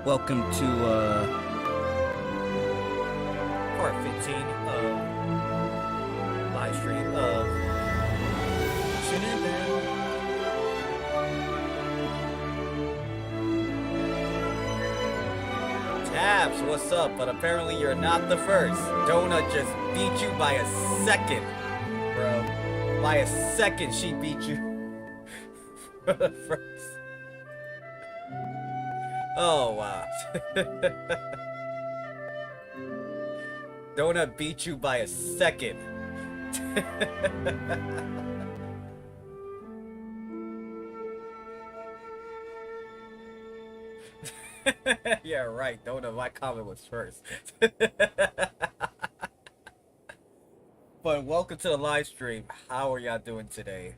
Welcome to part 15 of live stream of Shenanigans. Tabs, what's up? But apparently you're not the first. Donut just beat you by a second, bro. By a second, she beat you for the first. Oh, wow. Donut beat you by a second. Yeah, right. Donut, my comment was first. But welcome to the live stream. How are y'all doing today?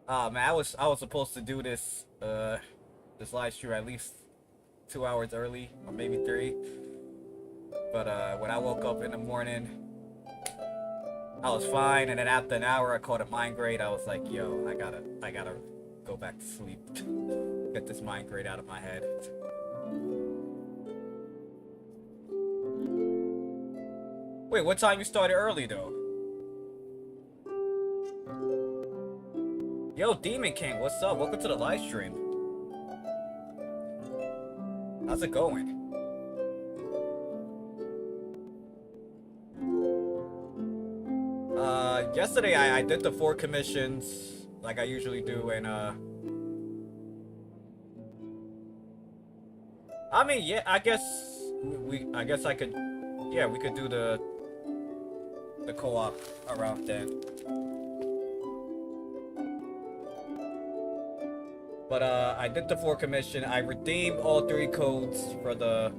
Man, I was supposed to do this this live stream at least 2 hours early, or maybe 3. But when I woke up in the morning, I was fine, and then after an hour I caught a migraine. I was like, yo, I gotta go back to sleep. Get this migraine out of my head. Wait, what time you started early though? Yo, Demon King, what's up? Welcome to the live stream. How's it going? Yesterday I did the 4 commissions like I usually do, and I mean, yeah, I guess I could, yeah, we could do the co-op around then. But I did the 4 commission. I redeemed all 3 codes for the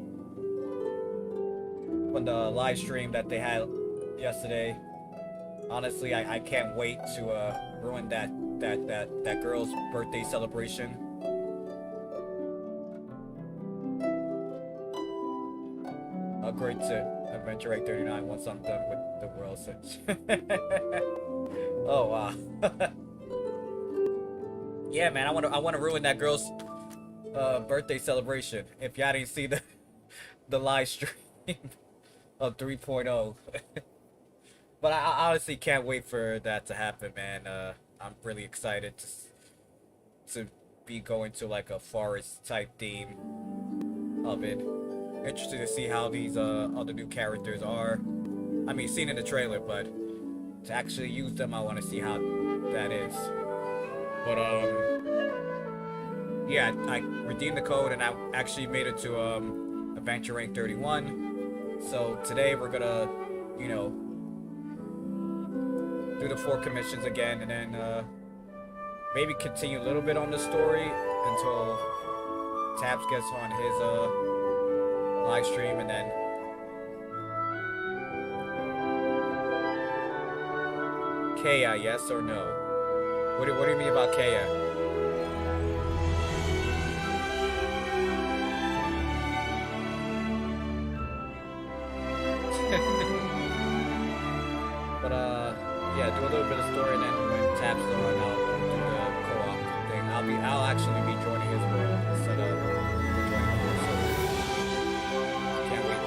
live stream that they had yesterday. Honestly, I can't wait to ruin that girl's birthday celebration. Upgrade to Adventure 839 once I'm done with the world search. Oh wow. Yeah, man, I wanna ruin that girl's birthday celebration. If y'all didn't see the live stream of 3.0. But I honestly can't wait for that to happen, man. I'm really excited to be going to like a forest type theme of it. Interested to see how these other new characters are. I mean, seen in the trailer, but to actually use them, I want to see how that is. But yeah, I redeemed the code and I actually made it to Adventure Rank 31. So today we're gonna, you know, do the 4 commissions again, and then maybe continue a little bit on the story until Tabs gets on his live stream, and then Kaya, yes or no? What do you mean about Kaya? But yeah, do a little bit of story, and then when Tabs is on, I'll do the co-op thing. I'll actually be joining his world instead of joining his. So can't wait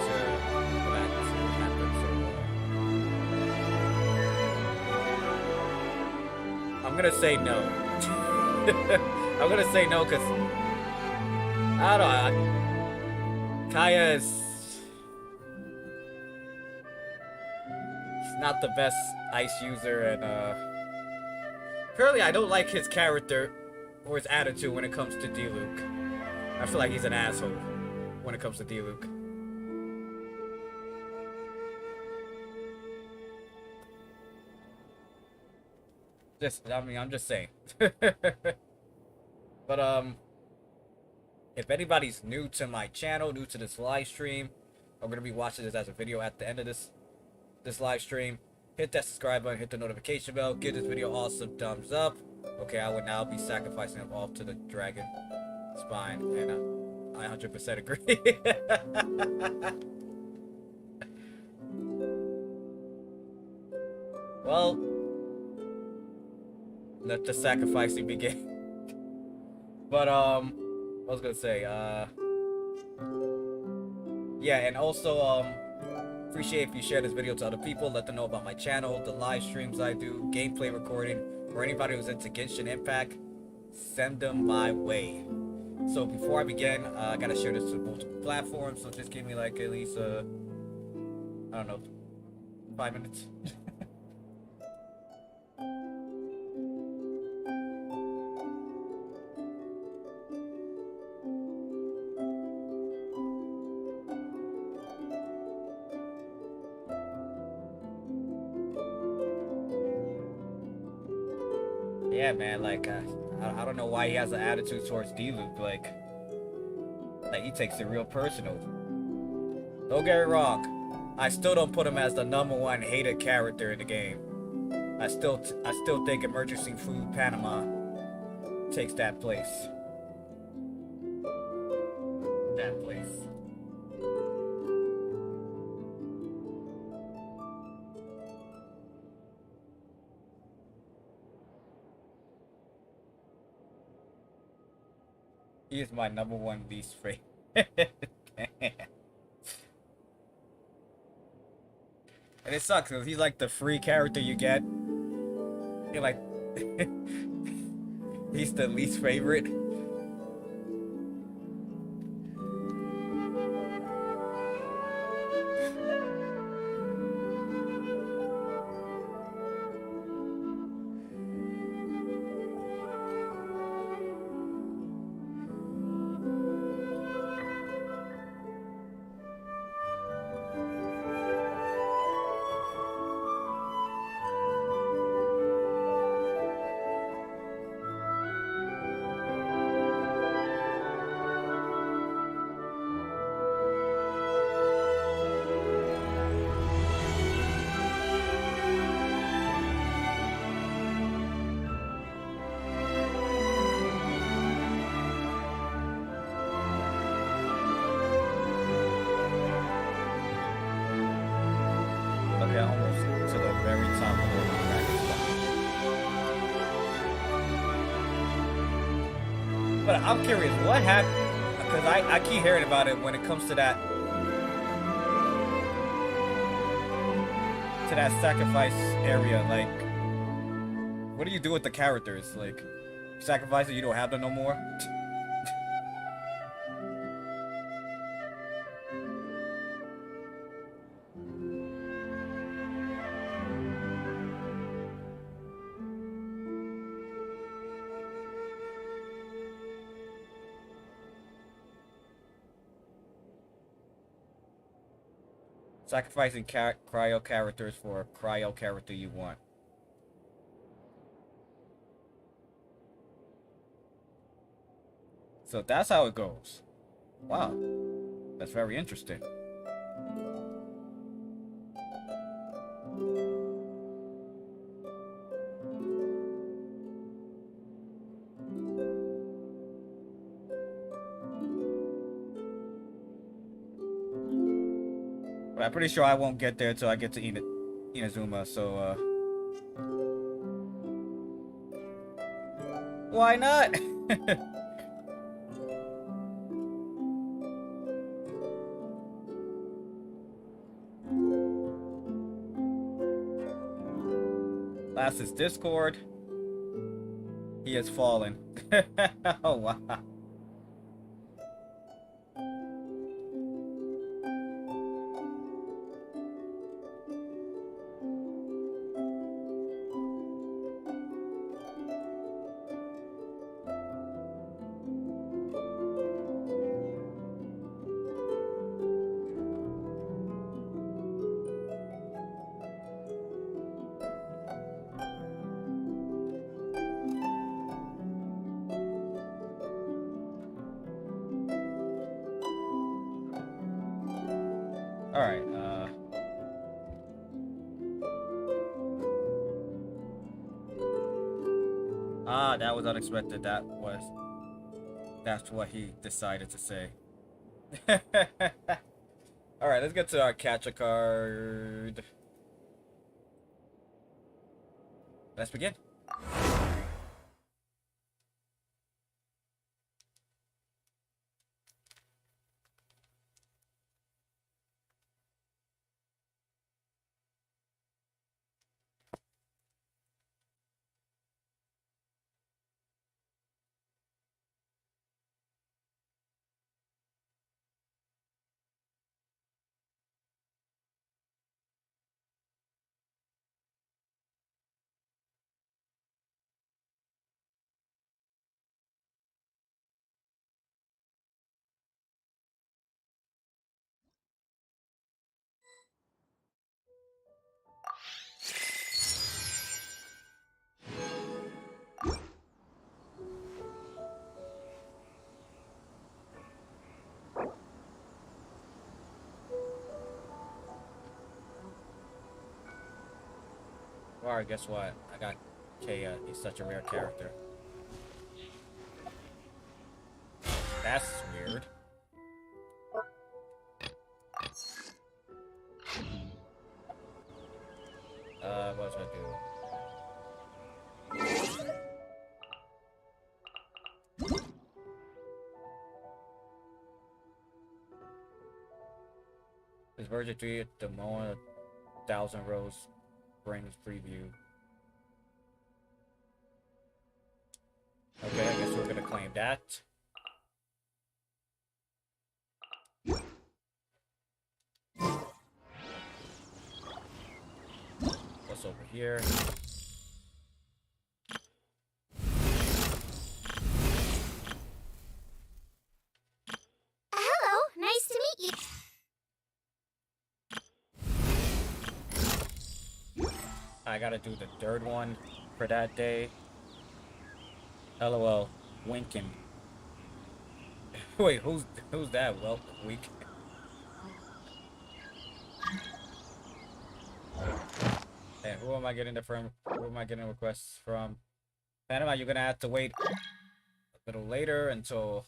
for that to happen. So I'm gonna say no. I'm gonna say no because I don't know. Kaya is not the best ice user, and apparently I don't like his character or his attitude when it comes to D-Luke. I feel like he's an asshole when it comes to D-Luke. I'm just saying. But if anybody's new to my channel, new to this live stream, I'm gonna be watching this as a video at the end of this live stream. Hit that subscribe button, hit the notification bell, give this video awesome thumbs up. Okay, I will now be sacrificing him off to the dragon spine, and I 100% agree. Well, let the sacrificing begin. But I was gonna say, Yeah, and also appreciate if you share this video to other people, let them know about my channel, the live streams I do, gameplay recording, or anybody who's into Genshin Impact, send them my way. So before I begin, I gotta share this to multiple platforms, so just give me like at least I don't know, 5 minutes. Yeah, man, like I don't know why he has an attitude towards D-Loop, like he takes it real personal. Don't get it wrong, I still don't put him as the #1 hated character in the game. I still think Emergency Food Panama takes that place. That place. He is my #1 least favorite. And it sucks because he's like the free character you get. You're like, he's the least favorite. Okay, almost to the very top of the bracket. But I'm curious, what happened? Because I keep hearing about it when it comes to that sacrifice area. Like, what do you do with the characters? Like, sacrifice it, you don't have them no more? Sacrificing cryo characters for a cryo character you want. So that's how it goes. Wow. That's very interesting. But I'm pretty sure I won't get there until I get to Inazuma, so why not? Last is Discord. He has fallen. Oh wow. Alright, that was unexpected. That's what he decided to say. Alright, let's get to our catch a card. Let's begin. Alright, guess what? I got Kea. He's such a rare character. That's weird. What was I gonna do? This version 3 at the moment, 1,000 Rose brings preview. Okay, I guess we're gonna claim that. What's over here? Hello, nice to meet you. I gotta do the third one for that day. LOL, winking. Wait, who's that? Well, weak. And who am I getting from? Who am I getting requests from? Panama, you're gonna have to wait a little later until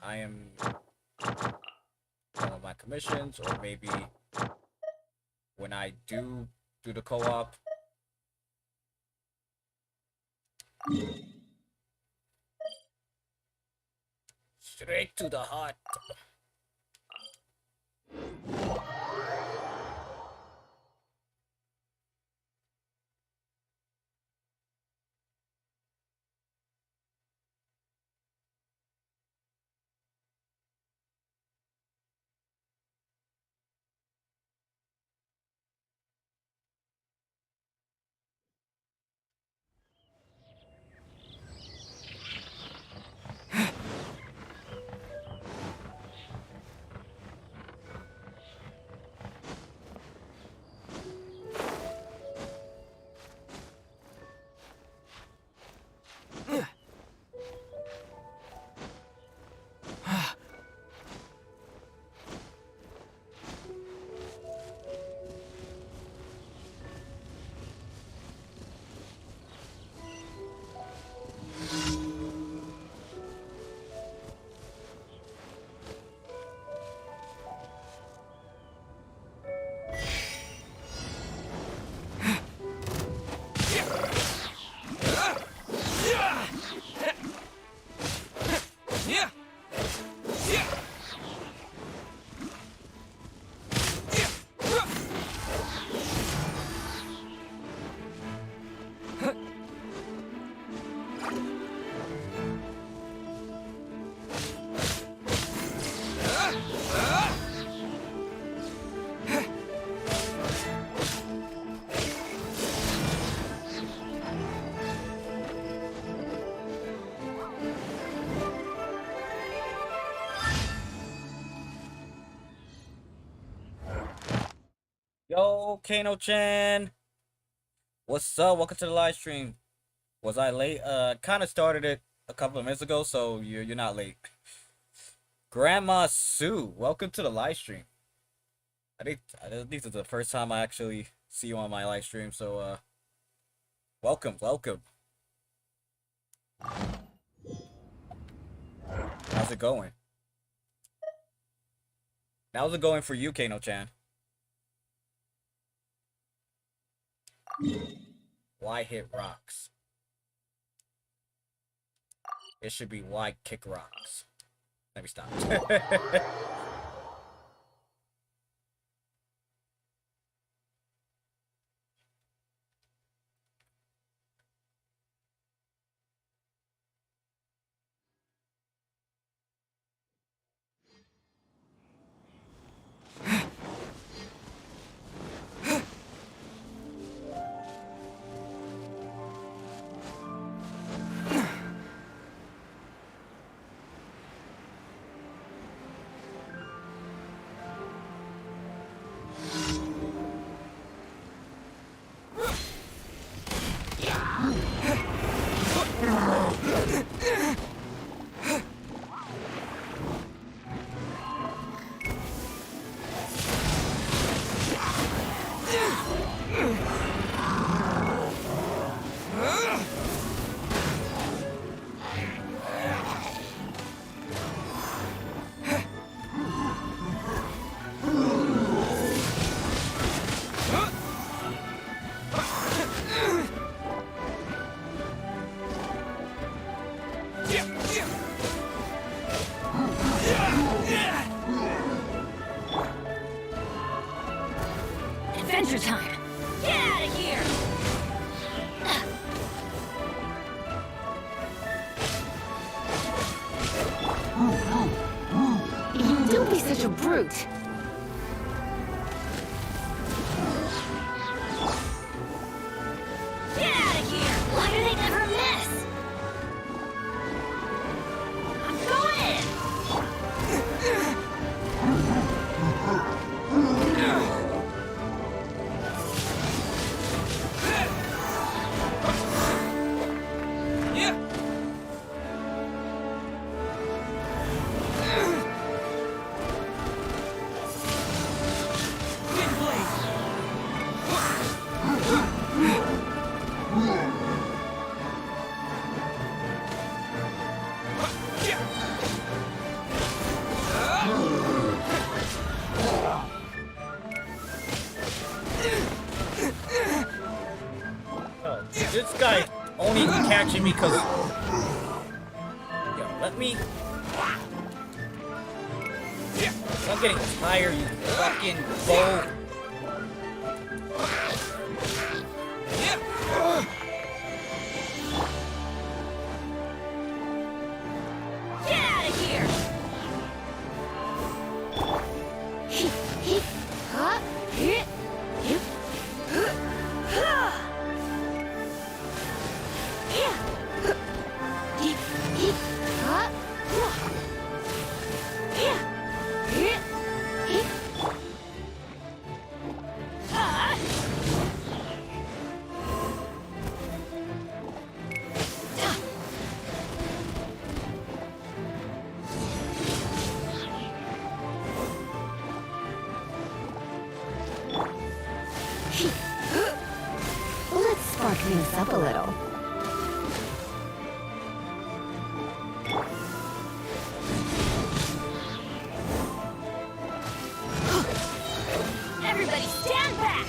I am done with my commissions, or maybe when I do the co-op. Straight to the heart. Yo, Kano-chan. What's up? Welcome to the live stream. Was I late? Kind of started it a couple of minutes ago, so you're not late. Grandma Sue, welcome to the live stream. I think this is the first time I actually see you on my live stream, so welcome. How's it going? How's it going for you, Kano-chan? Why hit rocks? It should be why kick rocks. Let me stop. be such a brute. Get out of here! Why do they never miss? I'm going in! Oh, this guy only catching me because. Yo, let me. I'm getting tired, you fucking bow. Get out of here! Let's spark things up a little. Everybody stand back!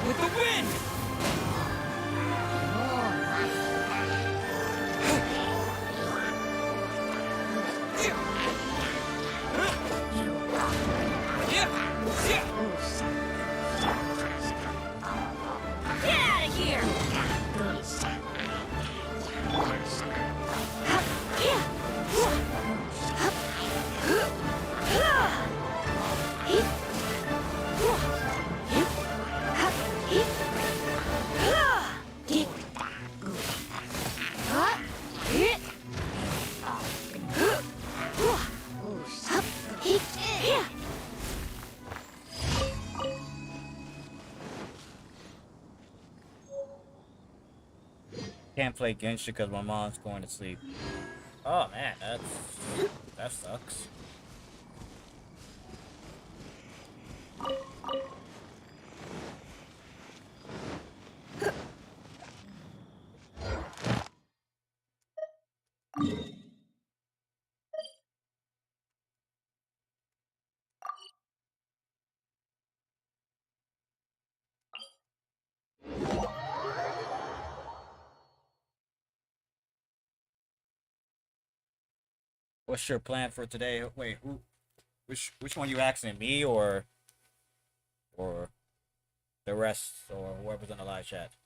With the wind! Get out of here! Can't play Genshin because my mom's going to sleep. Oh man, that sucks. What's your plan for today? Wait, which one you asking, me or the rest or whoever's in the live chat?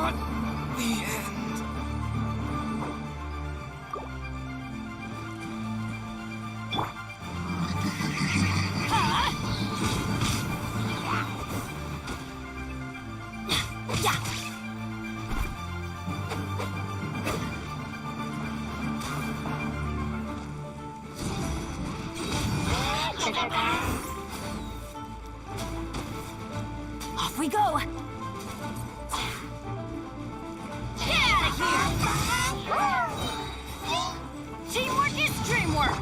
not the end. Off we go! Get out of here! Teamwork is dreamwork!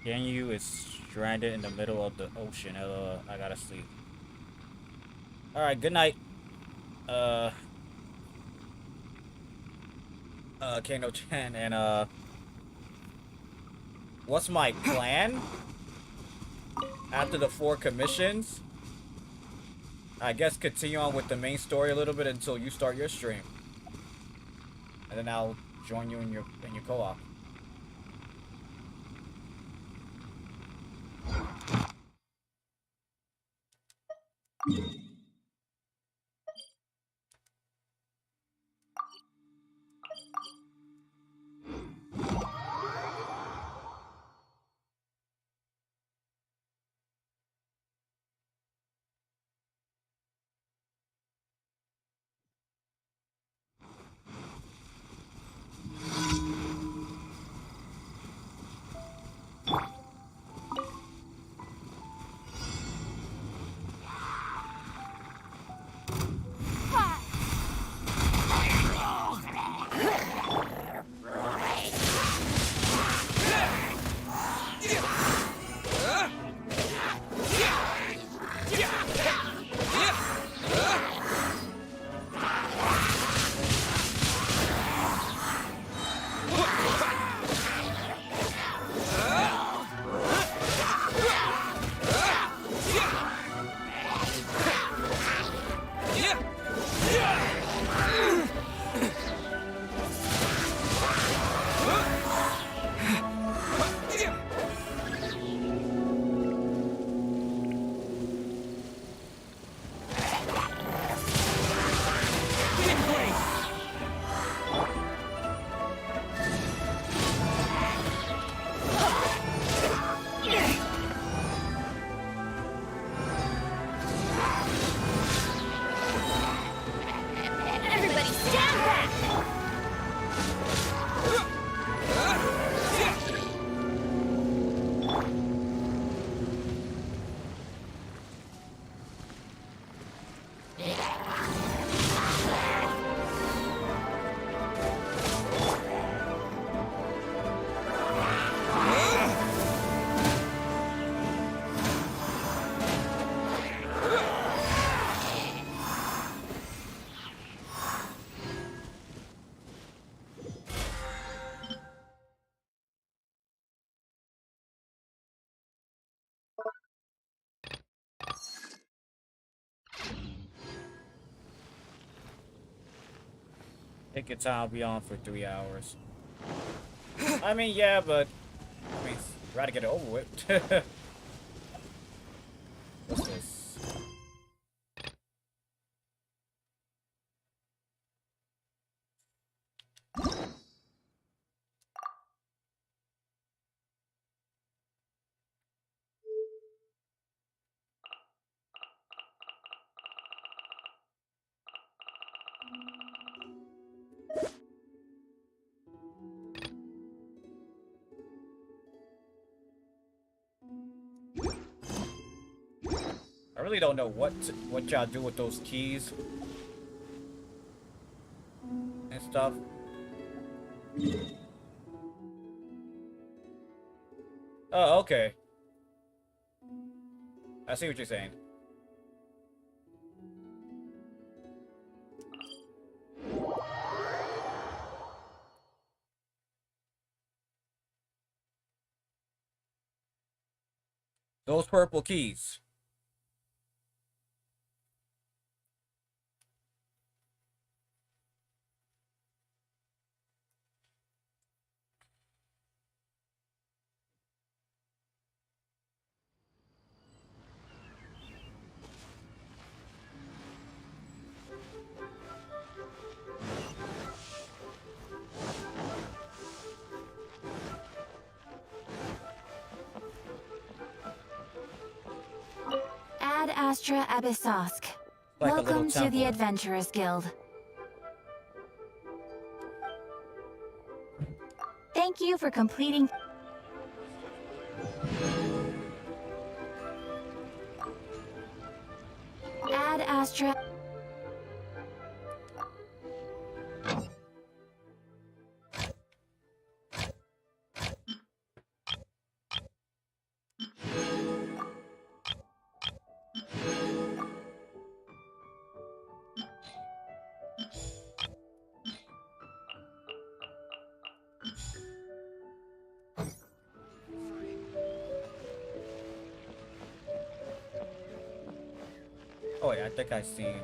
Ganyu is stranded in the middle of the ocean. I gotta sleep. Alright, good night. Kano-chan, and what's my plan? After the 4 commissions? I guess continue on with the main story a little bit until you start your stream. And then I'll join you in your co-op. Take your time, I'll be on for 3 hours. I mean, yeah, but I mean, rather get it over with. What's this? I really don't know what y'all do with those keys and stuff. Oh, okay. I see what you're saying. Those purple keys. Ad Astra Abyssosk. Like a little Welcome to the temple. Adventurers Guild. Thank you for completing. Ad Astra. Oh yeah, I think I seen.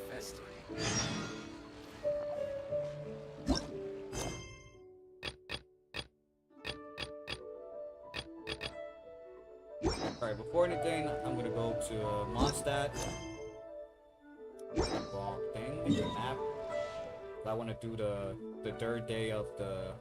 Infested. Alright, before anything, I'm gonna go to Mondstadt. Wrong thing, make a map. I want to do the third day of the.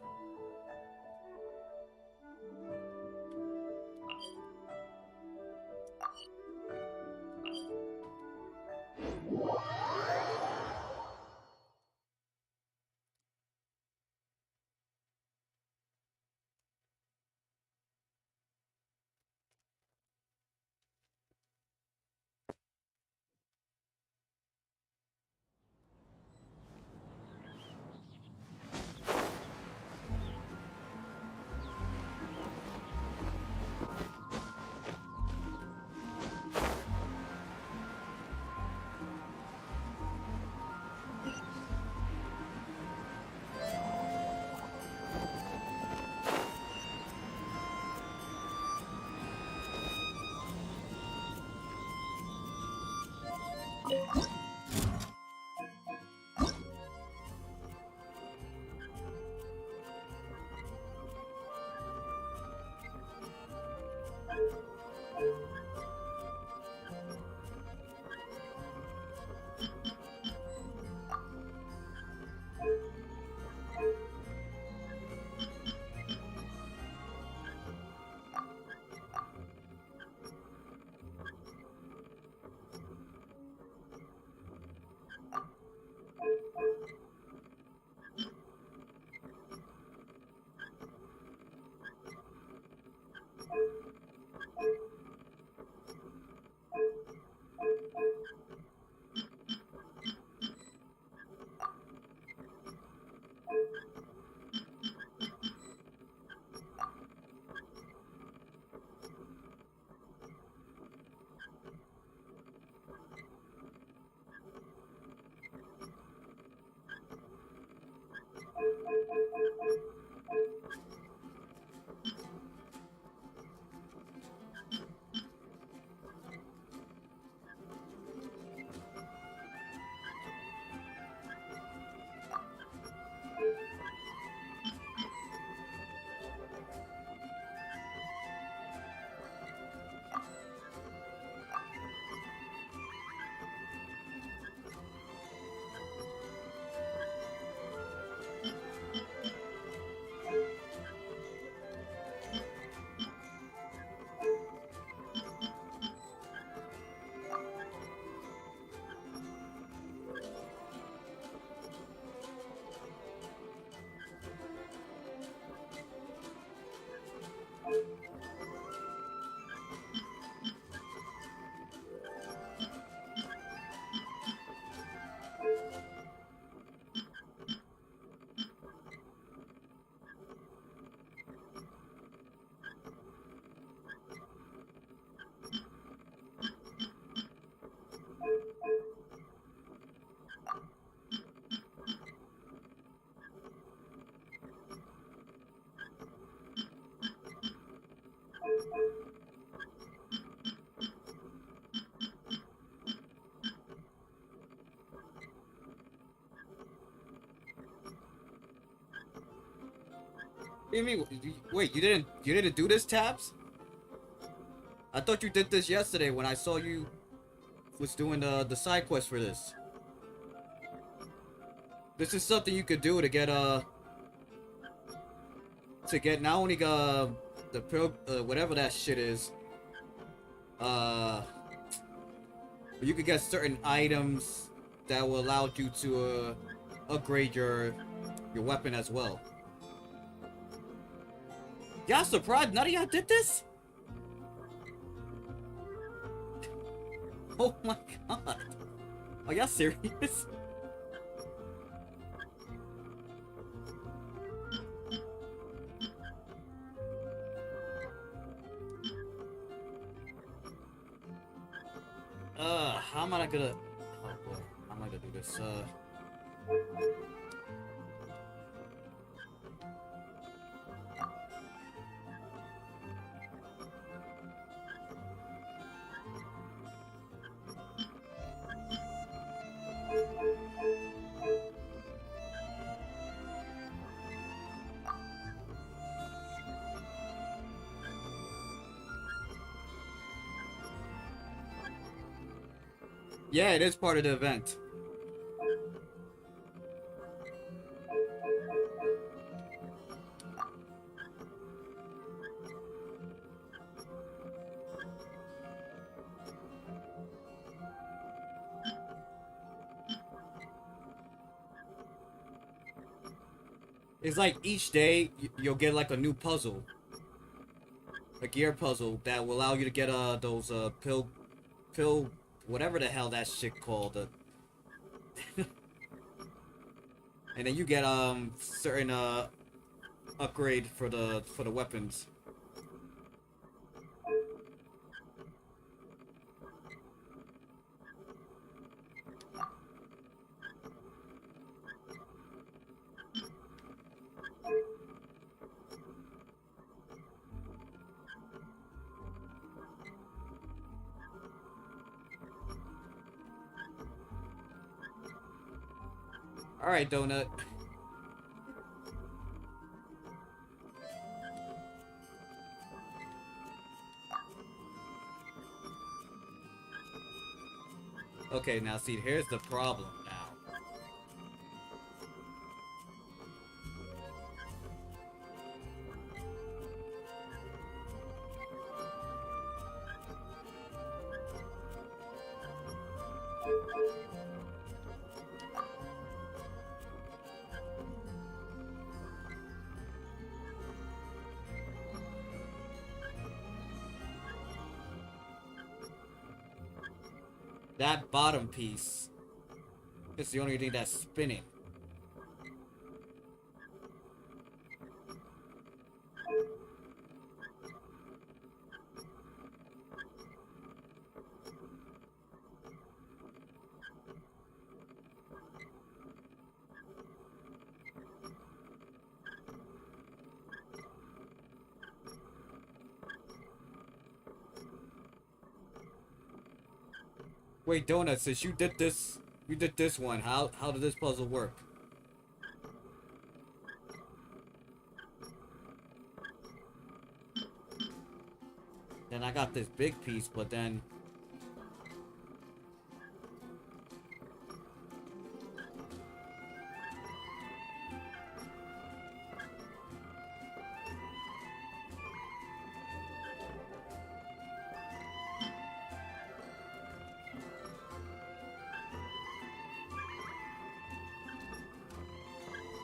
do you mean? Wait, you didn't do this, Tabs? I thought you did this yesterday when I saw you was doing the side quest for this. This is something you could do to get not only the pill, whatever that shit is, but you could get certain items that will allow you to upgrade your weapon as well. Y'all surprised none of y'all did this? Oh my god. Are y'all serious? How am I gonna... Oh boy, how am I gonna do this? Yeah, it is part of the event. It's like each day you'll get like a new puzzle, a gear puzzle that will allow you to get those pill, whatever the hell that shit called. And then you get certain upgrade for the weapons. Alright, Donut. Okay, now see, here's the problem now. That bottom piece is the only thing that's spinning. Wait, Donut, since you did this one, how did this puzzle work? Then I got this big piece, but then...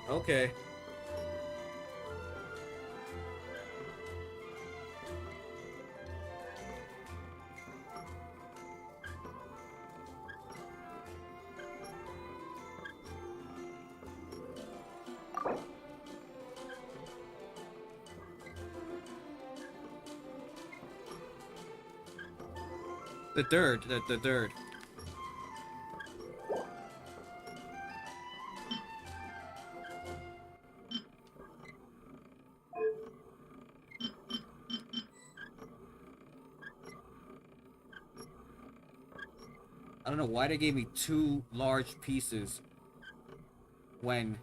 Okay. The third. I don't know why they gave me two large pieces when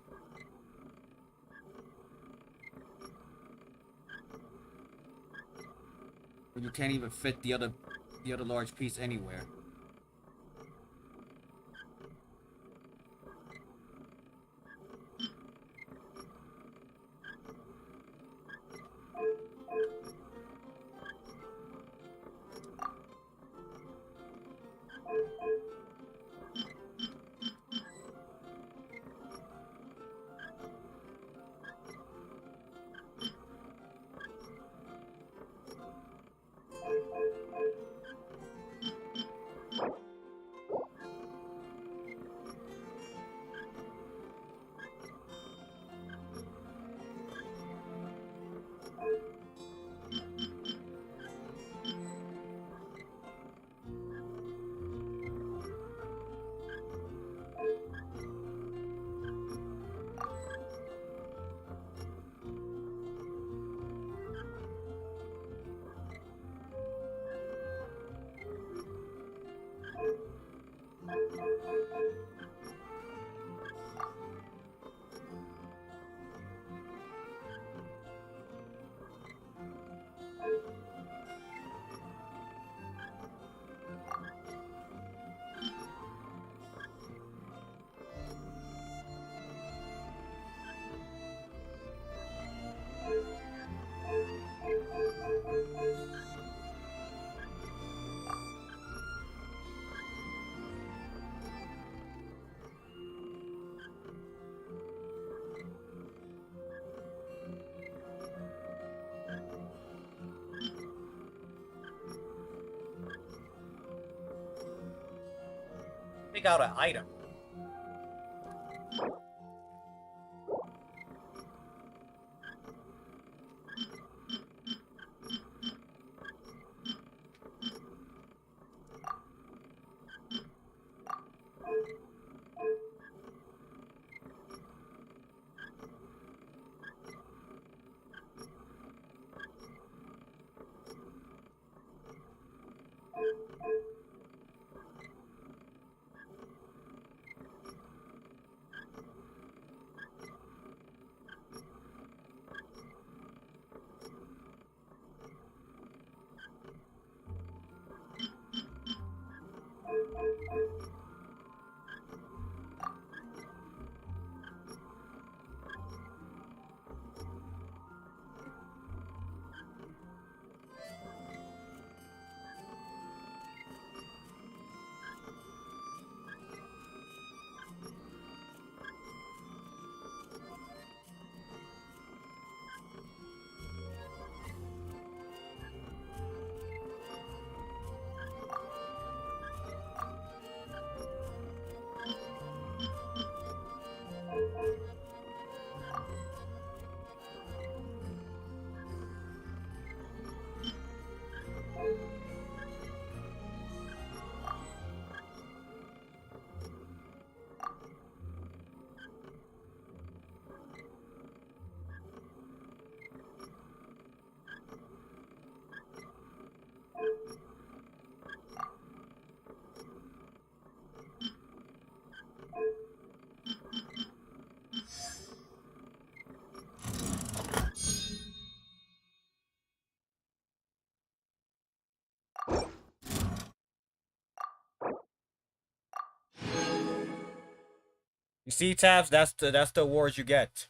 But you can't even fit the other large piece anywhere. Pick out an item. You see, Tabs? That's the awards you get.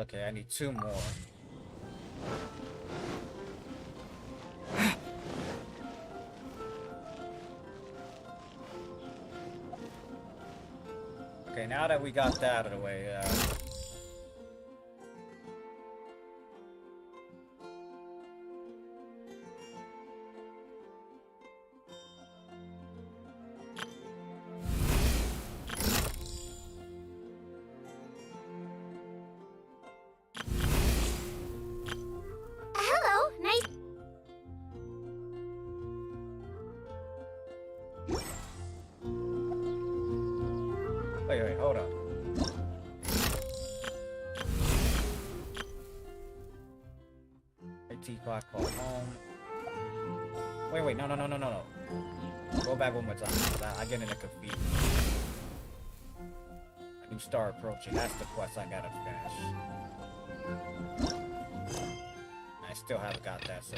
Okay, I need 2 more. Okay, now that we got that out of the way, Hello, nice. wait, hold on. Teapot call home. Wait, no. Go back one more time. I get in a confused. A new star approaching. That's the quest I gotta finish. I still haven't got that, so.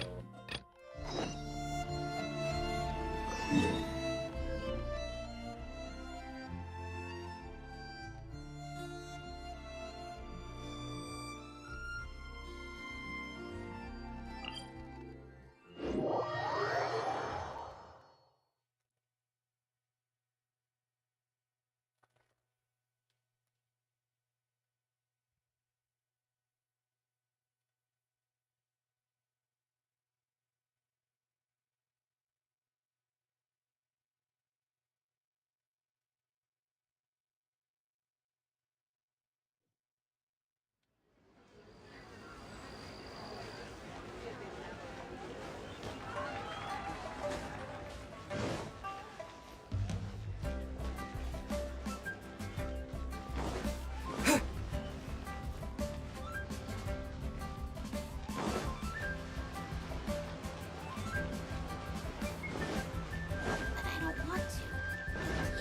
But I don't want to.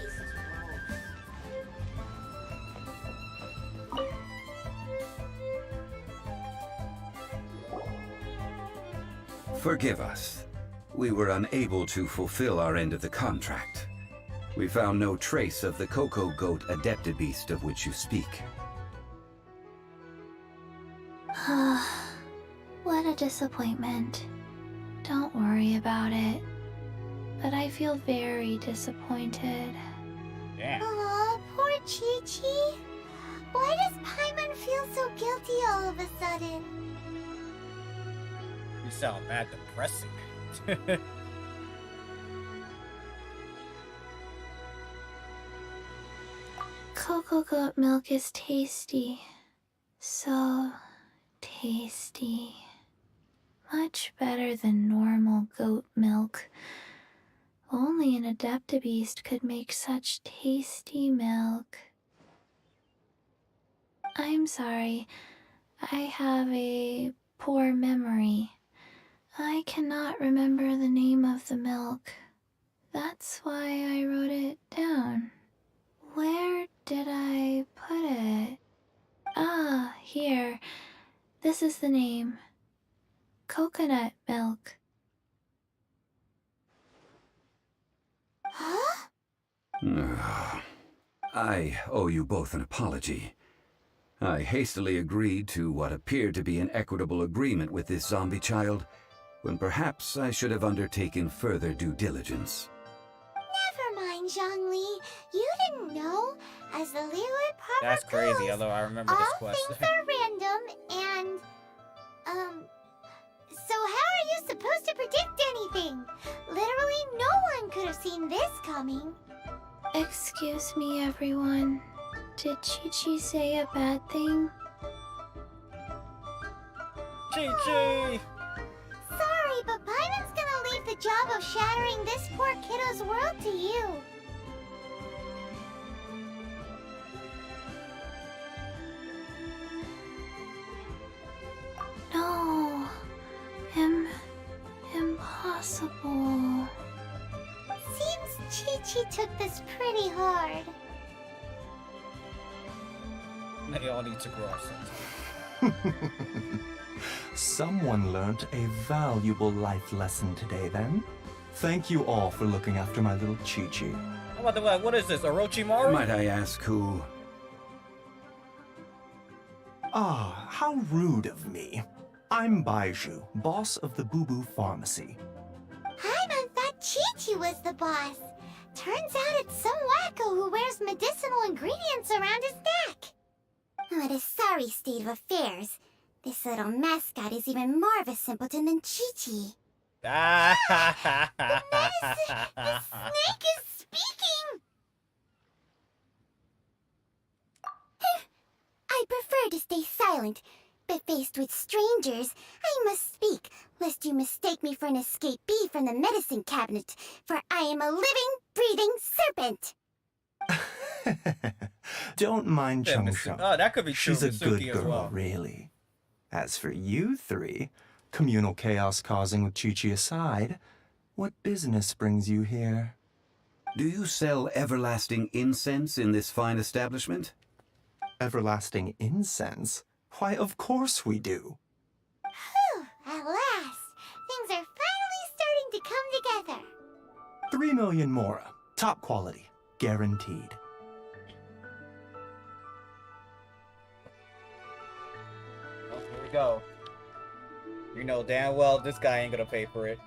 He's Forgive us. We were unable to fulfill our end of the contract. We found no trace of the Cocoa Goat Adeptabeast of which you speak. What a disappointment. Don't worry about it. But I feel very disappointed. Damn. Aw, poor Chi-Chi. Why does Paimon feel so guilty all of a sudden? You sound mad depressing. Cocoa goat milk is tasty. So tasty. Much better than normal goat milk. Only an Adeptabeast could make such tasty milk. I'm sorry. I have a poor memory. I cannot remember the name of the milk. That's why I wrote it down. Where did I put it? Ah, here. This is the name. Coconut milk. Huh? I owe you both an apology. I hastily agreed to what appeared to be an equitable agreement with this zombie child, when perhaps I should have undertaken further due diligence. Never mind, Zhongli. You didn't know. As the Leroy proper That's crazy, goes, although I remember this all quest. things are random, and so how are you supposed to predict anything? Literally no one could have seen this coming. Excuse me, everyone. Did Chi-Chi say a bad thing? Chi-Chi! Sorry, but Paimon's gonna leave the job of shattering this poor kiddo's world to you. No. Impossible. Seems Chi-Chi took this pretty hard. They all need to grow up sometime. Someone learned a valuable life lesson today, then. Thank you all for looking after my little Chi-Chi. What the what is this, Orochimaru? Might I ask who... Ah, how rude of me. I'm Baiju, boss of the Boo Boo Pharmacy. Paimon thought Chi-Chi was the boss. Turns out it's some wacko who wears medicinal ingredients around his neck. What a sorry state of affairs. This little mascot is even more of a simpleton than Chi-Chi. The snake is speaking! I prefer to stay silent, but faced with strangers, I must speak, lest you mistake me for an escapee from the medicine cabinet, for I am a living, breathing serpent! Don't mind Yeah, Chung Miss- Shung. oh, that could be true. She's a Misuki good as girl, well. really. As for you three, communal chaos causing with Chi-Chi aside, what business brings you here? Do you sell everlasting incense in this fine establishment? Everlasting incense? Why, of course we do. Whew, at last! Things are finally starting to come together. 3 million mora. Top quality. Guaranteed. Oh, here we go. You know damn well this guy ain't gonna pay for it.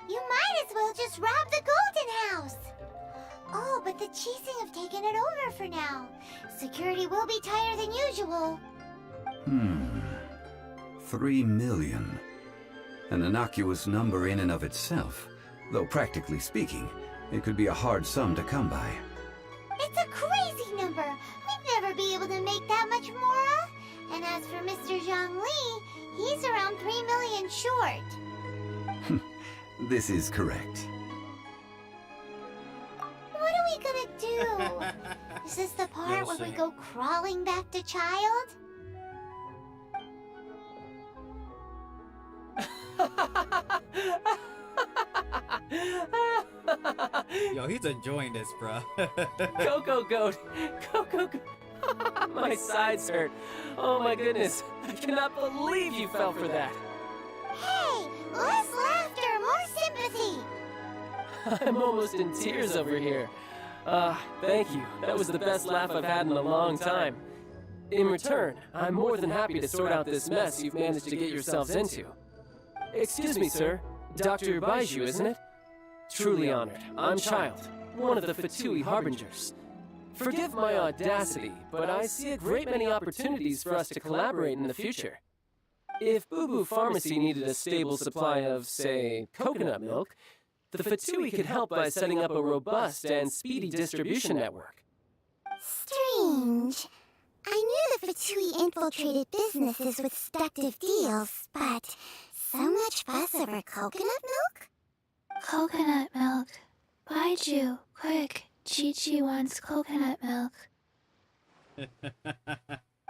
You might as well just rob the Golden House! Oh, but the Chising have taken it over for now. Security will be tighter than usual. 3 million. An innocuous number in and of itself, though practically speaking, it could be a hard sum to come by. It's a crazy number! We'd never be able to make that much mora! And as for Mr. Zhang Li, he's around 3 million short. This is correct. What are we gonna do? Is this the part where we go crawling back to child? Yo, he's enjoying this, bruh. Coco Goat! Coco Goat! My sides hurt. Oh my goodness. I cannot believe you fell for that. Hey, less laughter, more sympathy! I'm almost in tears over here. Thank you. That was the best laugh I've had in a long time. In return, I'm more than happy to sort out this mess you've managed to get yourselves into. Excuse me, sir. Dr. Baiju, isn't it? Truly honored. I'm Child, one of the Fatui Harbingers. Forgive my audacity, but I see a great many opportunities for us to collaborate in the future. If Boo Boo Pharmacy needed a stable supply of, say, coconut milk, the Fatui could help by setting up a robust and speedy distribution network. Strange. I knew the Fatui infiltrated businesses with seductive deals, but so much fuss over coconut milk? Coconut milk. Baiju, quick. Chi-Chi wants coconut milk.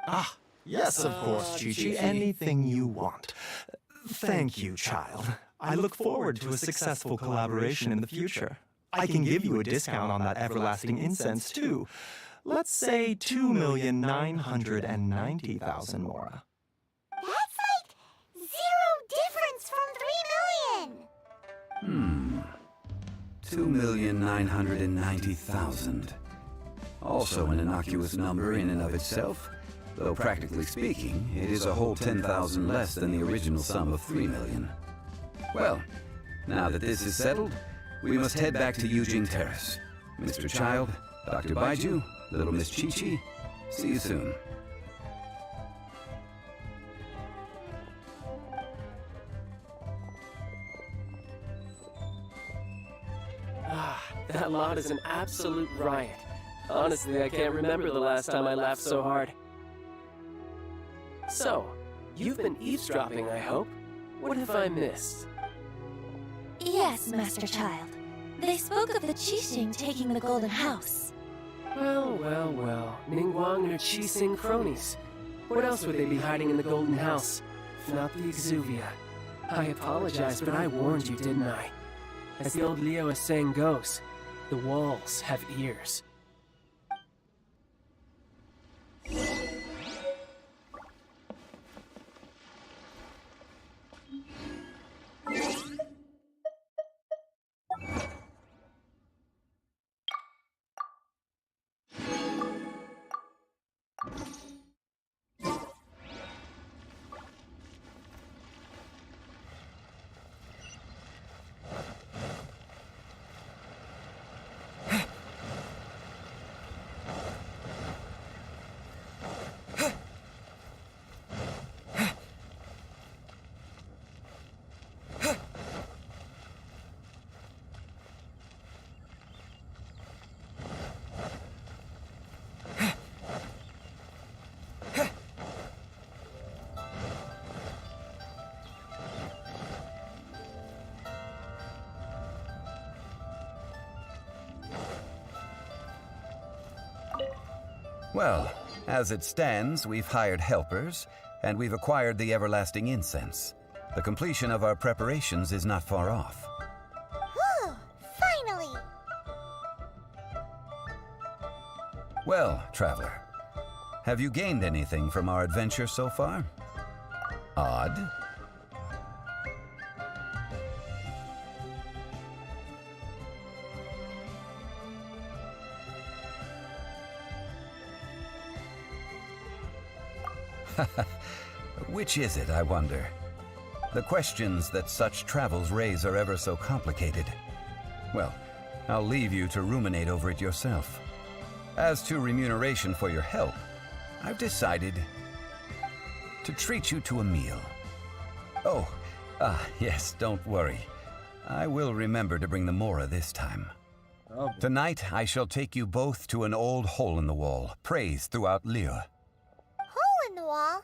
Ah, yes, of course, Chi-Chi. Anything you want. Thank you, child. I look forward to a successful collaboration in the future. I can give you a discount on that everlasting incense, too. Let's say 2,990,000 mora. That's like zero difference from 3 million! 2,990,000. Also an innocuous number in and of itself, though practically speaking, it is a whole 10,000 less than the original sum of 3 million. Well, now that this is settled, we must head back to Eugene Terrace. Mr. Child, Dr. Baiju, little Miss Chi-Chi, see you soon. That lot is an absolute riot. Honestly, I can't remember the last time I laughed so hard. So, you've been eavesdropping, I hope? What have I missed? Yes, Master Child. They spoke of the Qixing taking the Golden House. Well. Ningguang and her Qixing cronies. What else would they be hiding in the Golden House? If not the Exuvia. I apologize, but I warned you, didn't I? As the old Leo saying goes, the walls have ears. Well, as it stands, we've hired helpers, and we've acquired the everlasting incense. The completion of our preparations is not far off. Whew! Finally! Well, traveler, have you gained anything from our adventure so far? Odd? Which is it, I wonder? The questions that such travels raise are ever so complicated. Well, I'll leave you to ruminate over it yourself. As to remuneration for your help, I've decided to treat you to a meal. Oh, yes, don't worry. I will remember to bring the Mora this time. Oh, Tonight, I shall take you both to an old hole in the wall, praised throughout Liyue. Hole in the wall?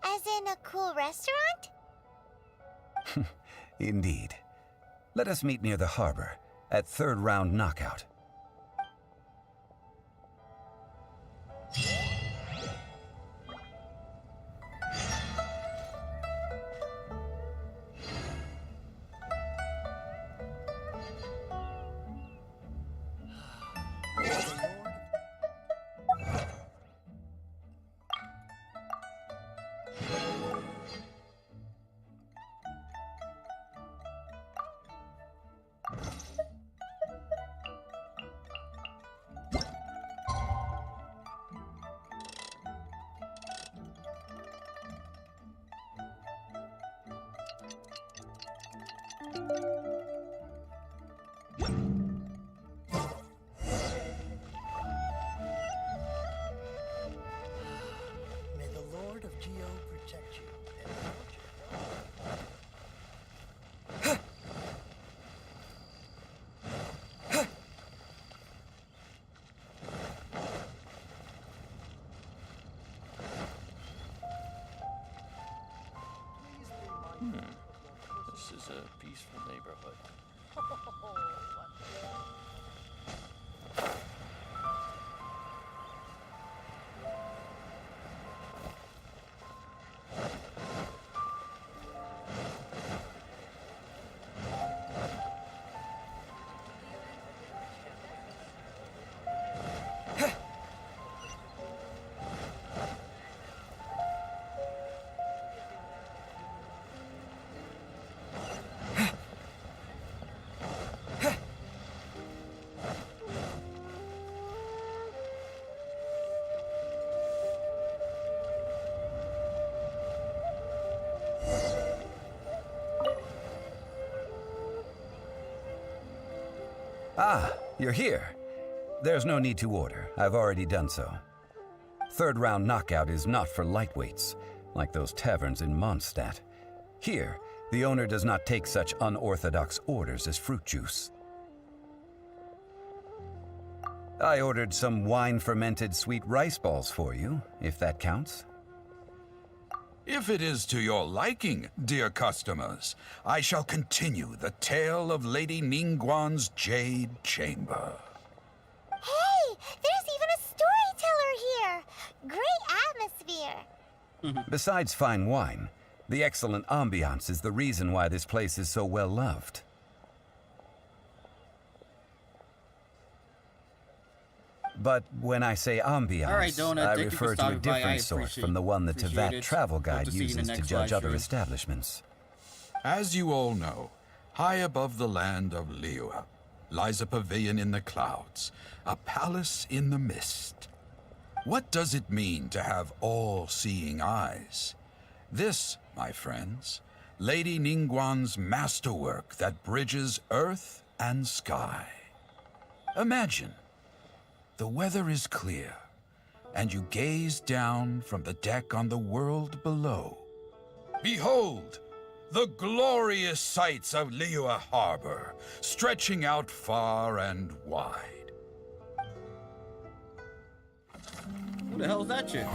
As in a cool restaurant? Indeed. Let us meet near the harbor, at third round knockout. May the Lord of Geo protect you and protect This is a peaceful neighborhood. Ah, you're here. There's no need to order. I've already done so. Third round knockout is not for lightweights, like those taverns in Mondstadt. Here, the owner does not take such unorthodox orders as fruit juice. I ordered some wine-fermented sweet rice balls for you, if that counts. If it is to your liking, dear customers, I shall continue the tale of Lady Ningguang's Jade Chamber. Hey! There's even a storyteller here! Great atmosphere! Besides fine wine, the excellent ambiance is the reason why this place is so well loved. But when I say ambiance, All right, Donut, I thank you for refer to a stopping by. I different sort appreciate- from the one the appreciate Tevat it. travel Hope guide to see you in the uses to next judge live other stream. establishments. As you all know, high above the land of Liyue lies a pavilion in the clouds, a palace in the mist. What does it mean to have all-seeing eyes? This, my friends, Lady Ningguang's masterwork that bridges earth and sky. Imagine, the weather is clear, and you gaze down from the deck on the world below. Behold, the glorious sights of Liyue Harbor, stretching out far and wide. Who the hell is that chick?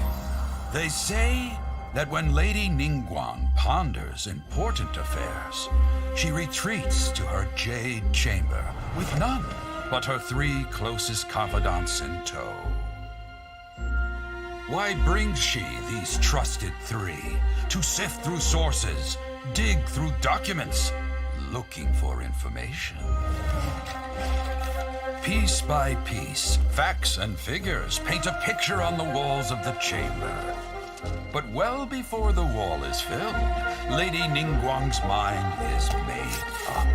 They say that when Lady Ningguang ponders important affairs, she retreats to her jade chamber with none but her 3 closest confidants in tow. Why brings she these trusted 3 to sift through sources, dig through documents, looking for information? Piece by piece, facts and figures paint a picture on the walls of the chamber. But well before the wall is filled, Lady Ningguang's mind is made up.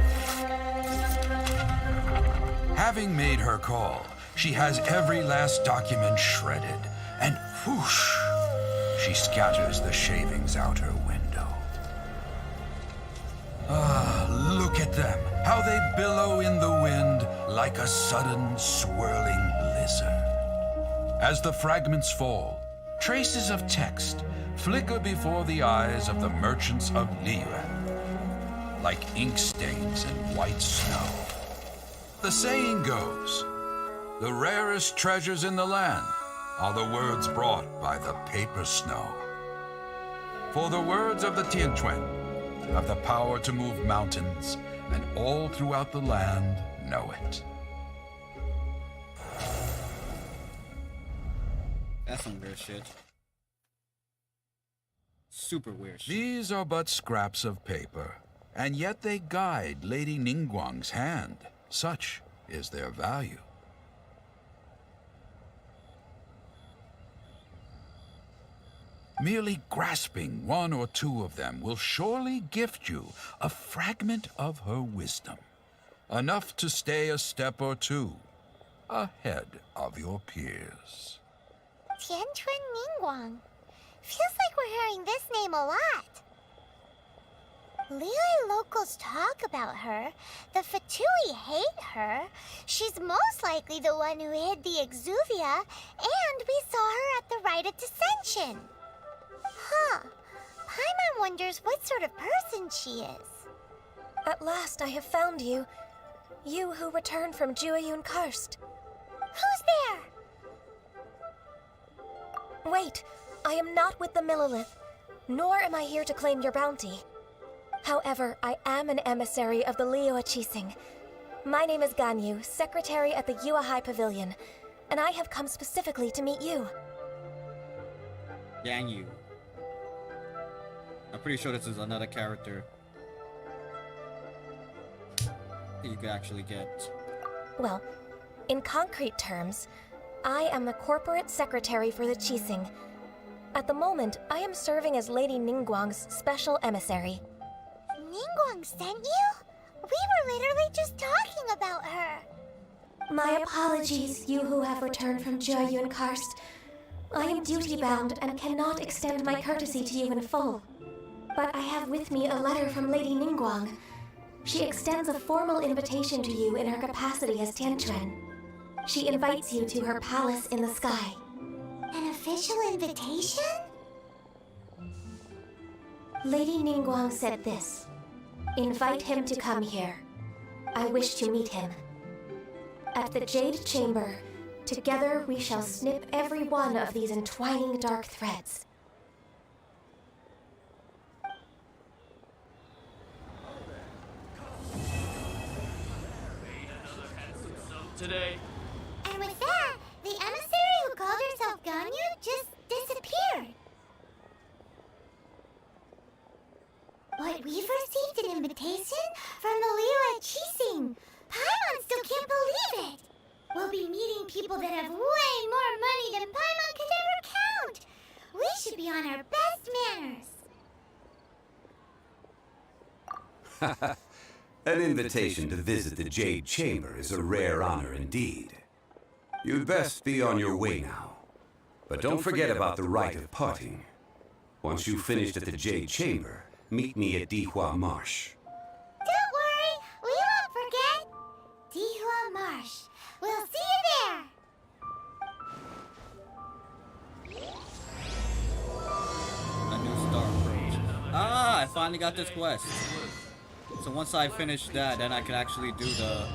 Having made her call, she has every last document shredded, and whoosh, she scatters the shavings out her window. Ah, look at them, how they billow in the wind like a sudden swirling blizzard. As the fragments fall, traces of text flicker before the eyes of the merchants of Liyue, like ink stains in white snow. The saying goes, the rarest treasures in the land are the words brought by the paper snow. For the words of the Tianquan have the power to move mountains, and all throughout the land know it. That's some weird shit. Super weird shit. These are but scraps of paper, and yet they guide Lady Ningguang's hand. Such is their value. Merely grasping 1 or 2 of them will surely gift you a fragment of her wisdom, enough to stay a step or 2 ahead of your peers. Tianquan Ningguang. Feels like we're hearing this name a lot. Liyue locals talk about her. The Fatui hate her. She's most likely the one who hid the Exuvia, and we saw her at the Rite of Descension. Huh. Paimon wonders what sort of person she is. At last I have found you. You who returned from Jueyun Karst. Who's there? Wait, I am not with the Millilith, nor am I here to claim your bounty. However, I am an emissary of the Liyue Qixing. My name is Ganyu, secretary at the Yuehai Pavilion, and I have come specifically to meet you. Yang Yu. I'm pretty sure this is another character that you could actually get. Well, in concrete terms, I am the corporate secretary for the Qixing. At the moment, I am serving as Lady Ningguang's special emissary. Ningguang sent you? We were literally just talking about her. My apologies, you who have returned from Jueyun Karst. I am duty-bound and cannot extend my courtesy to you in full. But I have with me a letter from Lady Ningguang. She extends a formal invitation to you in her capacity as Tianquan. She invites you to her palace in the sky. An official invitation? Lady Ningguang said this. Invite him to come here. I wish to meet him. At the Jade Chamber, together we shall snip every one of these entwining dark threads. Today. And with that, the emissary who called herself Ganyu just disappeared. But we've received an invitation from the Liyue Qixing. Paimon still can't believe it. We'll be meeting people that have way more money than Paimon could ever count. We should be on our best manners. An invitation to visit the Jade Chamber is a rare honor indeed. You'd best be on your way now. But don't forget about the rite of parting. Once you've finished at the Jade Chamber, meet me at Dihua Marsh. Don't worry, we won't forget. Dihua Marsh. We'll see you there. A new star approach. Ah, I finally got this quest. So once I finish that, then I can actually do the...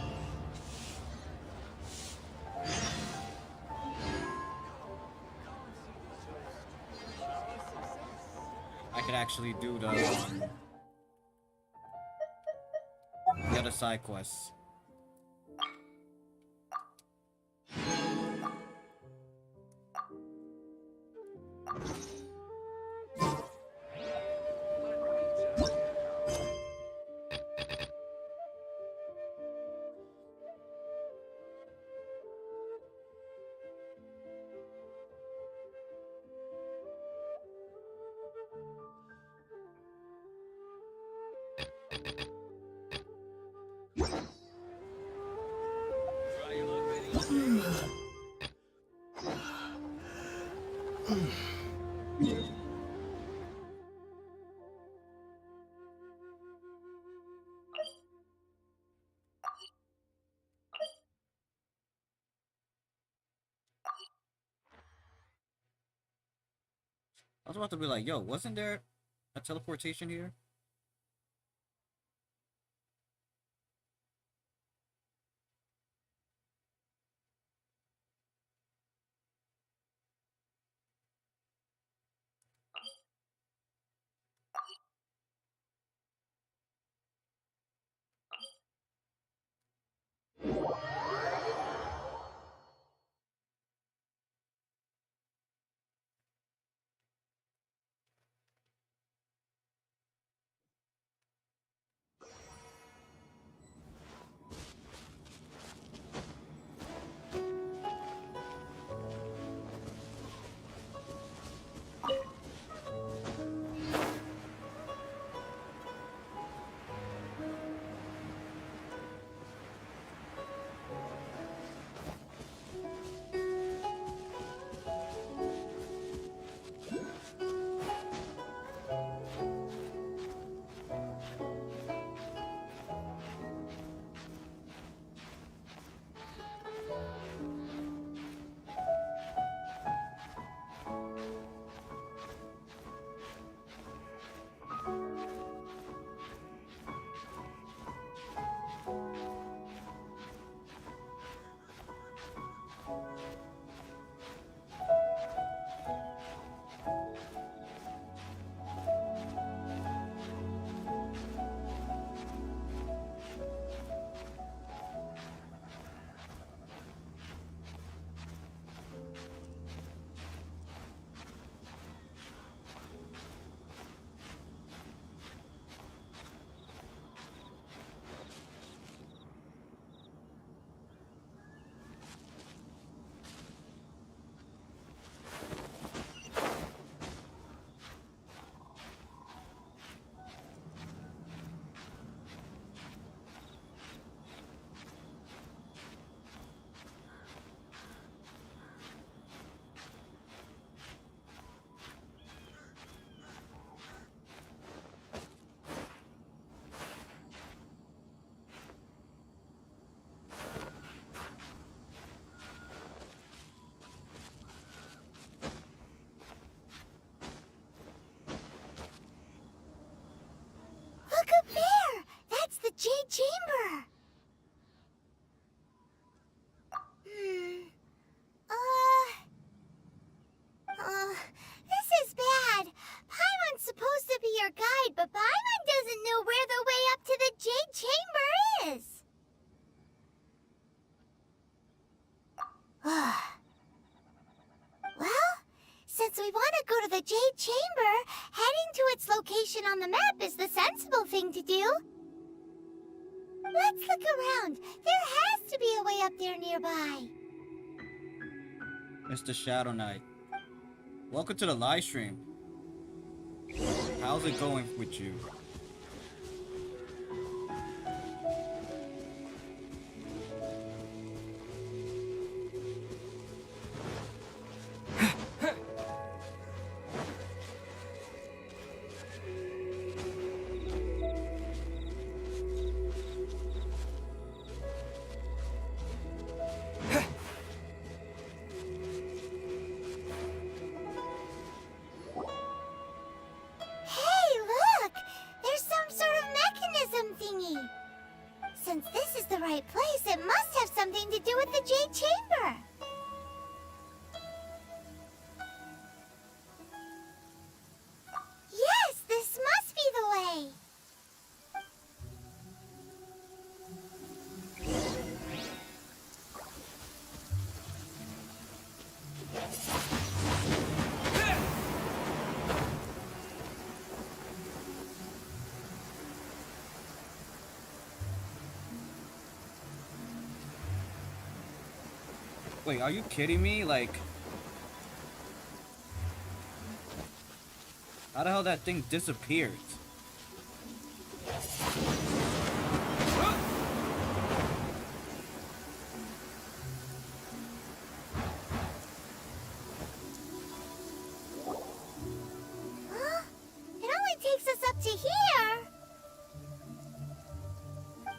the other side quests. I was about to be like, yo, wasn't there a teleportation here? Look up there! That's the Jade Chamber! This is bad. Paimon's supposed to be your guide, but Paimon doesn't know where the way up to the Jade Chamber is. Well, since we want to go to the Jade Chamber, heading to its location on the map is the sensible thing to do. Let's look around. There has to be a way up there nearby. Mr. Shadow Knight. Welcome to the live stream. How's it going with you? Wait, are you kidding me? Like, how the hell that thing disappeared? Huh? It only takes us up to here.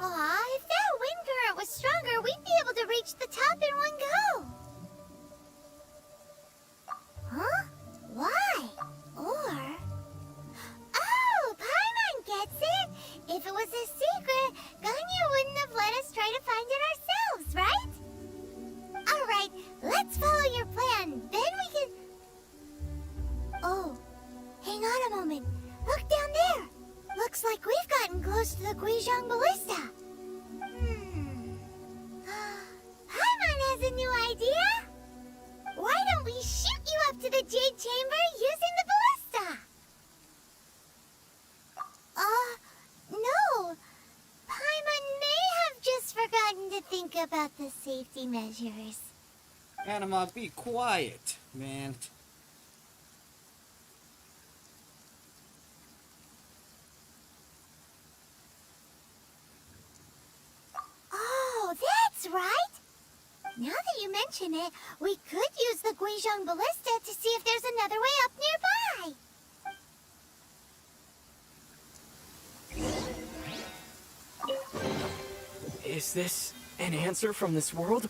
Aw, if that wind current was stronger, we'd be able to reach the top in one go. Huh? Why? Or... Oh, Paimon gets it! If it was a secret, Ganyu wouldn't have let us try to find it ourselves, right? Alright, let's follow your plan. Then we can... Oh, hang on a moment. Look down there. Looks like we've gotten close to the Guizhong Ballista. Paimon has a new idea. Why don't we shoot you up to the Jade Chamber using the ballista? No. Paimon may have just forgotten to think about the safety measures. Anima, be quiet, man. Oh, that's right. Now that you mention it, we could use the Guizhong Ballista to see if there's another way up nearby. Is this an answer from this world?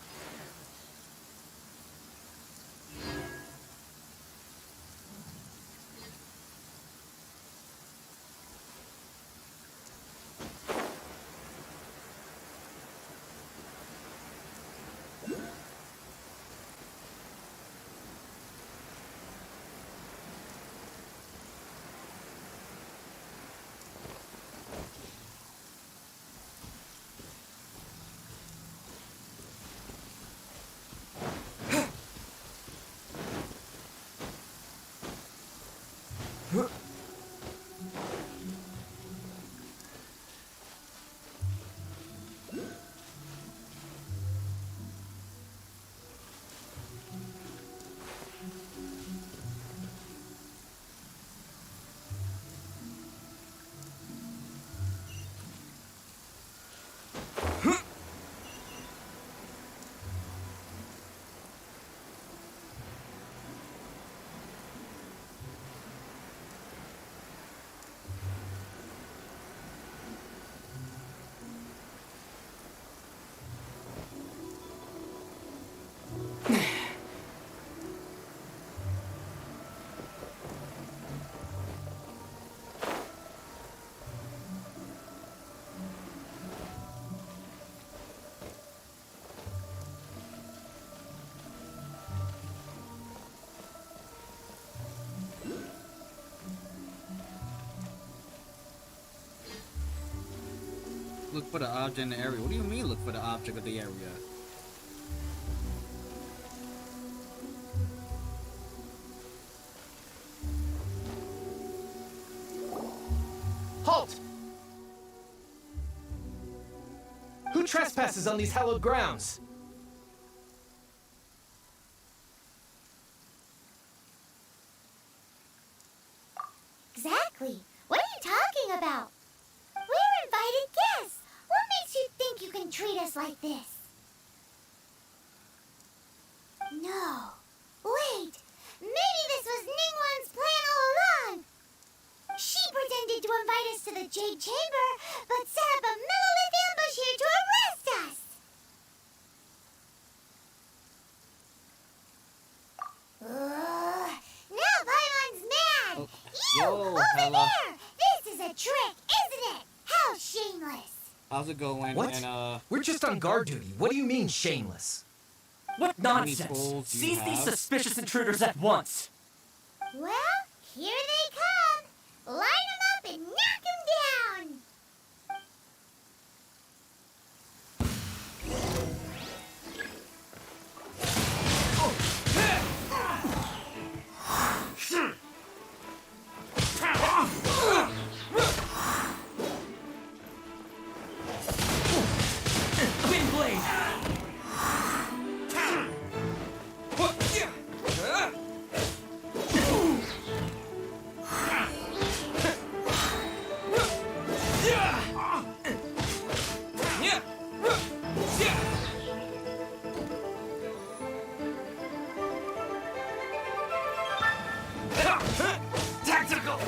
Look for the object in the area. What do you mean, look for the object of the area? Halt! Who trespasses on these hallowed grounds? Exactly. What are you talking about? We're invited guests. What makes you think you can treat us like this? No. Wait. Maybe this was Ningguang's plan all along. She pretended to invite us to the Jade Chamber, but set up a monolith ambush here to arrest us. Now Paimon's mad. Oh, You, yo, over fella. there. This is a trick, isn't it? How shameless. How's it going? What? And We're just on guard duty. What do you mean, shameless? What nonsense! tools do you Seize these have? suspicious intruders at once! Well, here they come. Line them up and knock them down.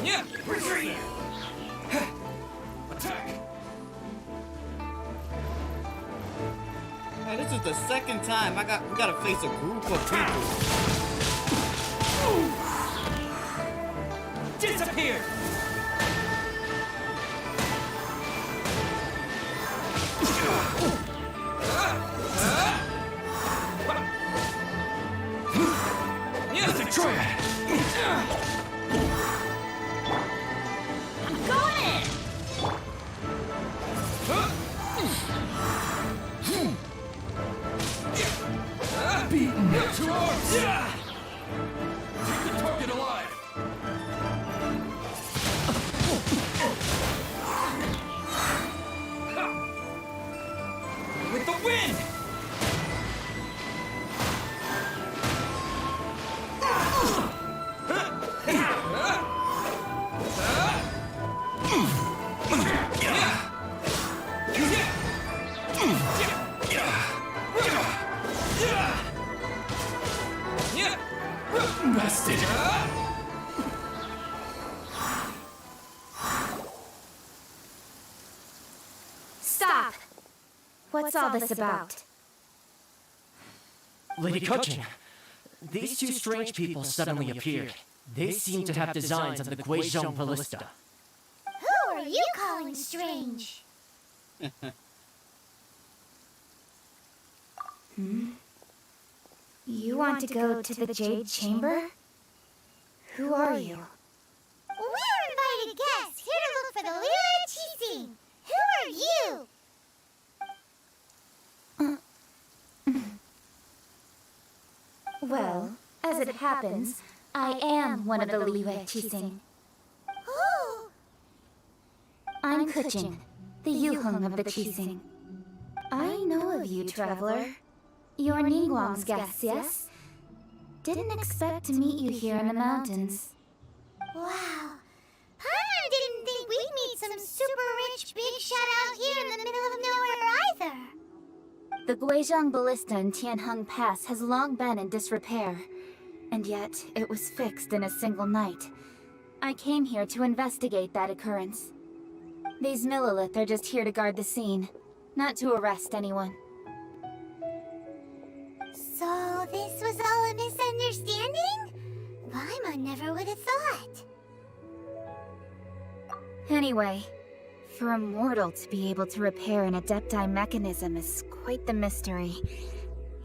Yeah! Retreat! Attack! Man, this is the second time we gotta face a group of people. Disappear! The triad! Beaten! Two arms! Keep the target alive! With the wind! Bested! Stop! What's all this about? Lady Kuchin, these two strange people suddenly appeared. They seem to have designs of the Guizhong ballista. Who are you calling strange? You want to go to the Jade Chamber? Who are you? We're invited guests here to look for the Lila Chising. Who are you? Well, as it happens, I am one of the Liyue Qixing. Oh, I'm Kuchin, the Yuheng of the Qixing. I know of you, traveler. You're Ningguang's guest, yes? Didn't expect to meet you here in the mountains. wow. Paimon didn't think we'd meet some super rich big shot out here in the middle of nowhere either. The Guizhong Ballista in Tianheng Pass has long been in disrepair, and yet it was fixed in a single night. I came here to investigate that occurrence. These Millilith are just here to guard the scene, not to arrest anyone. So this was all a misunderstanding? Paimon never would have thought. Anyway, for a mortal to be able to repair an Adepti mechanism is quite the mystery,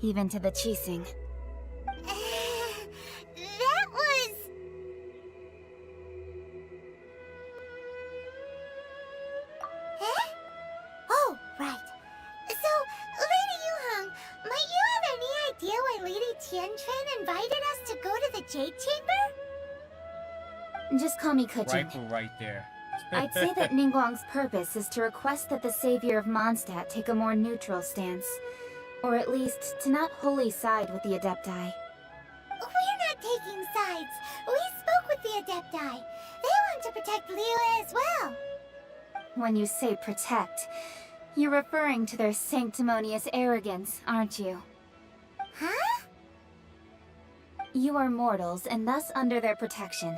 even to the Qixing. That was... Eh? Oh, right. So, Lady Yuheng, might you have any idea why Lady Tianquan invited us to go to the Jade Chamber? Just call me Kuchin. Rifle right there. I'd say that Ningguang's purpose is to request that the savior of Mondstadt take a more neutral stance. Or at least, to not wholly side with the Adepti. We're not taking sides. We spoke with the Adepti. They want to protect Liyue as well. When you say protect, you're referring to their sanctimonious arrogance, aren't you? Huh? You are mortals, and thus under their protection.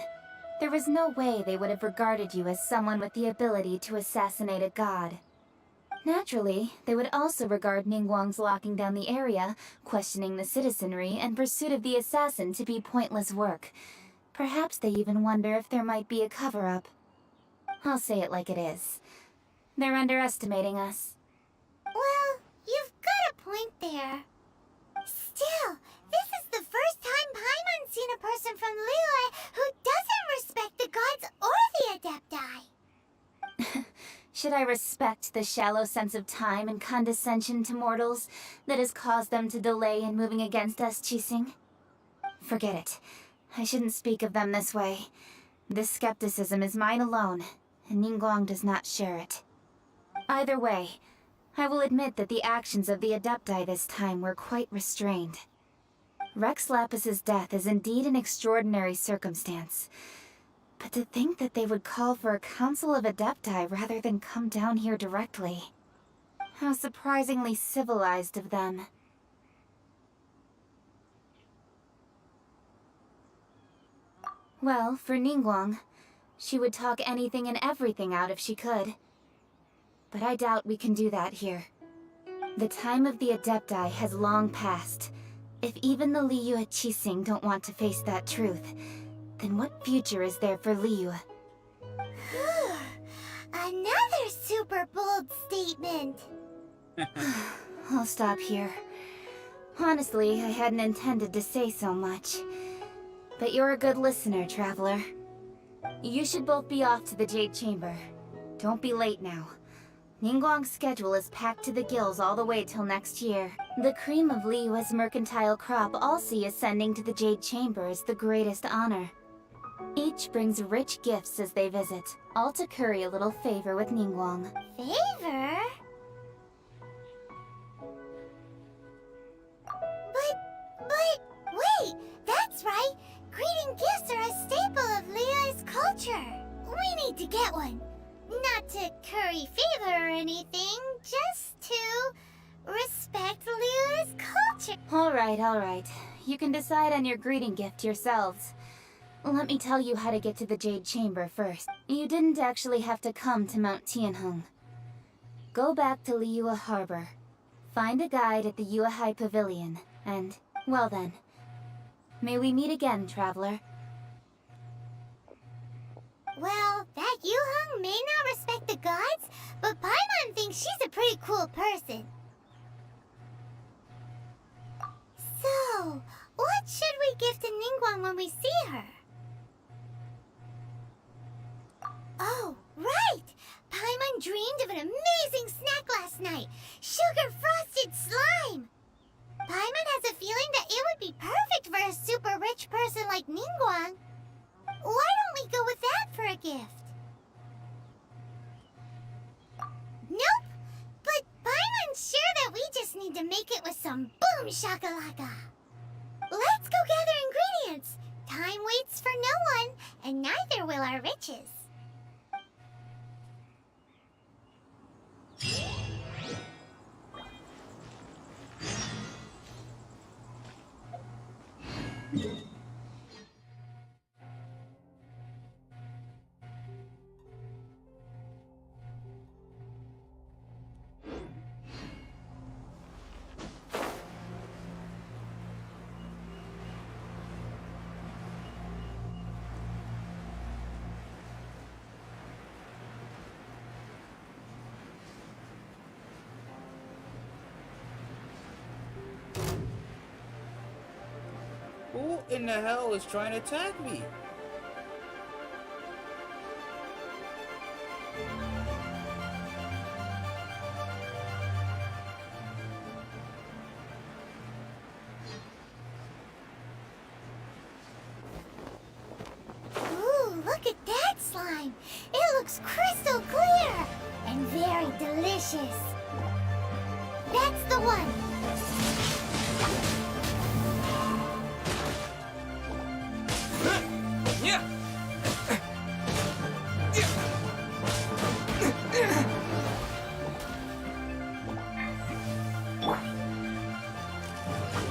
There was no way they would have regarded you as someone with the ability to assassinate a god. Naturally, they would also regard Ningguang's locking down the area, questioning the citizenry, and pursuit of the assassin to be pointless work. Perhaps they even wonder if there might be a cover-up. I'll say it like it is. They're underestimating us. Well, you've got a point there. Still, this is the first time Paimon's seen a person from Liyue who doesn't respect the gods or the Adepti. Should I respect the shallow sense of time and condescension to mortals that has caused them to delay in moving against us, Qixing? Forget it. I shouldn't speak of them this way. This skepticism is mine alone, and Ningguang does not share it. Either way, I will admit that the actions of the Adepti this time were quite restrained. Rex Lapis's death is indeed an extraordinary circumstance. But to think that they would call for a council of Adepti rather than come down here directly. How surprisingly civilized of them. Well, for Ningguang, She would talk anything and everything out if she could. But I doubt we can do that here. The time of the Adepti has long passed. If even the Liyue Qixing don't want to face that truth, then what future is there for Liyue? Another super bold statement. I'll stop here. Honestly, I hadn't intended to say so much. But you're a good listener, Traveler. You should both be off to the Jade Chamber. Don't be late now. Ningguang's schedule is packed to the gills all the way till next year. The cream of Liyue's mercantile crop all see ascending to the Jade Chamber is the greatest honor. Each brings rich gifts as they visit, all to curry a little favor with Ningguang. Favor? But, wait! That's right! Greeting gifts are a staple of Liyue's culture! We need to get one! Not to curry favor or anything, just to respect Liyue's culture. Alright. You can decide on your greeting gift yourselves. Let me tell you how to get to the Jade Chamber first. You didn't actually have to come to Mount Tianheng. Go back to Liyue Harbor. Find a guide at the Yuehai Pavilion, and, well then, may we meet again, Traveler. Well, that Yuheng may not respect the gods, but Paimon thinks she's a pretty cool person. So, what should we give to Ningguang when we see her? Oh, right! Paimon dreamed of an amazing snack last night! Sugar-frosted slime! Paimon has a feeling that it would be perfect for a super rich person like Ningguang. Why don't we go with that for a gift? Nope! But Paimon's sure that we just need to make it with some boom shakalaka. Let's go gather ingredients. Time waits for no one, and neither will our riches. Who in the hell is trying to attack me? Ooh, look at that slime! It looks crystal clear! And very delicious! That's the one!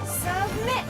Submit!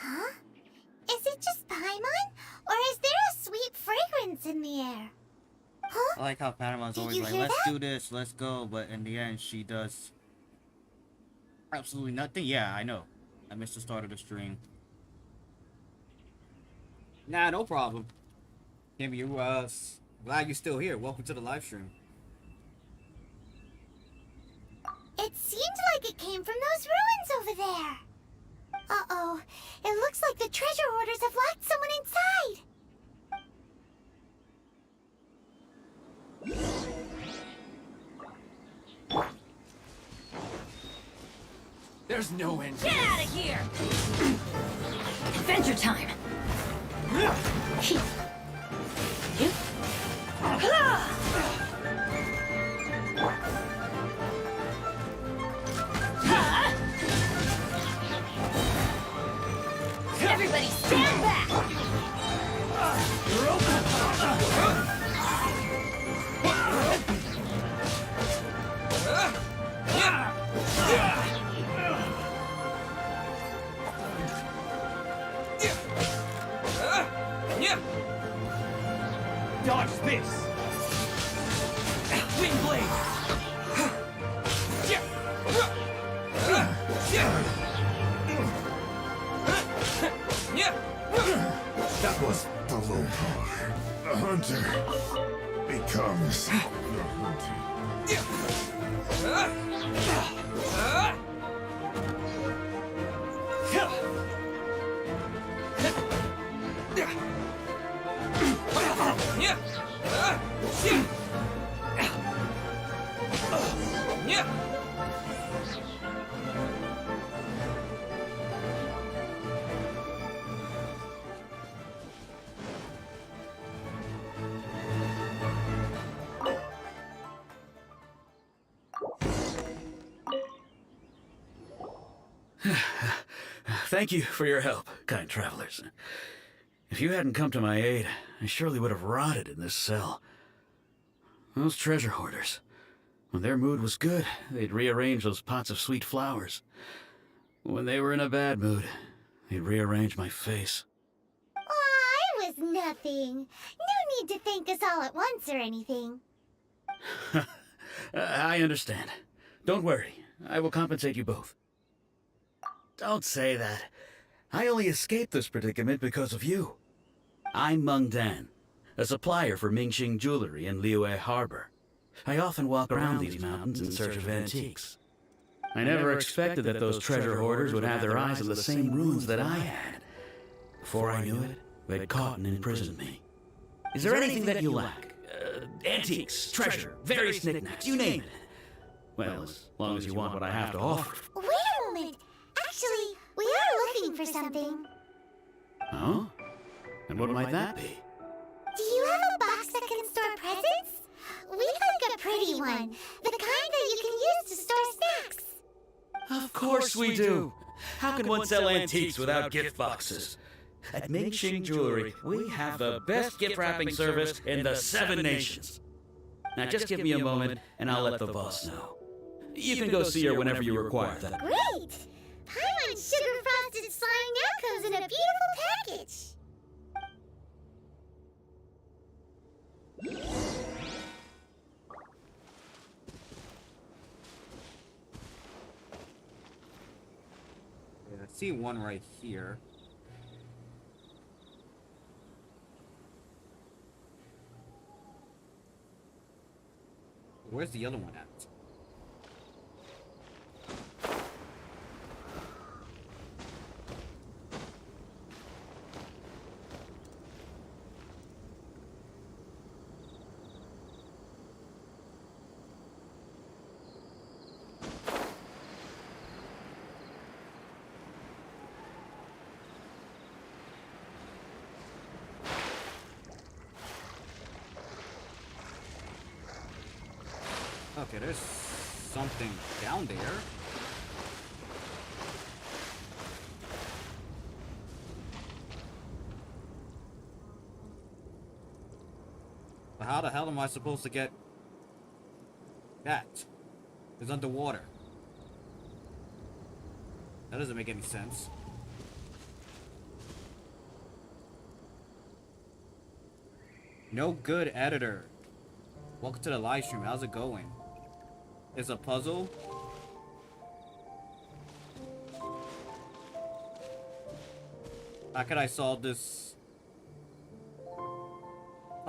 Huh? Is it just Paimon? Or is there a sweet fragrance in the air? Huh? I like how Panamon's Did always you like, hear let's that? do this, let's go, but in the end, she does absolutely nothing. Yeah, I know. I missed the start of the stream. Nah, no problem. Kim, glad you're still here. Welcome to the live stream. It seemed like it came from those ruins over there. Uh-oh. It looks like the treasure hoarders have locked someone inside. There's no end. Get out of here! Adventure time! Everybody stand back! Dodge this! Wind blade! That was the low bar. The hunter becomes the Thank you for your help, kind travelers. If you hadn't come to my aid, I surely would have rotted in this cell. Those treasure hoarders, when their mood was good, they'd rearrange those pots of sweet flowers. When they were in a bad mood, they'd rearrange my face. Aw, it was nothing. No need to thank us all at once or anything. I understand. Don't worry, I will compensate you both. Don't say that. I only escaped this predicament because of you. I'm Meng Dan, a supplier for Mingxing jewelry in Liyue Harbor. I often walk around these mountains in search of antiques. I never expected that those treasure hoarders would have their eyes on the same ruins that I had. Before I knew it, they'd caught and imprisoned me. Is there anything that you lack? Antiques, treasure, various knickknacks, you name it. Well, as long as you want what I have to offer. Wait a moment. Actually, we are looking for something. Oh? And what might that be? Do you have a box that can store presents? We'd like a pretty one. The kind that you can use to store snacks. Of course we do. How can one sell antiques without gift boxes? At Mingxing Jewelry, we have the best gift wrapping service in the 7 nations. Now just give me a moment, and I'll let the boss know. You can go see her whenever you require that. Great! Paimon sugar-frosted slime now comes in a beautiful package. Yeah, I see one right here. Where's the other one at? Okay, there's something down there. But how the hell am I supposed to get that? It's underwater. That doesn't make any sense. No good editor. Welcome to the live stream. How's it going? It's a puzzle. How could I solve this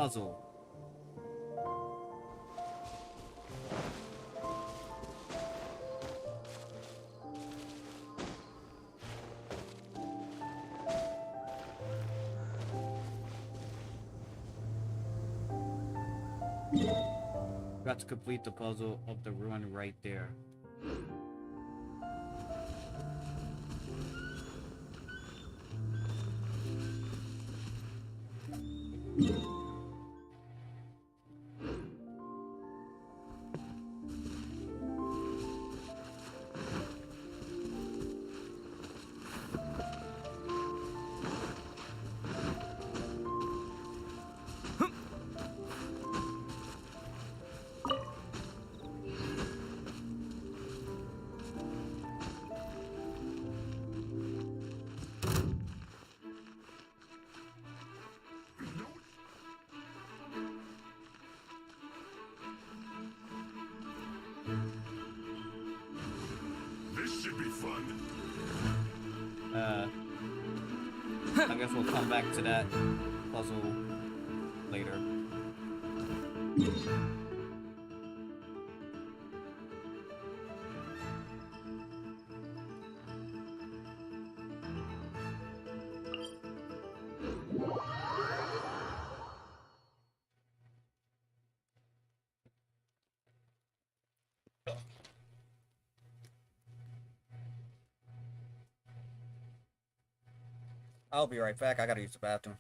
puzzle. Got to complete the puzzle of the ruin right there. This should be fun. I guess we'll come back to that puzzle later. I'll be right back. I gotta use the bathroom.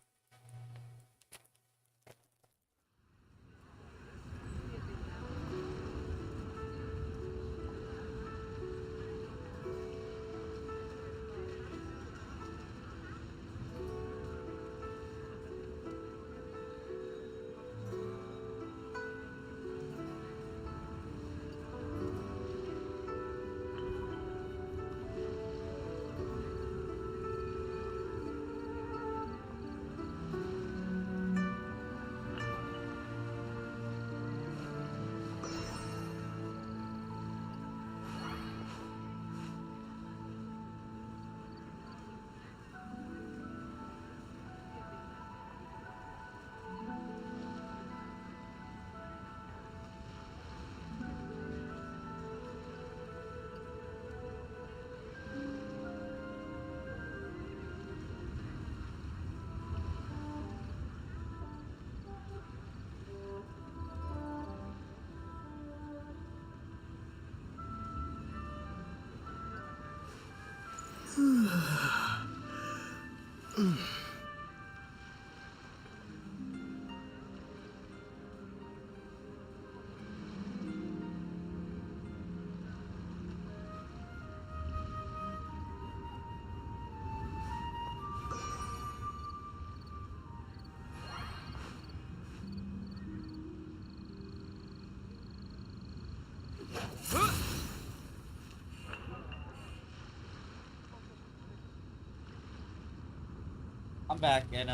I'm back, and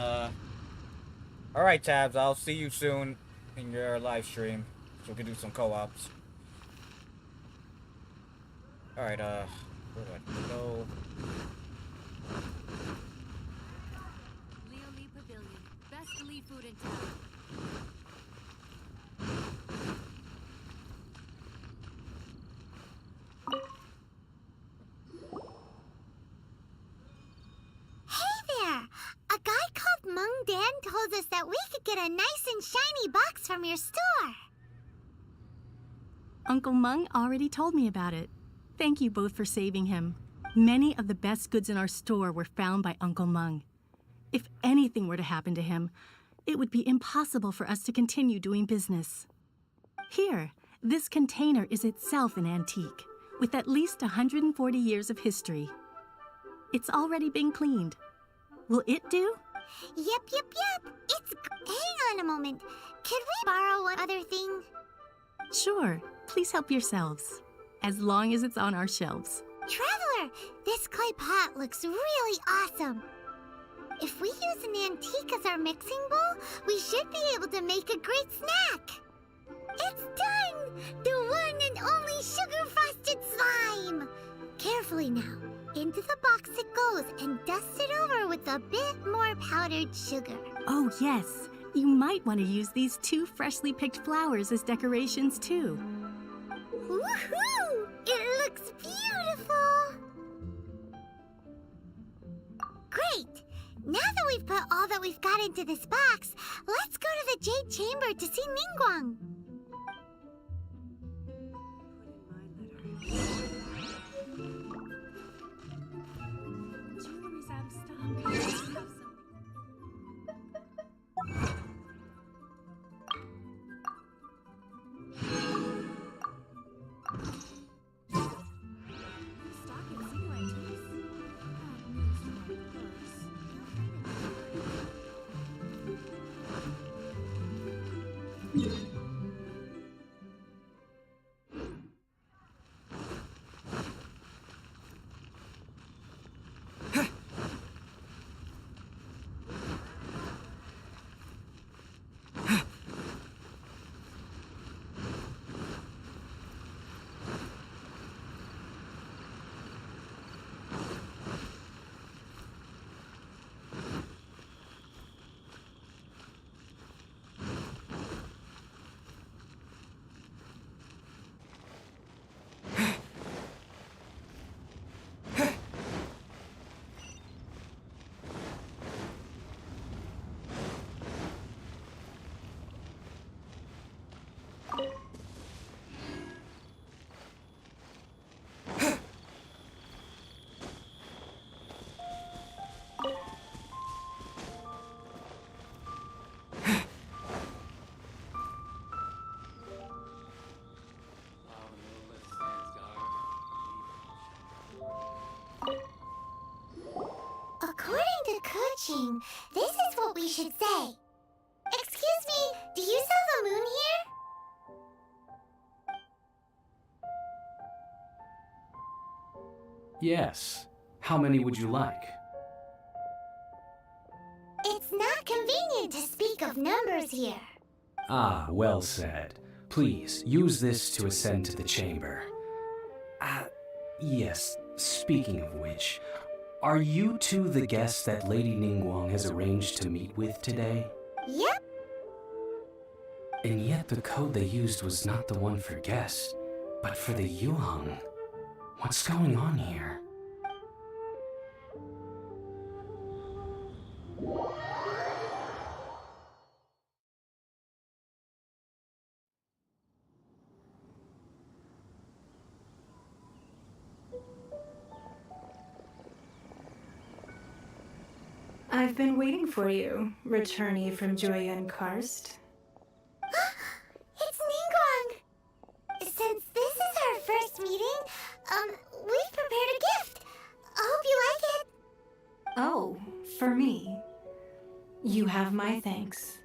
alright, Tabs, I'll see you soon in your live stream, so we can do some co-ops. Alright, where do I go? Leonie Pavilion. Best Lee food in town. A guy called Mung Dan told us that we could get a nice and shiny box from your store. Uncle Mung already told me about it. Thank you both for saving him. Many of the best goods in our store were found by Uncle Mung. If anything were to happen to him, it would be impossible for us to continue doing business. Here, this container is itself an antique, with at least 140 years of history. It's already been cleaned. Will it do? Yep. Hang on a moment. Could we borrow one other thing? Sure. Please help yourselves. As long as it's on our shelves. Traveler, this clay pot looks really awesome. If we use an antique as our mixing bowl, we should be able to make a great snack. It's done! The one and only sugar-frosted slime! Carefully now. Into the box it goes and dust it over with a bit more powdered sugar. Oh, yes. You might want to use these 2 freshly picked flowers as decorations, too. Woohoo! It looks beautiful! Great! Now that we've put all that we've got into this box, let's go to the Jade Chamber to see Ningguang. Jewelry's out of stock. According to Kuching, this is what we should say. Excuse me, do you sell the moon here? Yes. How many would you like? It's not convenient to speak of numbers here. Ah, well said. Please, use this to ascend to the chamber. Yes, speaking of which, are you two the guests that Lady Ningguang has arranged to meet with today? Yep. And yet the code they used was not the one for guests, but for the Yuheng. What's going on here? I've been waiting for you, returnee from Joyun Karst. It's Ningguang! Since this is our first meeting, we've prepared a gift. I hope you like it. Oh, for me. You have my thanks.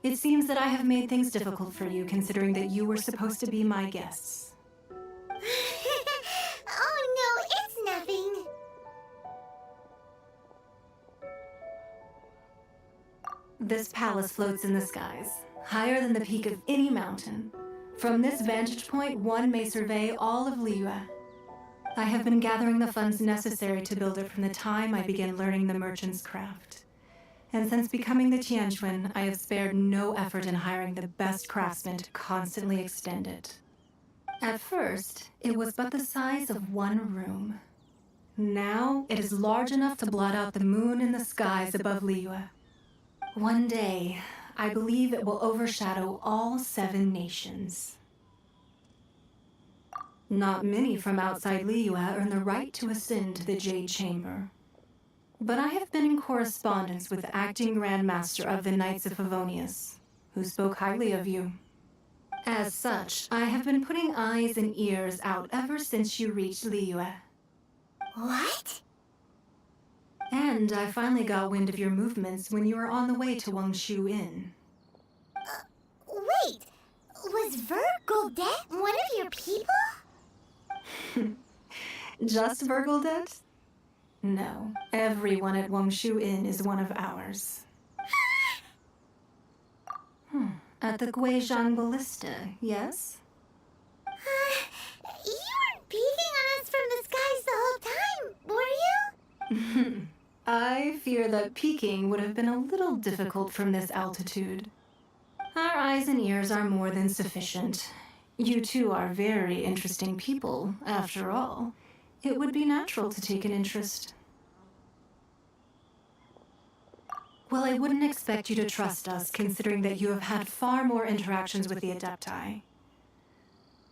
It seems that I have made things difficult for you, considering that you were supposed to be my guests. Oh no, it's nothing. This palace floats in the skies, higher than the peak of any mountain. From this vantage point, one may survey all of Liyue. I have been gathering the funds necessary to build it from the time I began learning the merchant's craft. And since becoming the Tianquan, I have spared no effort in hiring the best craftsmen to constantly extend it. At first, it was but the size of one room. Now, it is large enough to blot out the moon in the skies above Liyue. One day, I believe it will overshadow all 7 nations. Not many from outside Liyue earn the right to ascend to the Jade Chamber. But I have been in correspondence with the acting Grand Master of the Knights of Favonius, who spoke highly of you. As such, I have been putting eyes and ears out ever since you reached Liyue. What? And I finally got wind of your movements when you were on the way to Wangshu Inn. Wait, was Vergoldet one of your people? Just Vergoldet? No, everyone at Wangshu Inn is one of ours. At the Guizhang Ballista, yes? You weren't peeking on us from the skies the whole time, were you? I fear that peeking would have been a little difficult from this altitude. Our eyes and ears are more than sufficient. You two are very interesting people, after all. It would be natural to take an interest. Well, I wouldn't expect you to trust us, considering that you have had far more interactions with the Adepti.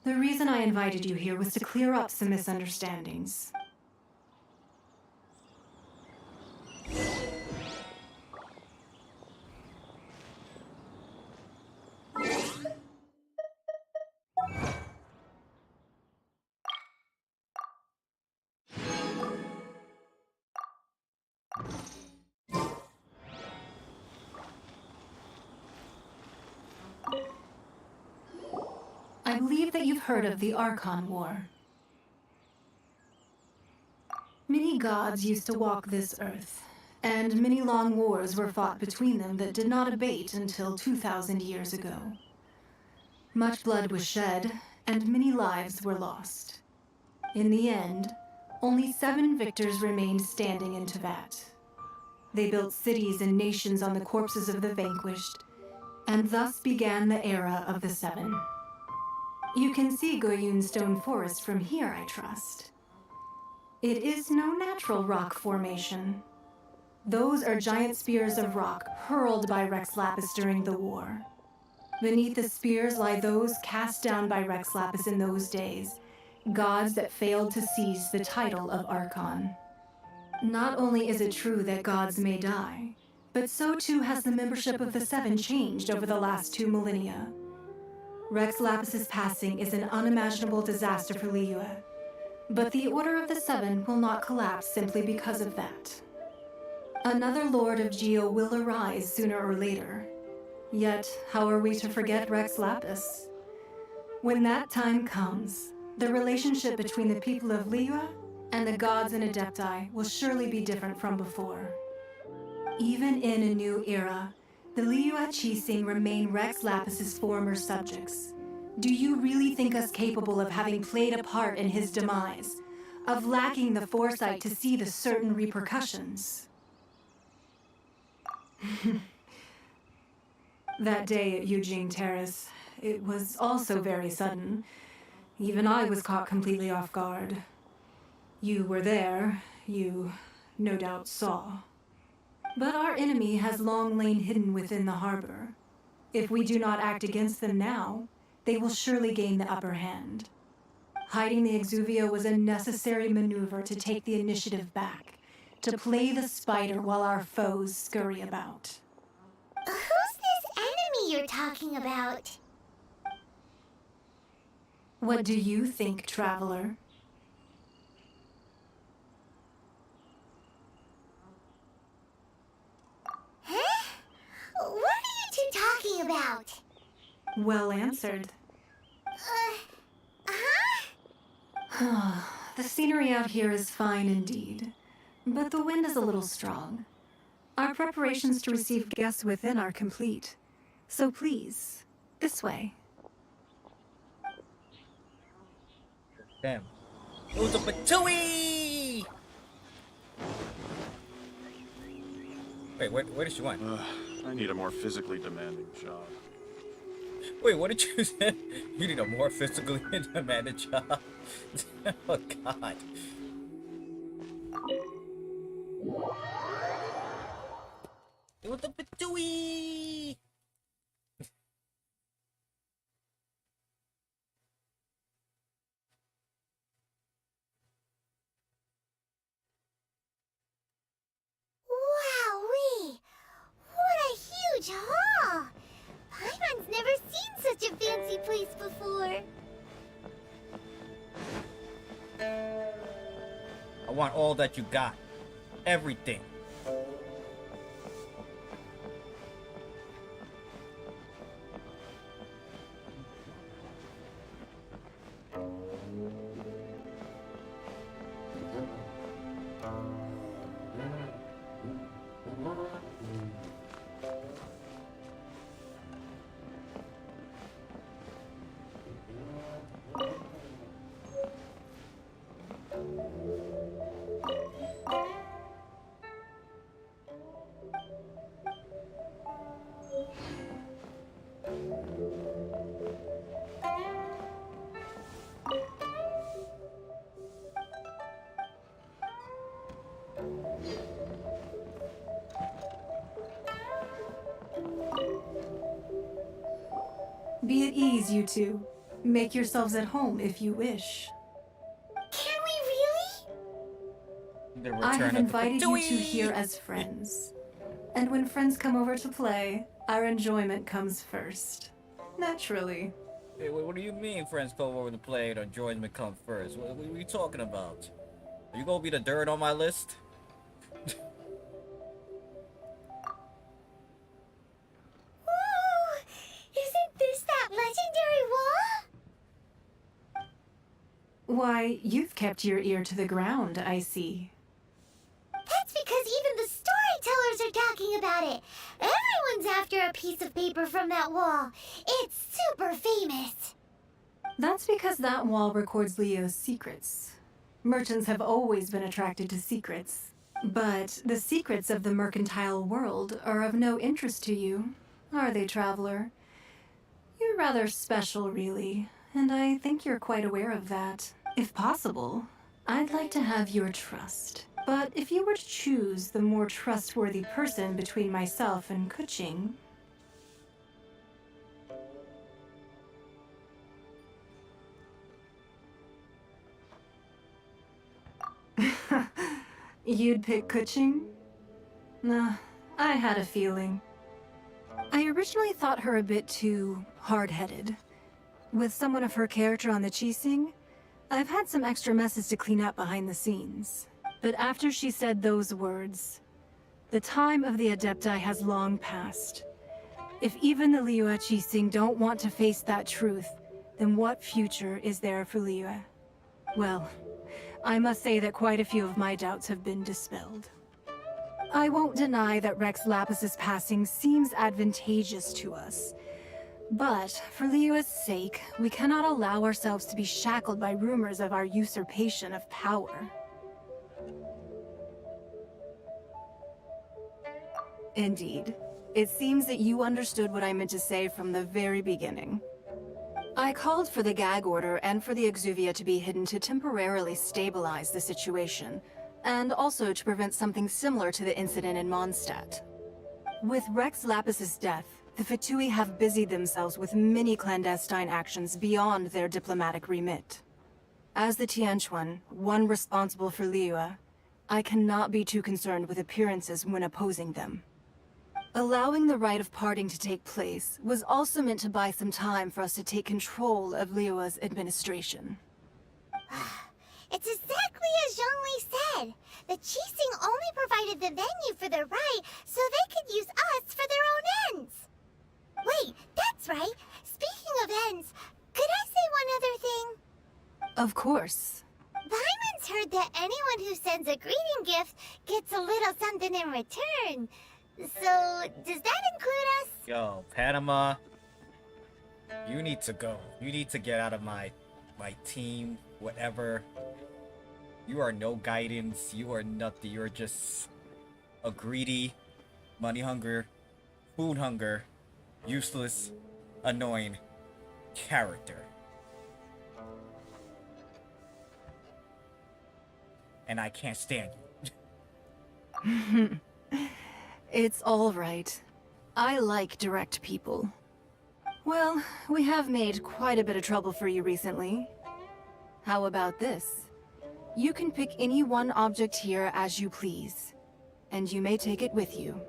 The reason I invited you here was to clear up some misunderstandings. I believe that you've heard of the Archon War. Many gods used to walk this earth, and many long wars were fought between them that did not abate until 2,000 years ago. Much blood was shed, and many lives were lost. In the end, only 7 victors remained standing in Teyvat. They built cities and nations on the corpses of the vanquished, and thus began the era of the 7. You can see Goyun's stone forest from here, I trust. It is no natural rock formation. Those are giant spears of rock hurled by Rex Lapis during the war. Beneath the spears lie those cast down by Rex Lapis in those days, gods that failed to seize the title of Archon. Not only is it true that gods may die, but so too has the membership of the 7 changed over the last 2 millennia. Rex Lapis's passing is an unimaginable disaster for Liyue, but the Order of the 7 will not collapse simply because of that. Another Lord of Geo will arise sooner or later. Yet, how are we to forget Rex Lapis? When that time comes, the relationship between the people of Liyue and the gods and Adepti will surely be different from before. Even in a new era, the Liyue Qixing remain Rex Lapis's former subjects. Do you really think us capable of having played a part in his demise, of lacking the foresight to see the certain repercussions? That day at Eugene Terrace, it was also very sudden. Even I was caught completely off guard. You were there, you no doubt saw. But our enemy has long lain hidden within the harbor. If we do not act against them now, they will surely gain the upper hand. Hiding the Exuvia was a necessary maneuver to take the initiative back, to play the spider while our foes scurry about. Who's this enemy you're talking about? What do you think, traveler? Huh? What are you two talking about? Well answered. The scenery out here is fine indeed, but the wind is a little strong. Our preparations to receive guests within are complete, so please, this way. Damn. It was a Patooey! Wait, where did she went? I need a more physically demanding job. Wait, what did you say? You need a more physically demanding job. Oh god. It was a Patooey! Wowee! What a huge hall! Paimon's never seen such a fancy place before. I want all that you got. Everything. Be at ease, you two. Make yourselves at home if you wish. Can we really? I have invited you two here as friends. And when friends come over to play, our enjoyment comes first. Naturally. Hey, what do you mean friends come over to play and enjoyment come first? What are you talking about? Are you gonna be the dirt on my list? Ooh, isn't this that legendary wall? Why, you've kept your ear to the ground, I see. That's because even the storytellers are talking about it. Everyone's after a piece of paper from that wall. It's super famous. That's because that wall records Leo's secrets. Merchants have always been attracted to secrets. But the secrets of the mercantile world are of no interest to you, are they, traveler? You're rather special, really, and I think you're quite aware of that. If possible, I'd like to have your trust. But if you were to choose the more trustworthy person between myself and Kuching... You'd pick Kuching? Nah, I had a feeling. I originally thought her a bit too hard-headed. With someone of her character on the Qixing, I've had some extra messes to clean up behind the scenes. But after she said those words, the time of the Adepti has long passed. If even the Liyue Qixing don't want to face that truth, then what future is there for Liyue? Well, I must say that quite a few of my doubts have been dispelled. I won't deny that Rex Lapis's passing seems advantageous to us. But, for Liyue's sake, we cannot allow ourselves to be shackled by rumors of our usurpation of power. Indeed. It seems that you understood what I meant to say from the very beginning. I called for the gag order and for the Exuvia to be hidden to temporarily stabilize the situation, and also to prevent something similar to the incident in Mondstadt. With Rex Lapis's death, the Fatui have busied themselves with many clandestine actions beyond their diplomatic remit. As the Tianquan, one responsible for Liyue, I cannot be too concerned with appearances when opposing them. Allowing the rite of parting to take place was also meant to buy some time for us to take control of Liyue's administration. It's exactly as Zhongli said. The Qixing only provided the venue for the rite so they could use us for their own ends. Wait, that's right. Speaking of ends, could I say one other thing? Of course. Paimon's heard that anyone who sends a greeting gift gets a little something in return. So, does that include us? Yo, Panama, you need to go. You need to get out of my team, whatever. You are no guidance. You are nothing. You're just a greedy, money hunger, food hunger, useless, annoying character. And I can't stand you. It's all right. I like direct people. Well, we have made quite a bit of trouble for you recently. How about this? You can pick any one object here as you please, and you may take it with you.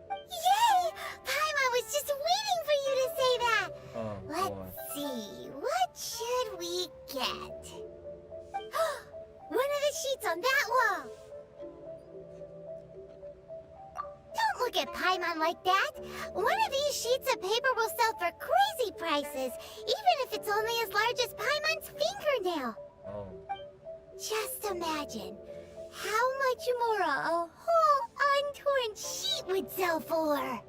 Yay! Paimon was just waiting for you to say that! Oh, Let's see, what should we get? One of the sheets on that wall! Don't look at Paimon like that! One of these sheets of paper will sell for crazy prices, even if it's only as large as Paimon's fingernail! Oh. Just imagine how much more a whole untorn sheet would sell for!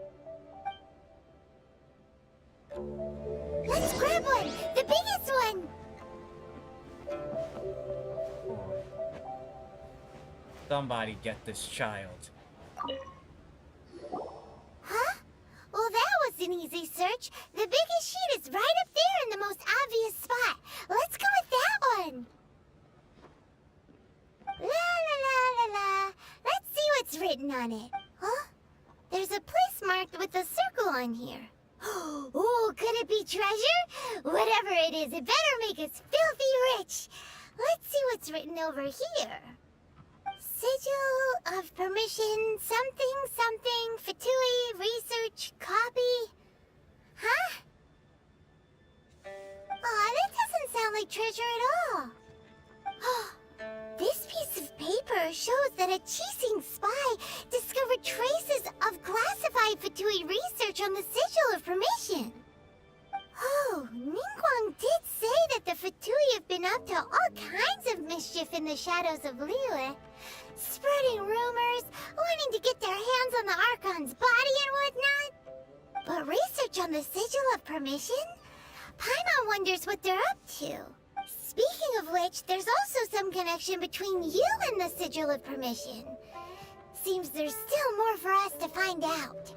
Let's grab one! The biggest one! Somebody get this child. Huh? Well, that was an easy search. The biggest sheet is right up there in the most obvious spot. Let's go with that one! La la la la la. on it. Huh? There's a place marked with a circle on here. Oh, could it be treasure? Whatever it is, it better make us filthy rich. Let's see what's written over here. Sigil of permission, something, something, Fatui, research, copy. Huh? Aw, that doesn't sound like treasure at all. This piece of paper shows that a Qixing spy discovered traces of classified Fatui research on the Sigil of Permission. Oh, Ningguang did say that the Fatui have been up to all kinds of mischief in the shadows of Liyue, spreading rumors, wanting to get their hands on the Archon's body and whatnot. But research on the Sigil of Permission? Paimon wonders what they're up to. Speaking of which, there's also some connection between you and the Sigil of Permission. Seems there's still more for us to find out.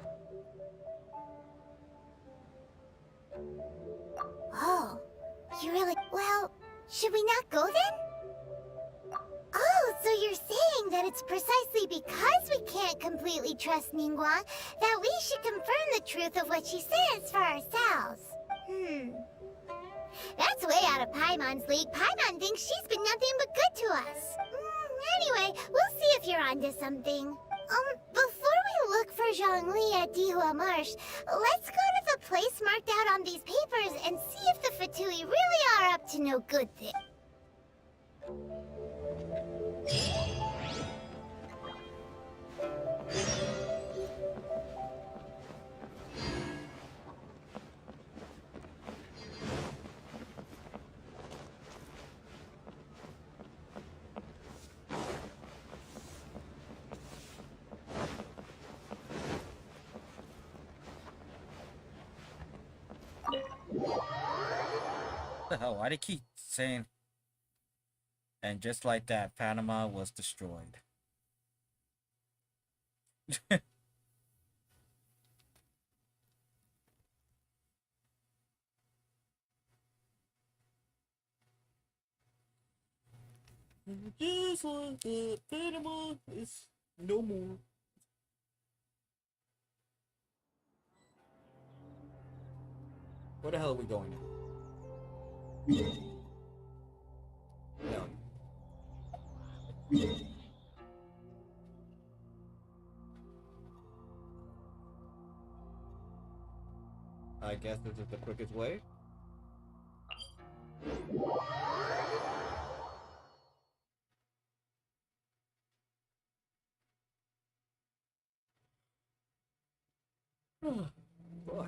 Oh, you really... Well, should we not go then? Oh, so you're saying that it's precisely because we can't completely trust Ningguang that we should confirm the truth of what she says for ourselves. That's way out of Paimon's league. Paimon thinks she's been nothing but good to us. Anyway, we'll see if you're onto something. Before we look for Zhongli at Dihua Marsh, let's go to the place marked out on these papers and see if the Fatui really are up to no good thing. What the hell? Why do they keep saying? And just like that, Panama was destroyed. Just like that, Panama is no more. Where the hell are we going now? No. I guess this is the quickest way. Oh, boy.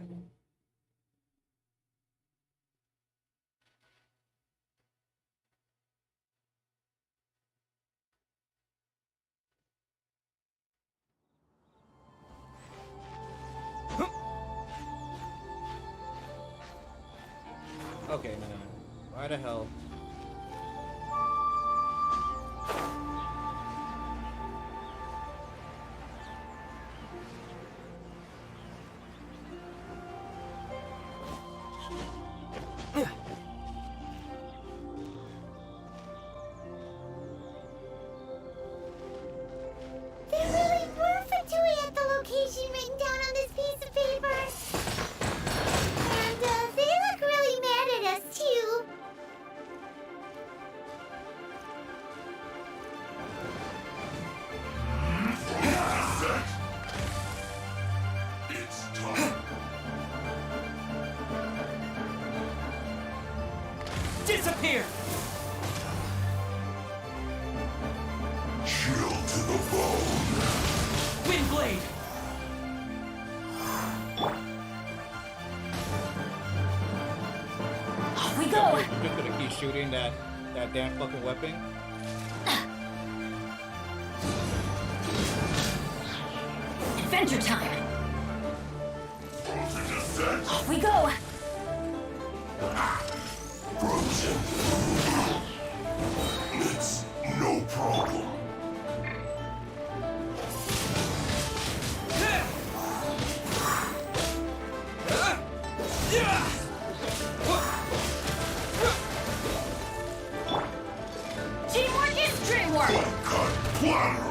Okay, no. Why the hell? There really were Fatui at the location written down on this piece of paper. And they look really mad at us too. It's time. Disappear! Chill to the bone. Windblade! Off we go! You're just gonna keep shooting that damn fucking weapon? Adventure time! Frozen descent. Off we go! Frozen. It's no problem. Teamwork is dreamwork! Cut platter.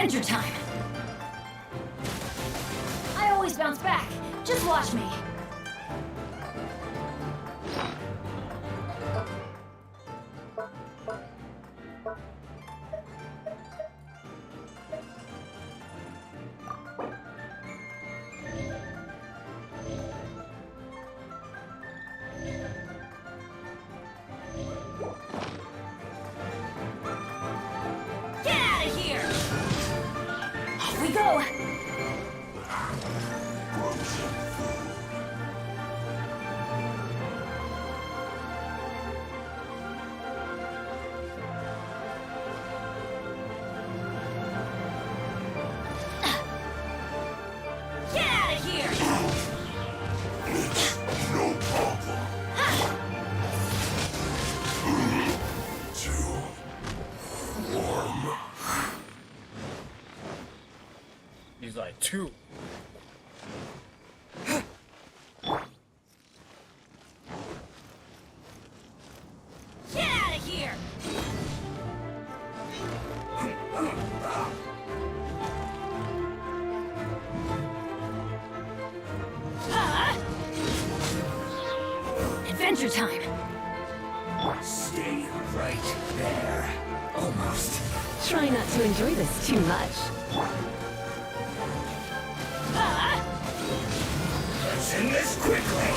Adventure time! I always bounce back. Just watch me. Get out of here! Off we go! Get out of here! No problem. Too warm. He's like, 2. Get out of here! Adventure time! Stay right there. Almost. Try not to enjoy this too much. Let's end this quickly.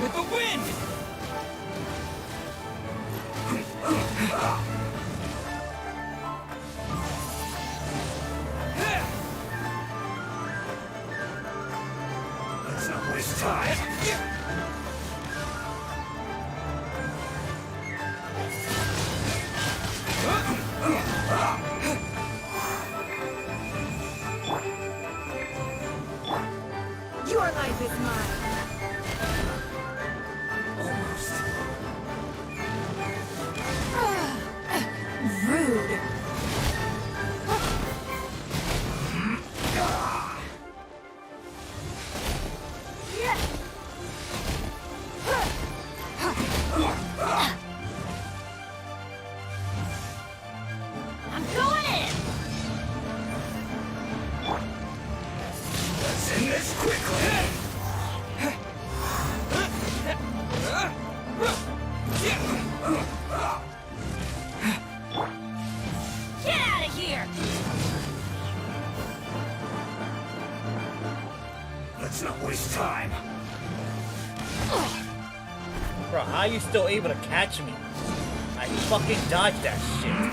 With the wind! Let's not waste time. Your life is mine. Rude. I'm going in! Let's end this quickly. Get out of here! Let's not waste time. Bro, how you still able to catch me? I fucking dodged that shit.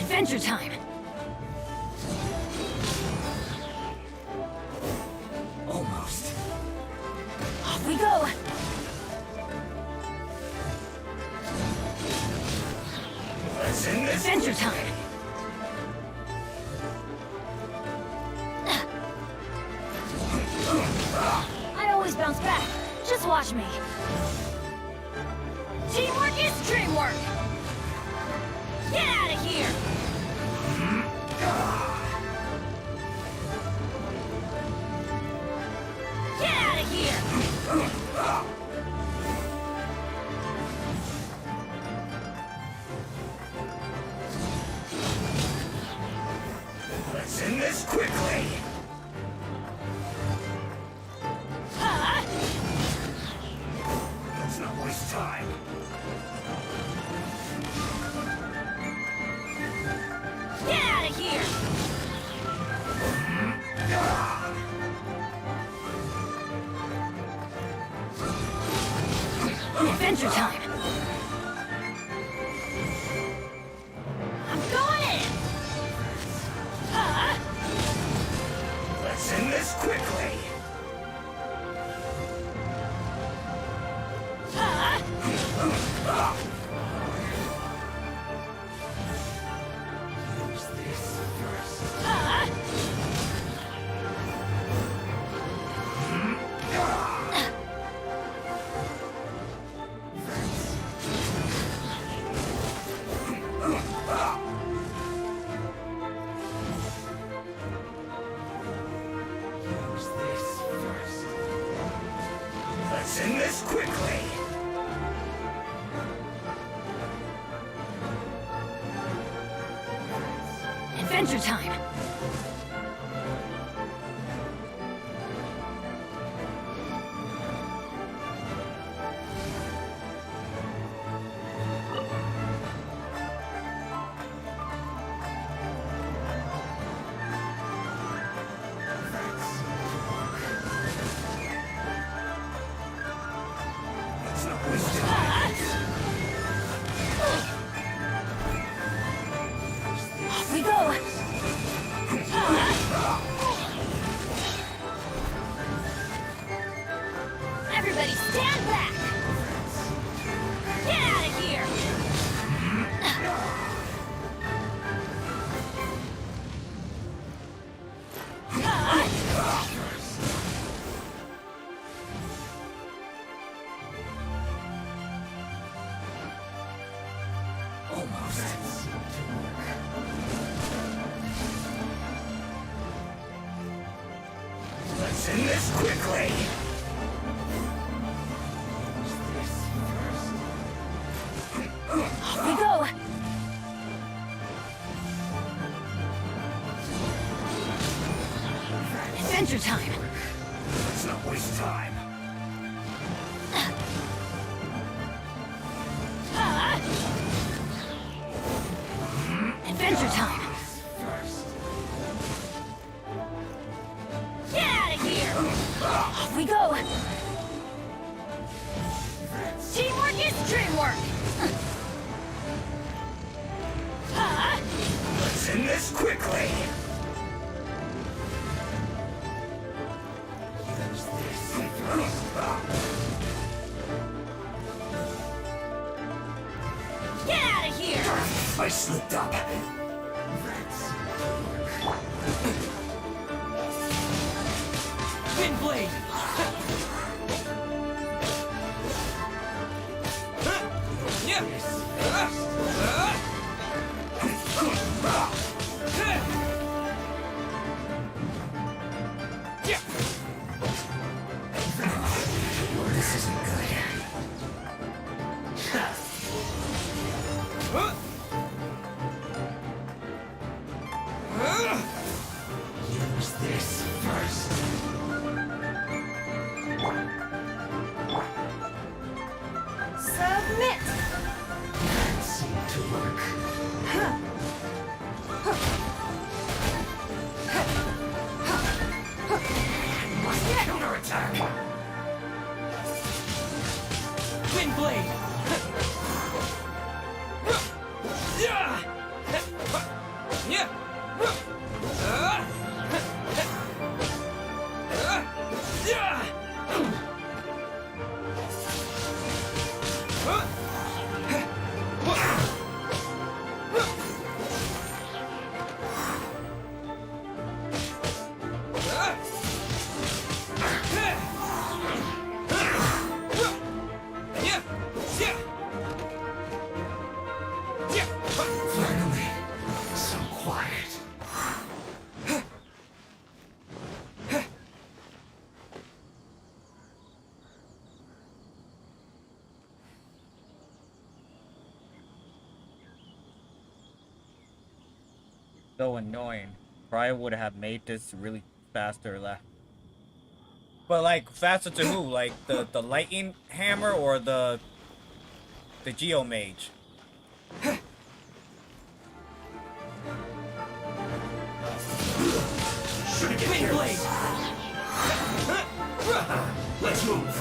Adventure time! Almost. Off we go! Let's end this. Adventure time! I always bounce back. Just watch me. Teamwork is dreamwork! Get out of here! Get out of here! Let's end this quickly. Let's not waste time. Get out of here! Adventure time! I'm going in! Let's end this quickly. Use this first. Adventure time! Off we go! Everybody stand back! Get out of here! Let's end this quickly! Off we go! Adventure time! Let's not waste time. Adventure time! Get out of here! Off we go! Teamwork is dreamwork! Let's end this quickly! Get out of here! I slipped up. Wind blade! This isn't good. Use this first. Submit! That seemed to work. Must counterattack. Wind blade! Finally, so quiet. So annoying. Probably would have made this really faster left. But like faster to who? Like the lightning hammer or the Geo Mage? Should get Wind blade! Let's move.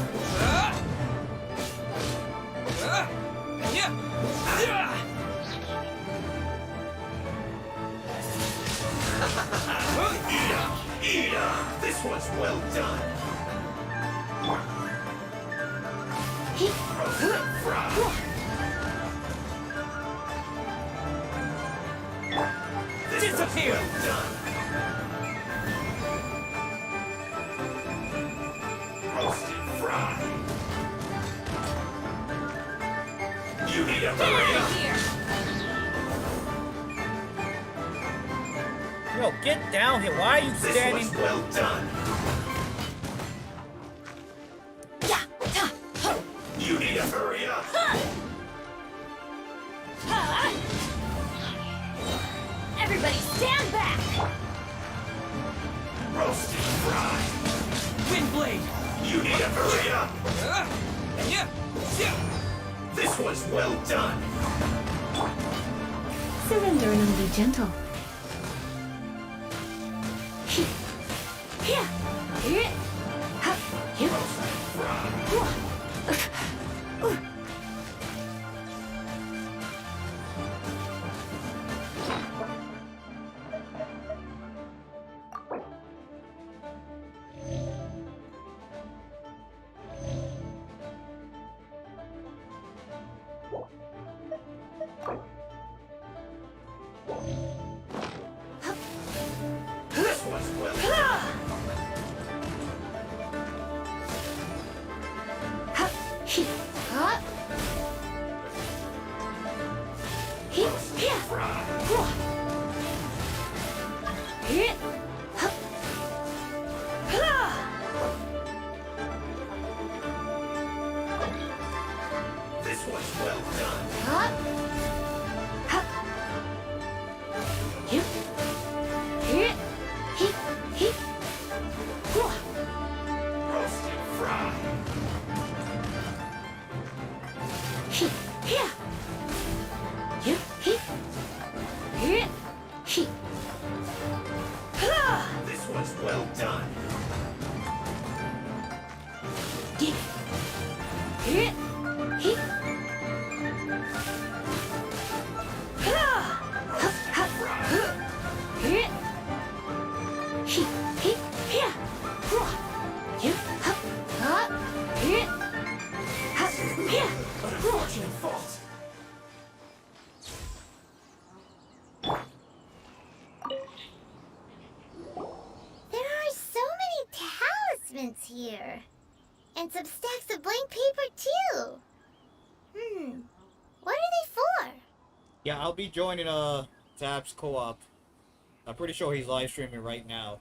Eat up! This one's well done. Disappear! Well done. Roasted fry. You need a hurry up. Yo, get down here. Why are you standing? This one's well done. You need to hurry up. Everybody stand back! Roasted fry. Windblade! You need to hurry up! This was well done! Surrender and I'll be gentle. This was well done! This was well done! Roasted fry. This was well done. Unfortunate fault. There are so many talismans here. And some stacks of blank paper, too. What are they for? Yeah, I'll be joining Tab's co-op. I'm pretty sure he's live streaming right now.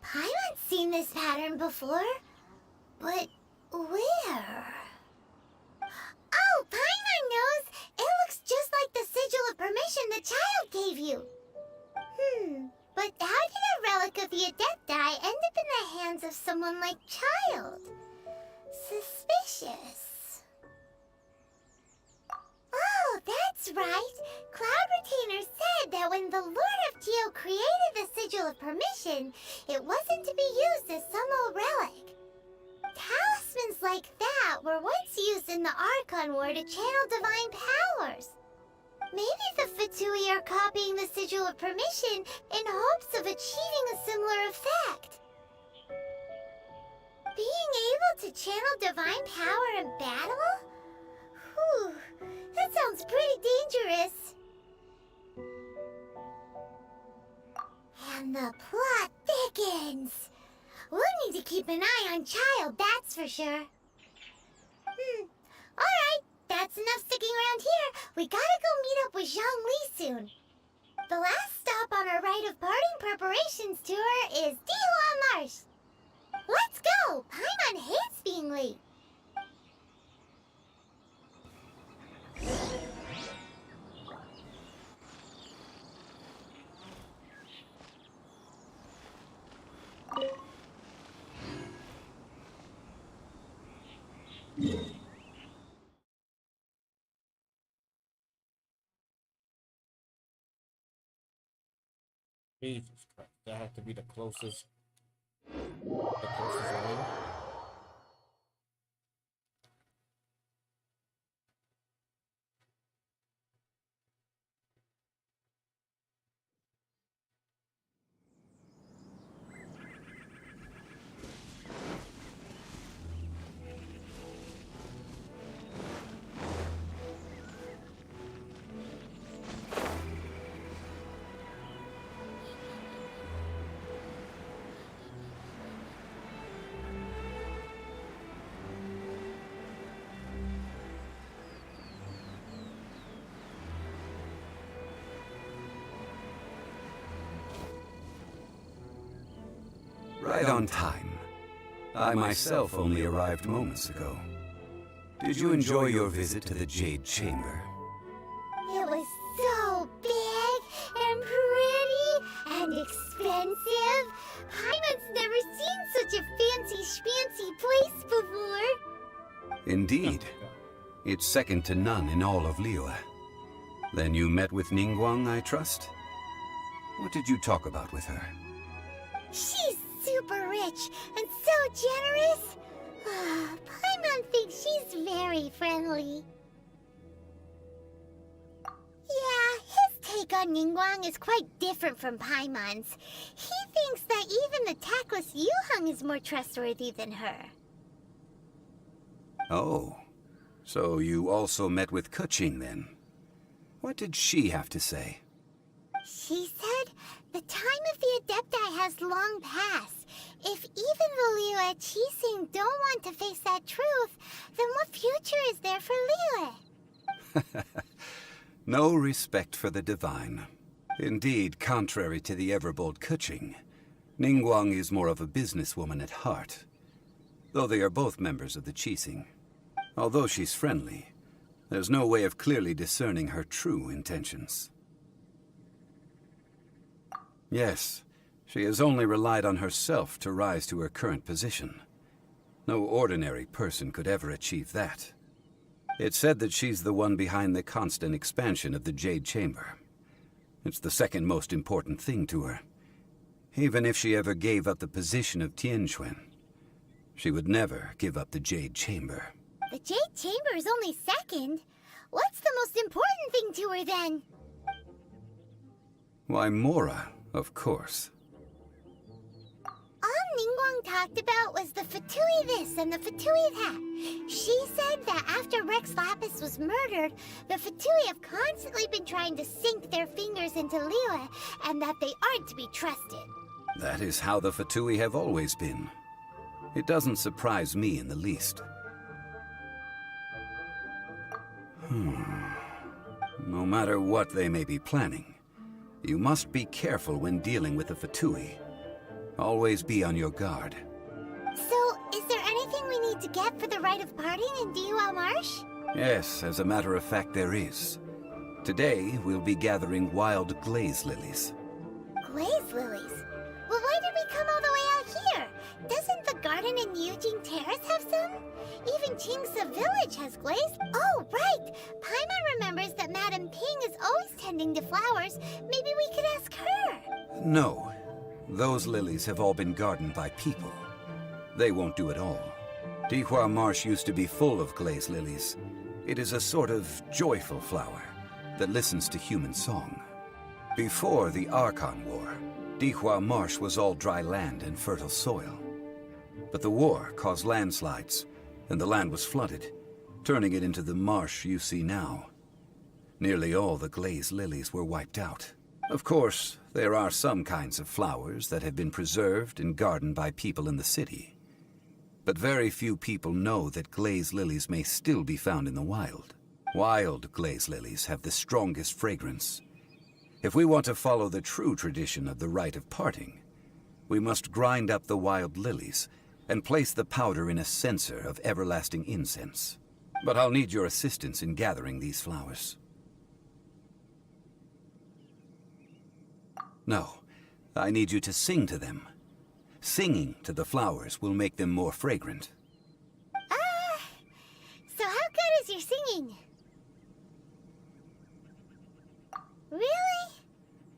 Paimon's seen this pattern before. But where? Oh, Paimon knows! It looks just like the sigil of permission the child gave you. But how did a relic of the Adepti end up in the hands of someone like Child? Suspicious. Oh, that's right. Cloud Retainer said that when the Lord of Geo created the Sigil of Permission, it wasn't to be used as some old relic. Talismans like that were once used in the Archon War to channel divine powers. Maybe the Fatui are copying the Sigil of Permission in hopes of achieving a similar effect. Being able to channel divine power in battle? Whew, that sounds pretty dangerous. And the plot thickens. We'll need to keep an eye on Child, that's for sure. Alright, that's enough sticking around here. We gotta go meet up with Zhang Li soon. The last stop on our rite of parting preparations tour is Dihua Marsh. Let's go! Paimon hates being late. Jesus Christ, that had to be the closest way. Right on time. I myself only arrived moments ago. Did you enjoy your visit to the Jade Chamber? It was so big and pretty and expensive. Paimon's never seen such a fancy schmancy place before. Indeed. It's second to none in all of Liyue. Then you met with Ningguang, I trust? What did you talk about with her? She's super rich and so generous. Paimon thinks she's very friendly. Yeah, his take on Ningguang is quite different from Paimon's. He thinks that even the tactless Yuheng is more trustworthy than her. Oh, so you also met with Keqing then? What did she have to say? She said the time of the Adepti has long passed. If even the Liyue Qixing don't want to face that truth, then what future is there for Liyue? No respect for the divine. Indeed, contrary to the ever-bold Keqing, Ningguang is more of a businesswoman at heart. Though they are both members of the Qixing. Although she's friendly, there's no way of clearly discerning her true intentions. Yes, she has only relied on herself to rise to her current position. No ordinary person could ever achieve that. It's said that she's the one behind the constant expansion of the Jade Chamber. It's the second most important thing to her. Even if she ever gave up the position of Tianquan, she would never give up the Jade Chamber. The Jade Chamber is only second. What's the most important thing to her then? Why, Mora, of course. All Ningguang talked about was the Fatui this and the Fatui that. She said that after Rex Lapis was murdered, the Fatui have constantly been trying to sink their fingers into Liyue, and that they aren't to be trusted. That is how the Fatui have always been. It doesn't surprise me in the least. No matter what they may be planning, you must be careful when dealing with the Fatui. Always be on your guard. So, is there anything we need to get for the rite of parting in Dihua Marsh? Yes, as a matter of fact, there is. Today, we'll be gathering wild glaze lilies. Glaze lilies? Well, why did we come all the way out here? Doesn't the garden in Yujing Terrace have some? Even Qingsa Village has glaze. Oh, right! Paimon remembers that Madame Ping is always tending to flowers. Maybe we could ask her. No. Those lilies have all been gardened by people. They won't do it all. Dihua Marsh used to be full of glaze lilies. It is a sort of joyful flower that listens to human song. Before the Archon War, Dihua Marsh was all dry land and fertile soil. But the war caused landslides, and the land was flooded, turning it into the marsh you see now. Nearly all the glaze lilies were wiped out. Of course, there are some kinds of flowers that have been preserved and gardened by people in the city. But very few people know that glaze lilies may still be found in the wild. Wild glaze lilies have the strongest fragrance. If we want to follow the true tradition of the rite of parting, we must grind up the wild lilies and place the powder in a censer of everlasting incense. But I'll need your assistance in gathering these flowers. No, I need you to sing to them. Singing to the flowers will make them more fragrant. So how good is your singing? Really?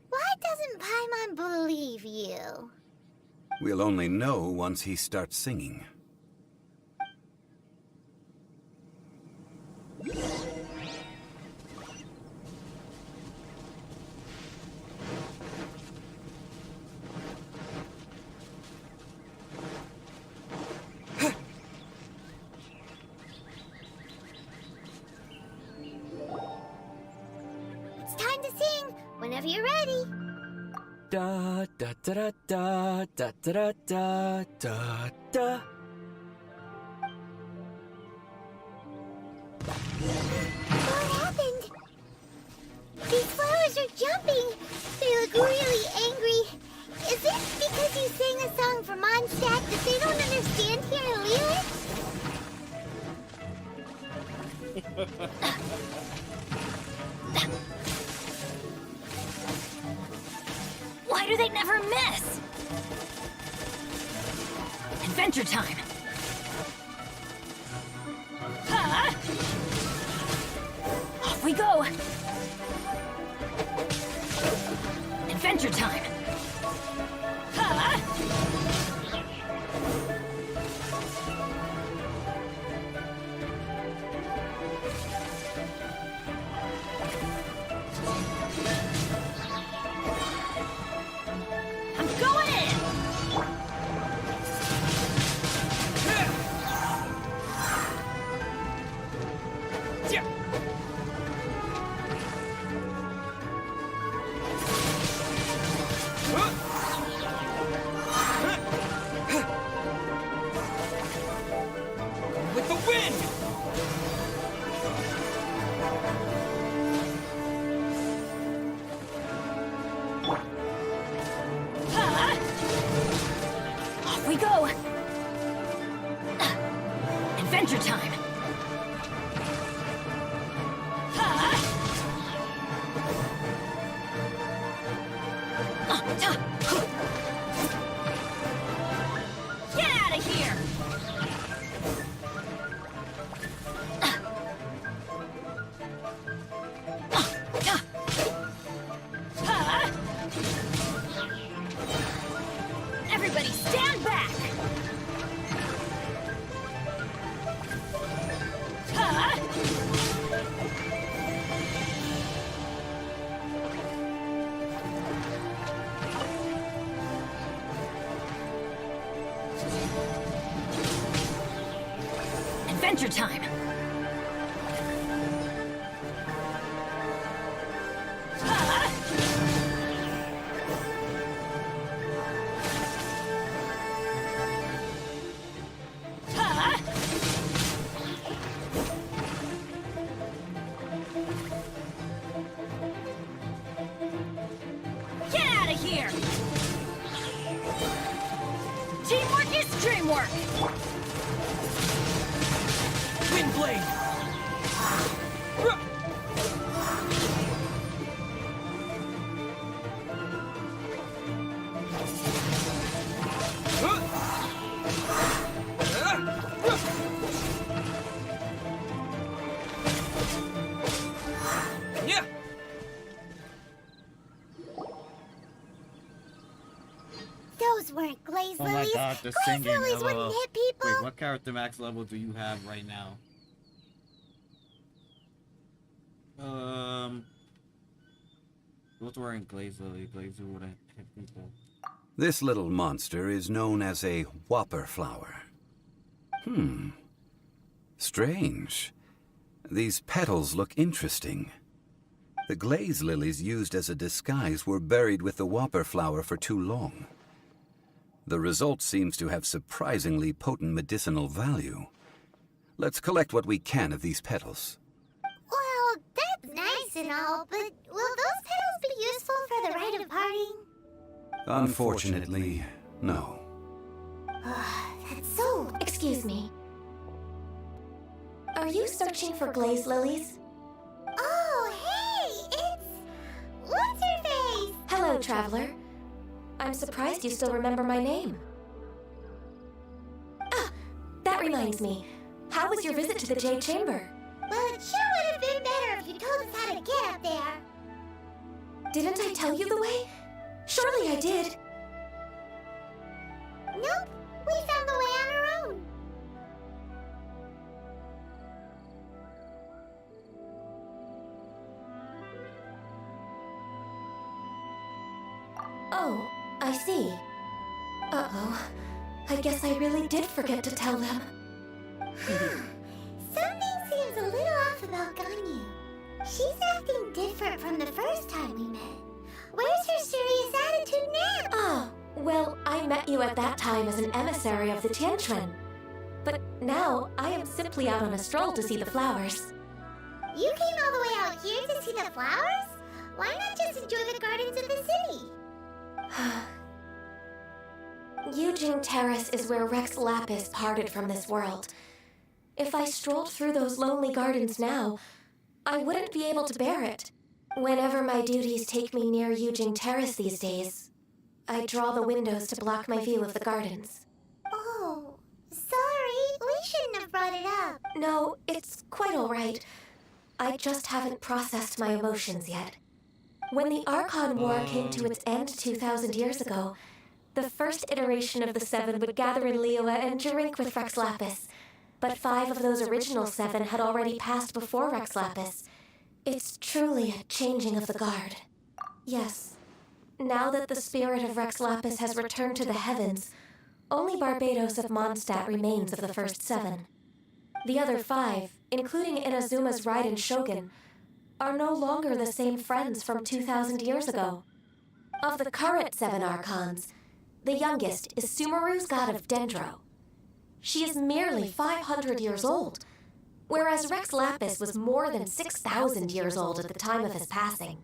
Why doesn't Paimon believe you? We'll only know once he starts singing. It's time to sing, whenever you're ready. Da da da da da da da da da da. What happened? These flowers are jumping. They look really angry. Is it because you sang a song for Monsoon? Why do they never miss? Adventure time! Huh? Off we go! Adventure time! Huh? I'm going in! With the wind! Huh? Off we go! Adventure time! Huh? Get out of here! Huh? Everybody stand back! Huh? Adventure time! Huh? Huh? Get out of here! Teamwork is dreamwork! Windblade! Yeah! Those weren't glaze Oh my lilies. god, the Glaze singing. lilies wouldn't LOL. hit people. Wait, what character max level do you have right now? Those weren't glaze lily. Glaze lily wouldn't hit people. This little monster is known as a whopper flower. Strange. These petals look interesting. The glaze lilies used as a disguise were buried with the whopper flower for too long. The result seems to have surprisingly potent medicinal value. Let's collect what we can of these petals. Well, that's nice and all, but will those petals be useful for the rite of parting? Unfortunately, no. That's so... Excuse me. Are you searching for glaze lilies? Oh, hey! It's... What's-her-face? Hello, traveler. I'm surprised you still remember my name. Ah, that reminds me. How was your visit to the Jade Chamber? Well, it sure would have been better if you told us how to get up there. Didn't I tell you the way? Surely I did. Nope, we found the way on our own. Oh, I see. Uh-oh. I guess I really did forget to tell them. Something seems a little off about Ganyu. She's acting different from the first time we met. Where's her serious attitude now? Ah, well, I met you at that time as an emissary of the Tianquan. But now, I am simply out on a stroll to see the flowers. You came all the way out here to see the flowers? Why not just enjoy the gardens of the city? Yujing Terrace is where Rex Lapis parted from this world. If I strolled through those lonely gardens now, I wouldn't be able to bear it. Whenever my duties take me near Yujing Terrace these days, I draw the windows to block my view of the gardens. Oh, sorry. We shouldn't have brought it up. No, it's quite all right. I just haven't processed my emotions yet. When the Archon War came to its end 2,000 years ago, the first iteration of the Seven would gather in Liyue and drink with Rex Lapis. But 5 of those original 7 had already passed before Rex Lapis. It's truly a changing of the guard. Yes. Now that the spirit of Rex Lapis has returned to the heavens, only Barbados of Mondstadt remains of the first 7. The other 5, including Inazuma's Raiden Shogun, are no longer the same friends from 2,000 years ago. Of the current 7 Archons, the youngest is Sumeru's god of Dendro. She is merely 500 years old, whereas Rex Lapis was more than 6,000 years old at the time of his passing.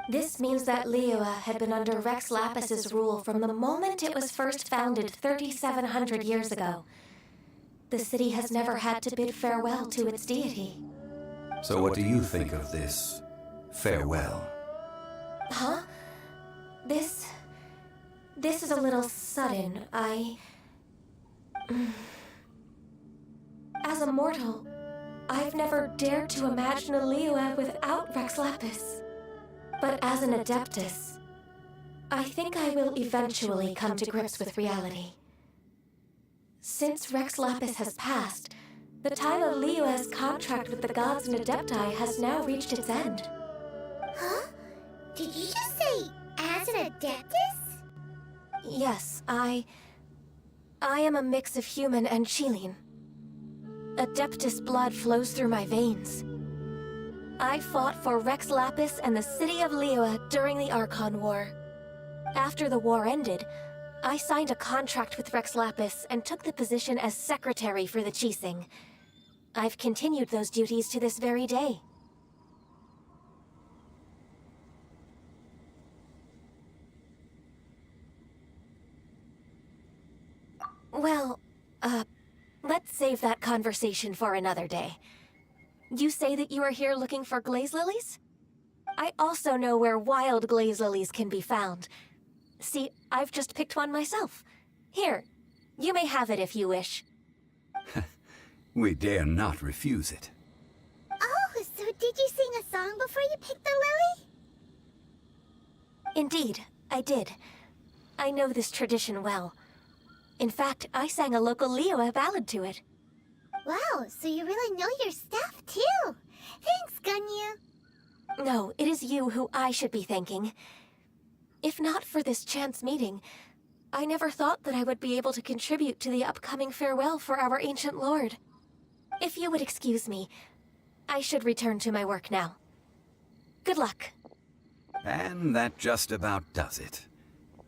This means that Liyue had been under Rex Lapis's rule from the moment it was first founded 3,700 years ago. The city has never had to bid farewell to its deity. So what do you think of this farewell? Huh? This is a little sudden. As a mortal, I've never dared to imagine a Liyue without Rex Lapis. But as an Adeptus, I think I will eventually come to grips with reality. Since Rex Lapis has passed, the time of Liyue's contract with the gods and Adepti has now reached its end. Huh? Did you just say, as an Adeptus? Yes, I am a mix of human and Chilean. Adeptus blood flows through my veins. I fought for Rex Lapis and the city of Liyue during the Archon War. After the war ended, I signed a contract with Rex Lapis and took the position as secretary for the Qixing. I've continued those duties to this very day. Well, let's save that conversation for another day. You say that you are here looking for glaze lilies? I also know where wild glaze lilies can be found. See, I've just picked one myself. Here, you may have it if you wish. We dare not refuse it. Oh, so did you sing a song before you picked the lily? Indeed, I did. I know this tradition well. In fact, I sang a local Liyue ballad to it. Wow, so you really know your stuff, too. Thanks, Gunyu. No, it is you who I should be thanking. If not for this chance meeting, I never thought that I would be able to contribute to the upcoming farewell for our ancient lord. If you would excuse me, I should return to my work now. Good luck. And that just about does it.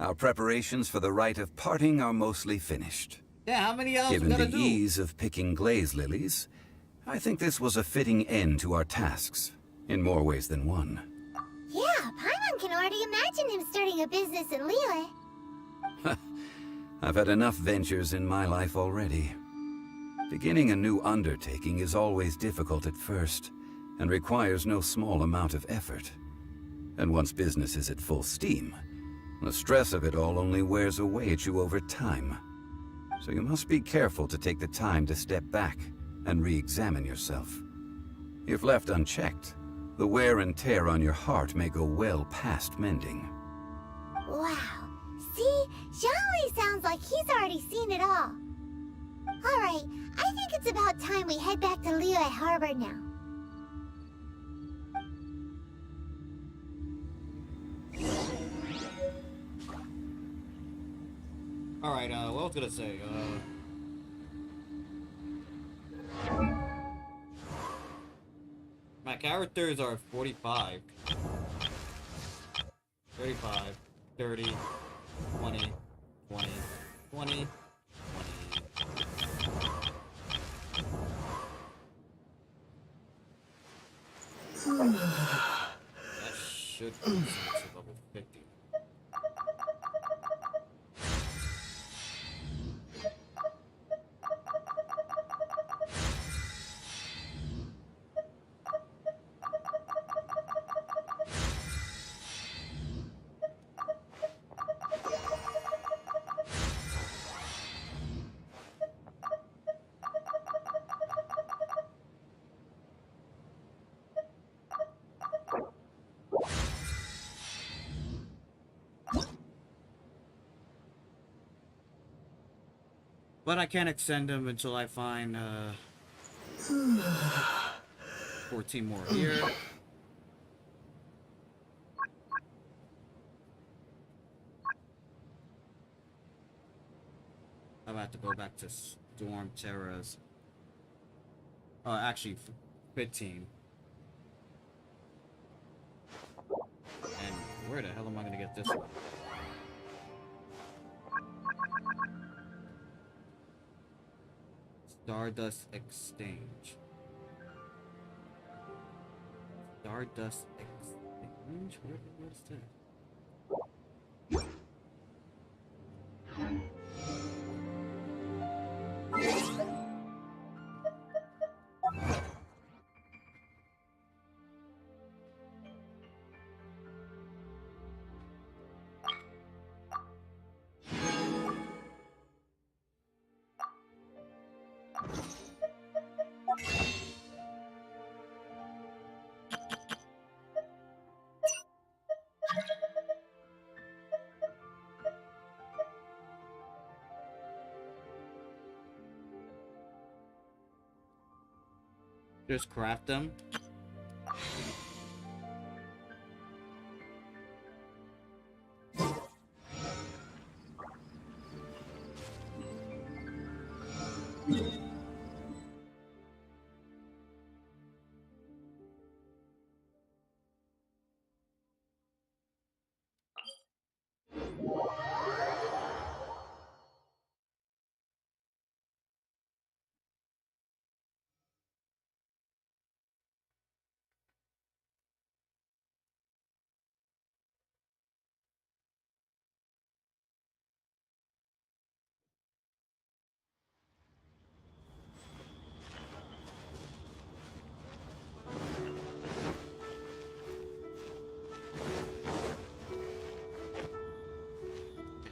Our preparations for the rite of parting are mostly finished. Yeah, how many else Given we gotta the do? ease of picking glaze lilies, I think this was a fitting end to our tasks, in more ways than one. Yeah, Paimon can already imagine him starting a business in Liyue. I've had enough ventures in my life already. Beginning a new undertaking is always difficult at first, and requires no small amount of effort. And once business is at full steam, the stress of it all only wears away at you over time. So you must be careful to take the time to step back and re-examine yourself. If left unchecked, the wear and tear on your heart may go well past mending. Wow. See? Zhongli sounds like he's already seen it all. Alright, I think it's about time we head back to Liyue Harbor now. Alright, what was I gonna say? My characters are 45. 35, 30, 20, 20, 20, 20. That should be to level 50. But I can't extend them until I find 14 more here. I'm about to go back to Storm Terra's. Actually, 15. And where the hell am I gonna get this one? Stardust Exchange. Stardust Exchange? What is that? Just craft them.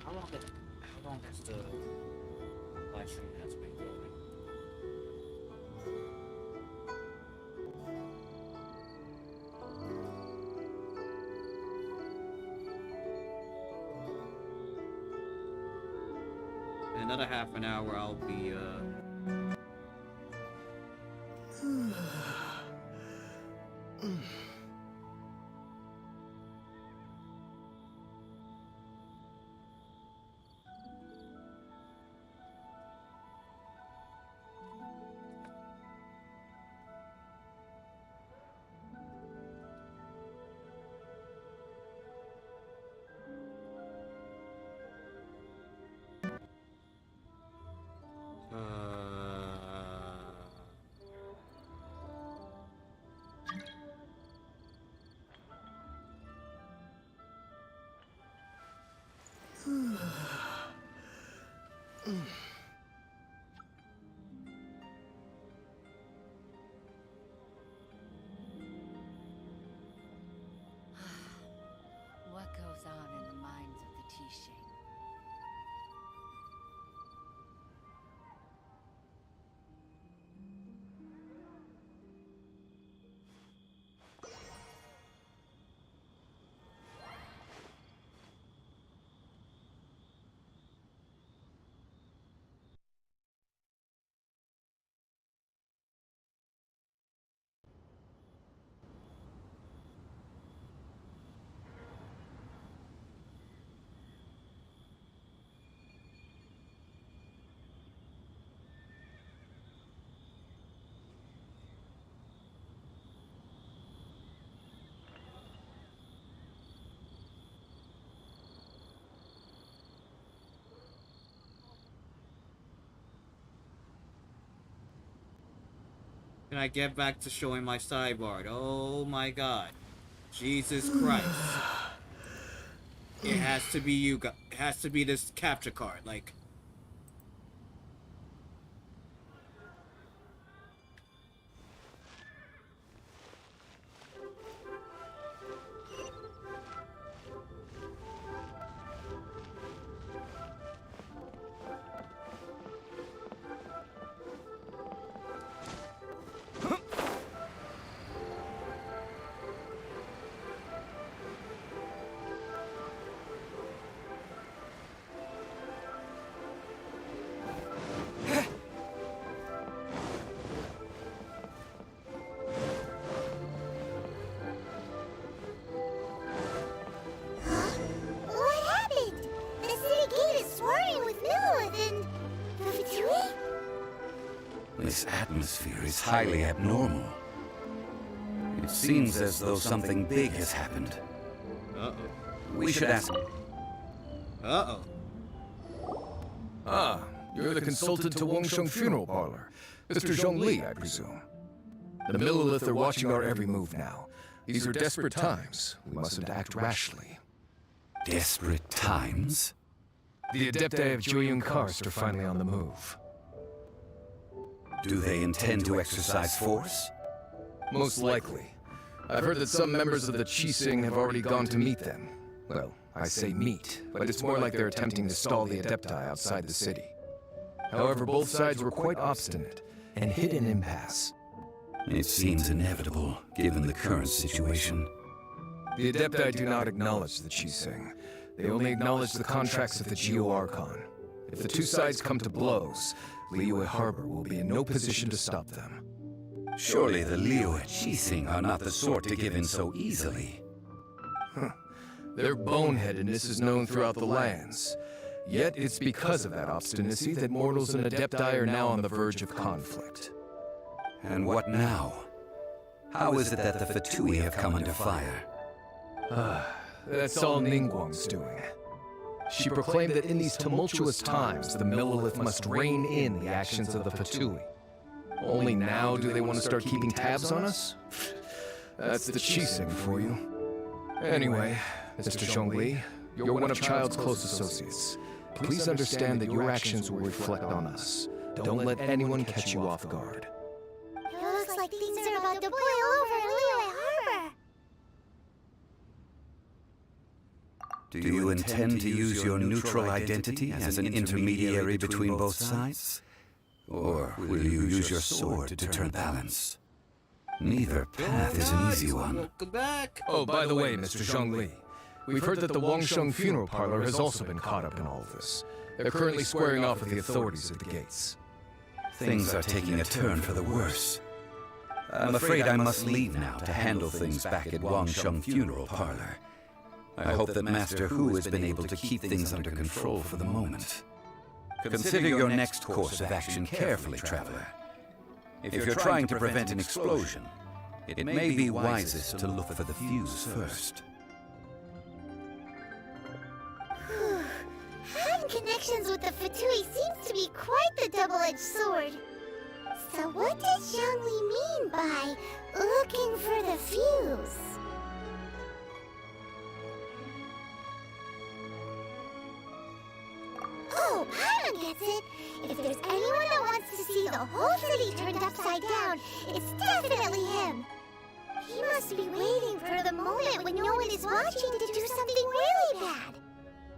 How long has the live stream has been going? In another half an hour, I'll be What goes on in the minds of the Tishin? Can I get back to showing my sideboard? Oh my god. Jesus Christ. It has to be you guys. It has to be this capture card. Like, This atmosphere is highly abnormal. It seems as though something big has happened. Uh-oh. We should ask... Uh-oh. Ah, you're the consultant to Wangsheng Funeral Parlor. Mr. Zhongli, I presume. The Millilith are watching our every move now. These are desperate times. We mustn't act rashly. Desperate times? The Adepti of Joyun Karst are finally on the move. Do they intend to exercise force? Most likely. I've heard that some members of the Qixing have already gone to meet them. Well, I say meet, but it's more like they're attempting to stall the Adepti outside the city. However, both sides were quite obstinate and hit an impasse. It seems inevitable, given the current situation. The Adepti do not acknowledge the Qixing. They only acknowledge the contracts of the Geo-Archon. If the two sides come to blows, Liyue Harbor will be in no position to stop them. Surely the Liyue Qixing are not the sort to give in so easily. Their boneheadedness is known throughout the lands. Yet it's because of that obstinacy that mortals and Adepti are now on the verge of conflict. And what now? How is it that the Fatui have come under fire? That's all Ningguang's doing. She proclaimed that in these tumultuous times, the Millilith must rein in the actions of the Fatui. Only now do they want to start keeping tabs on us? That's the Qixing for you. Anyway, Mr. Zhongli, you're one of Child's close associates. Please understand that your actions will reflect on us. Don't let anyone catch you off guard. It looks like things are about to boil over in Liyue Harbor. Do you intend to use your neutral identity as an intermediary between both sides? Or will you use your sword to turn balance? Neither path is an easy one. Welcome back. Oh, by the way, Mr. Zhongli, we've heard that the Wangsheng Funeral Parlor has also been caught up in all of this. They're currently squaring off with the authorities at the gates. Things are taking a turn for the worse. I'm afraid I must leave now to handle things back at Wangsheng Funeral Parlor. I hope that Master Hu has been able to keep things under control for the moment. Consider your next course of action carefully, Traveler. If you're trying to prevent an explosion, it may be wisest to look for the fuse first. Having connections with the Fatui seems to be quite the double-edged sword. So what does Zhongli mean by looking for the fuse? Oh, Paimon gets it! If there's anyone that wants to see the whole city turned upside down, it's definitely him! He must be waiting for the moment when no one is watching to do something really bad!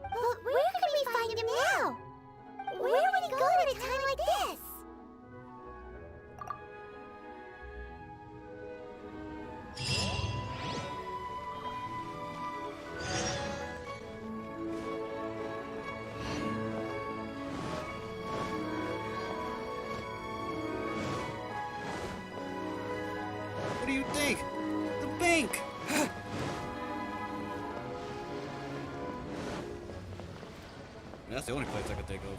But where can we find him now? Where would he go at a time like this? What do you think? The bank! That's the only place I could think of.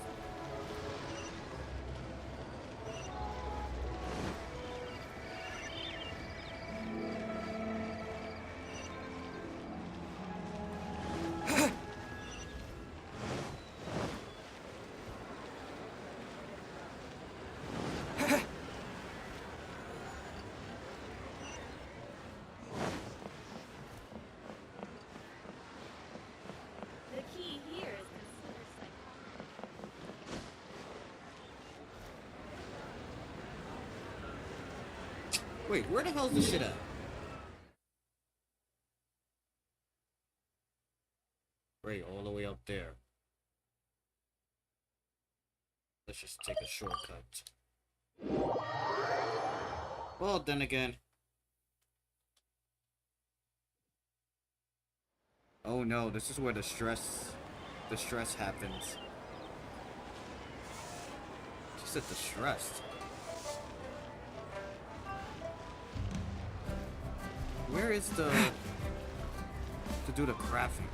Wait, where the hell's this shit at? Right, all the way up there. Let's just take a shortcut. Well, then again. Oh no, this is where the stress happens. She said distressed. Where is the... to do the crafting?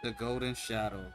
The Golden Shadow.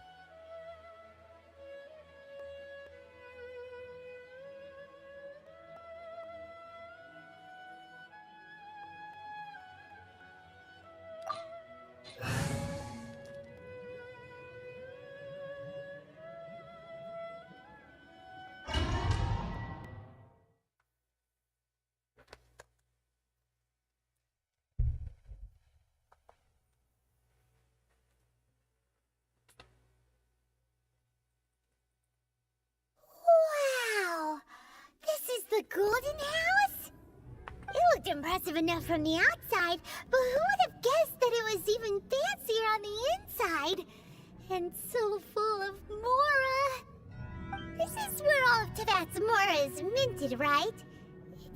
Wow! This is the Golden House? It looked impressive enough from the outside, but who would have guessed that it was even fancier on the inside? And so full of Mora. This is where all of Teyvat's Mora is minted, right?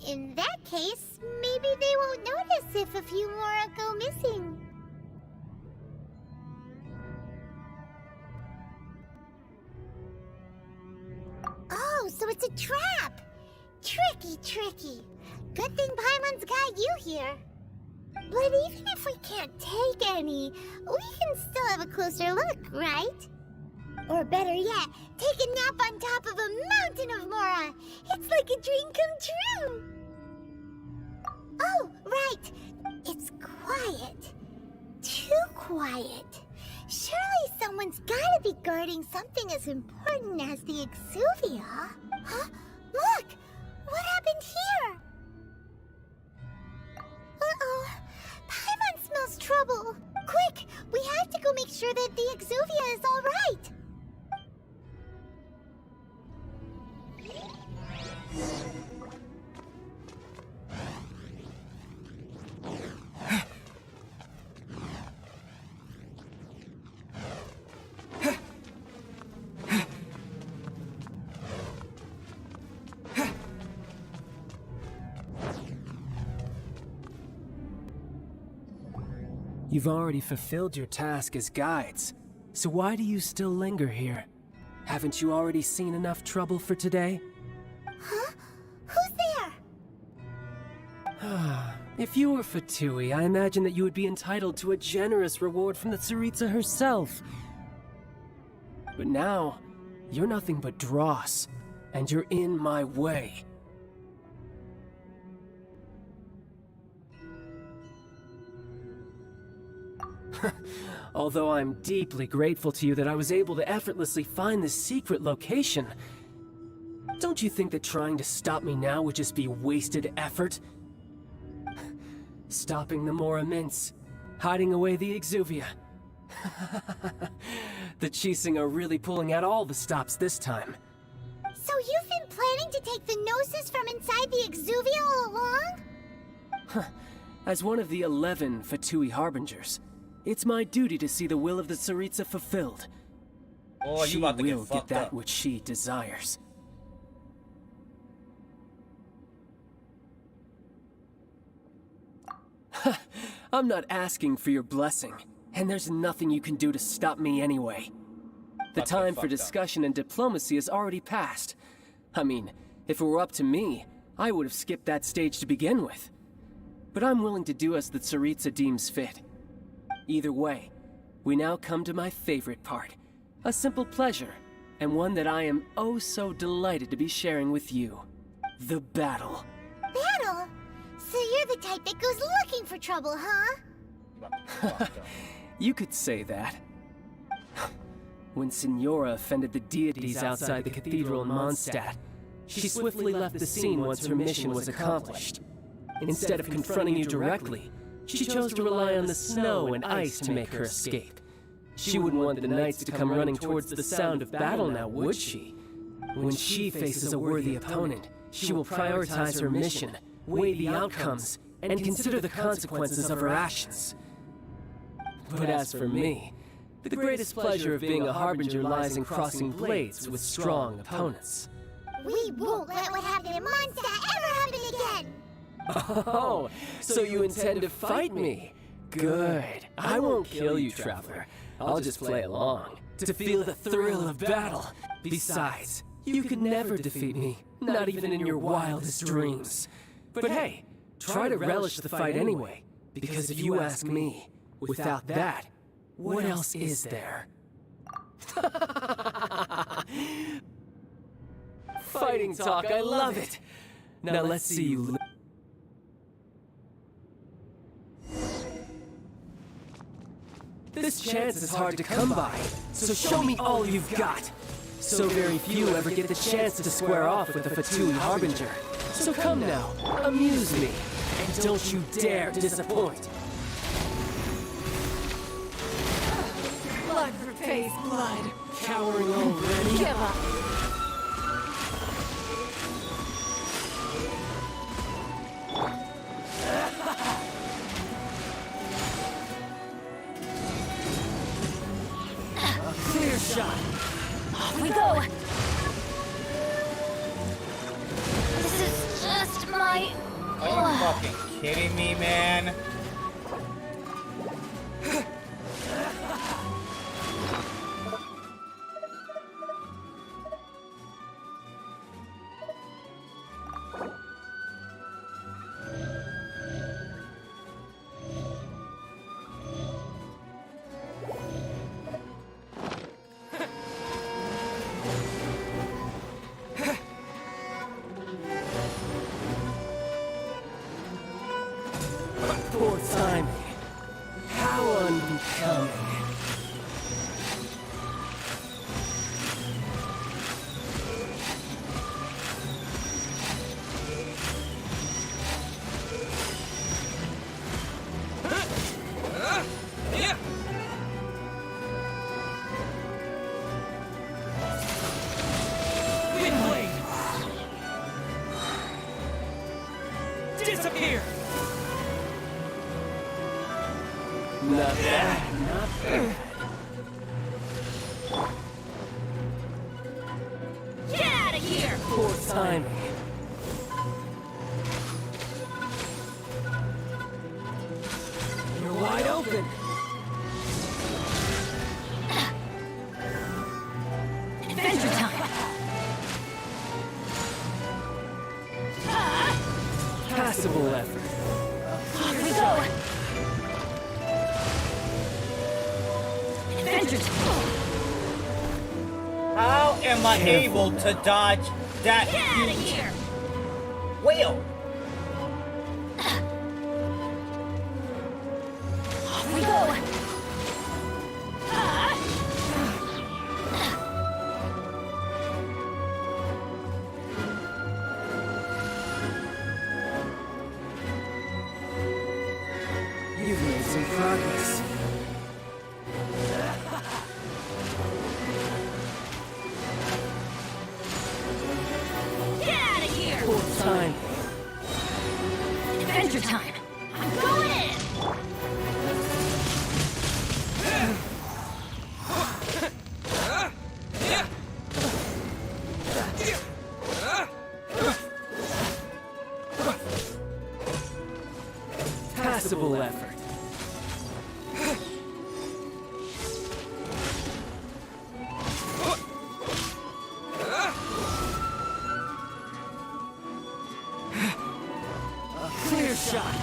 In that case, maybe they won't notice if a few Mora go missing. Oh, so it's a trap! Tricky, tricky. Good thing Paimon's got you here. But even if we can't take any, we can still have a closer look, right? Or better yet, take a nap on top of a mountain of Mora. It's like a dream come true. Oh, right. It's quiet. Too quiet. Surely someone's gotta be guarding something as important as the Exuvia. Huh? Look! What happened here? Uh-oh. Paimon smells trouble. Quick! We have to go make sure that the Exuvia is all right. You've already fulfilled your task as guides, so why do you still linger here? Haven't you already seen enough trouble for today? Huh? Who's there? If you were Fatui, I imagine that you would be entitled to a generous reward from the Tsaritsa herself. But now, you're nothing but dross, and you're in my way. Although I'm deeply grateful to you that I was able to effortlessly find this secret location, don't you think that trying to stop me now would just be wasted effort? Stopping the Mora Mints, hiding away the Exuvia. The Chising are really pulling out all the stops this time. So you've been planning to take the Gnosis from inside the Exuvia all along? As one of the 11 Fatui Harbingers, it's my duty to see the will of the Tsaritsa fulfilled. Oh, she you about to will get get that up. which she desires. I'm not asking for your blessing, and there's nothing you can do to stop me anyway. The time for discussion and diplomacy has already passed. I mean, if it were up to me, I would have skipped that stage to begin with. But I'm willing to do as the Tsaritsa deems fit. Either way, we now come to my favorite part. A simple pleasure, and one that I am oh so delighted to be sharing with you. The battle. Battle? So you're the type that goes looking for trouble, huh? You could say that. When Signora offended the deities outside the cathedral in Mondstadt, she swiftly left the scene once her mission was accomplished. Instead of confronting you directly, she chose to rely on the snow and ice to make her escape. She wouldn't want the knights to come running towards the sound of battle now, would she? When she faces a worthy opponent, she will prioritize her mission, weigh the outcomes, and consider the consequences of her actions. But as for me, the greatest pleasure of being a harbinger lies in crossing blades with strong opponents. We won't let what happened in Mondstadt ever happen again! Oh, so you intend to fight me? Good. I won't kill you, Traveler. I'll just play along, to feel the thrill of battle. Besides, you could never defeat me, not even in your wildest dreams. But hey, try to relish the fight anyway, because if you ask me, without that, What else is there? Fighting talk, I love it! Now let's see you. This chance is hard to come by, so show me all you've got. So very few ever get the chance to square off with the Fatui Harbinger. So come now, amuse me, and don't you dare disappoint. Blood repays blood. Cowering already? Give up. Clear shot. Off we go! This is just my... Are you fucking kidding me, man? Poor timing. How unbecoming. Disappear! Not bad, not bad. Get out of here! Poor timing. You're wide open. Adventure time! Passable effort. Off we go! Adventure time! How am I able to dodge that Get out of huge here! whale? Off we go! You've made some progress. Get out of here! Poor time. Adventure time! I'm going in! Passable effort. A clear shot.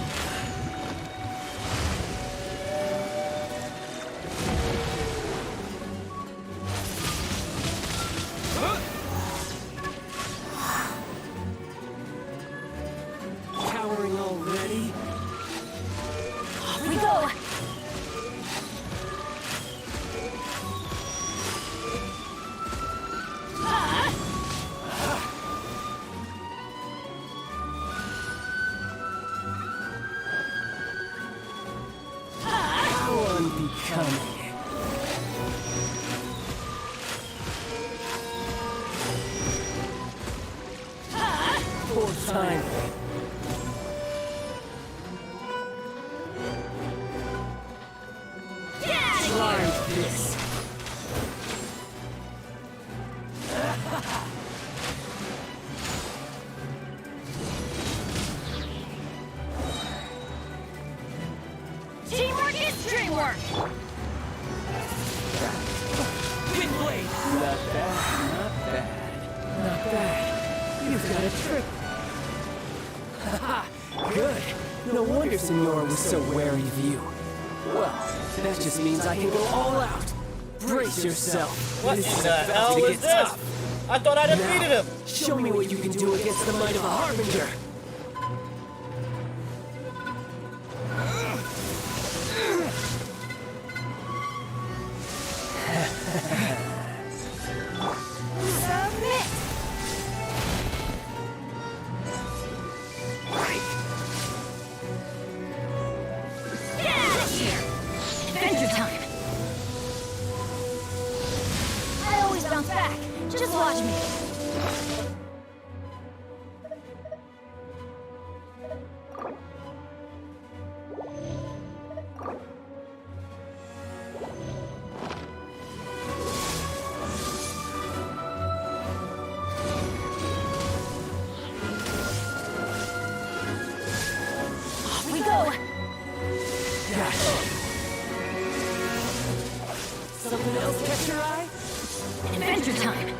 Cowering already? Off we go! How unbecoming. Poor timing. Get out of Try here! this. Teamwork is dreamwork! Wind blade. Not bad, not bad. Not bad. You've got a trick. Haha, good. No wonder Senora was so wary of you. Well, that just means I can go all out. Brace yourself. What This in is the about hell to was get this? tough. I thought I defeated Now, him. Show me what you can do against the might of a Harbinger. Submit! Get out of here! Adventure time! I always bounce back. Just watch me. Off we go! Something else catch your eye? Adventure time!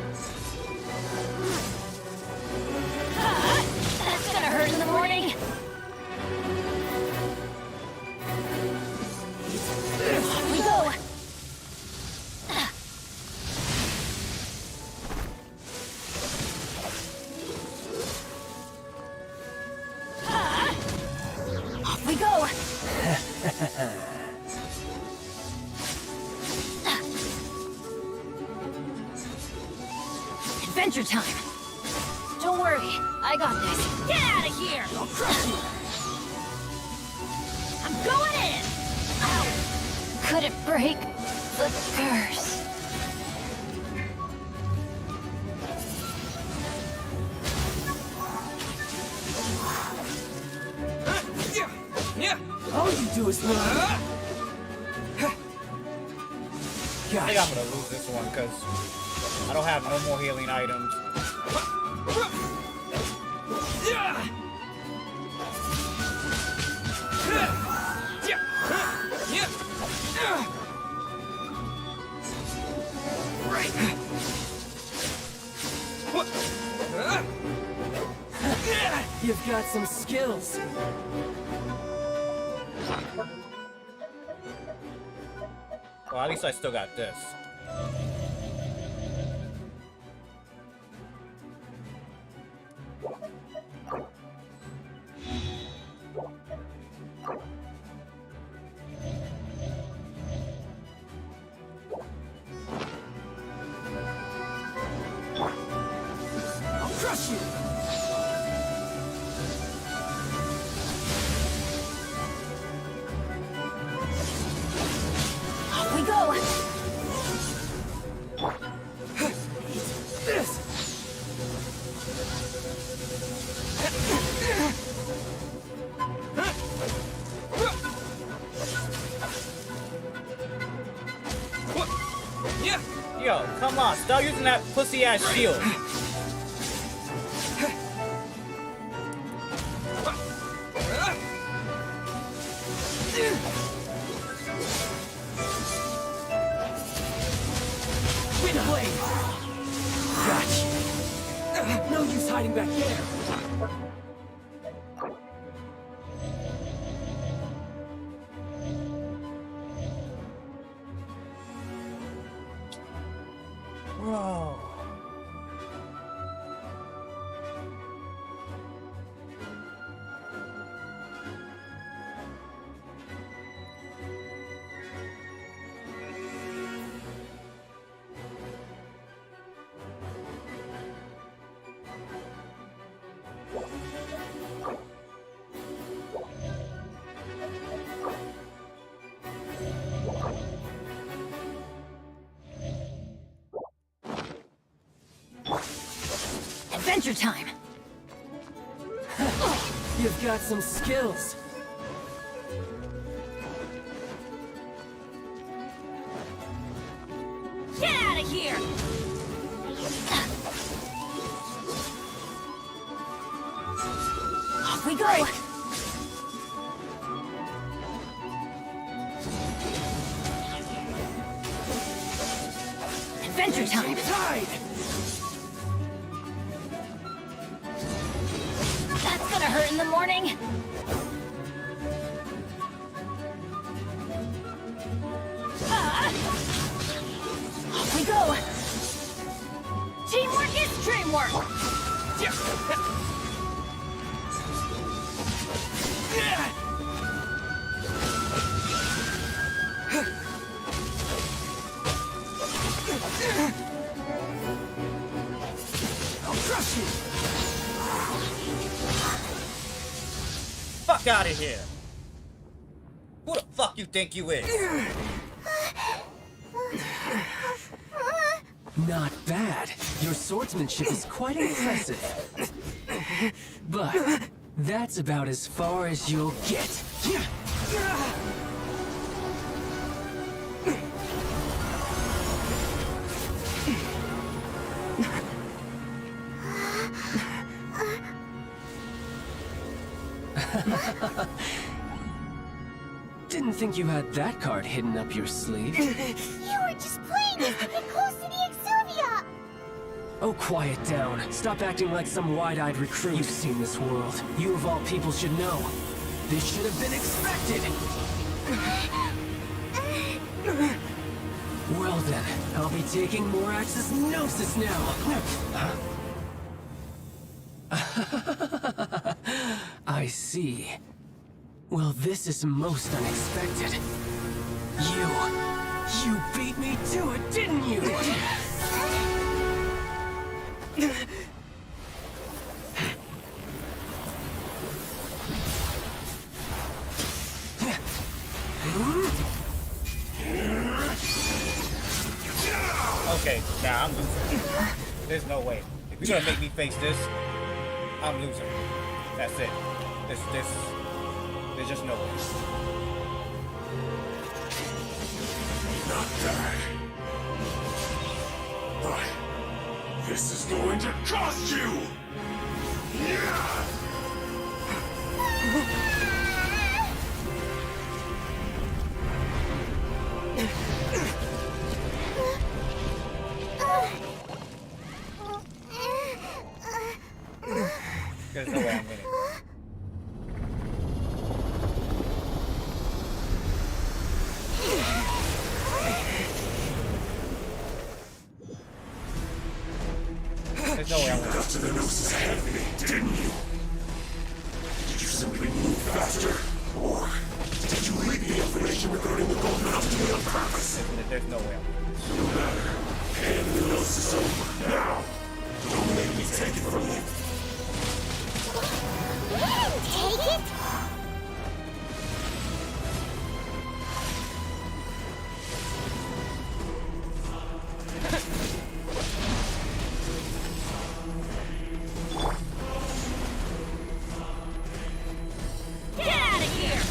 Ah, that's gonna hurt in the morning! Off we go! Ah, off we go! Adventure time! Don't worry, I got this. Get out of here! I'll crush you! I'm going in! Ow! Couldn't break the curse. All you do is run. I think I'm gonna lose this one because I don't have no more healing items. You've got some skills. Well, at least I still got this. I'll crush you. Off we go! This. Yo, come on, stop using that pussy ass shield. Wind blade. Gotcha. No use hiding back there. Bro. Adventure time! You've got some skills. Get out of here! Off we go! Adventure time! Tide. That's gonna hurt in the morning! Extreme work! I'll crush you! Fuck out of here! Who the fuck you think you is? Not bad. Your swordsmanship is quite impressive. But that's about as far as you'll get. Didn't think you had that card hidden up your sleeve. You were just playing us to get close to the Exuvia! Oh, quiet down. Stop acting like some wide-eyed recruit. You've seen this world. You of all people should know. This should have been expected! Well then, I'll be taking more Axis Gnosis now! I see. Well, this is most unexpected. You beat me to it, didn't you? Okay, nah, I'm losing. There's no way. If you're gonna make me face this, I'm losing. That's it. There's just no way. Not that. But this is going to cost you! Yeah! There's no way I'm winning. There's no way I'm winning. You got to the Gnosis ahead of me, didn't you? Did you simply move faster? Or did you leak the information regarding the Golden House to me on purpose? There's no way I'm winning. No matter. Hand the Gnosis over, now! Don't make me take it from you. Take it? Get out of here!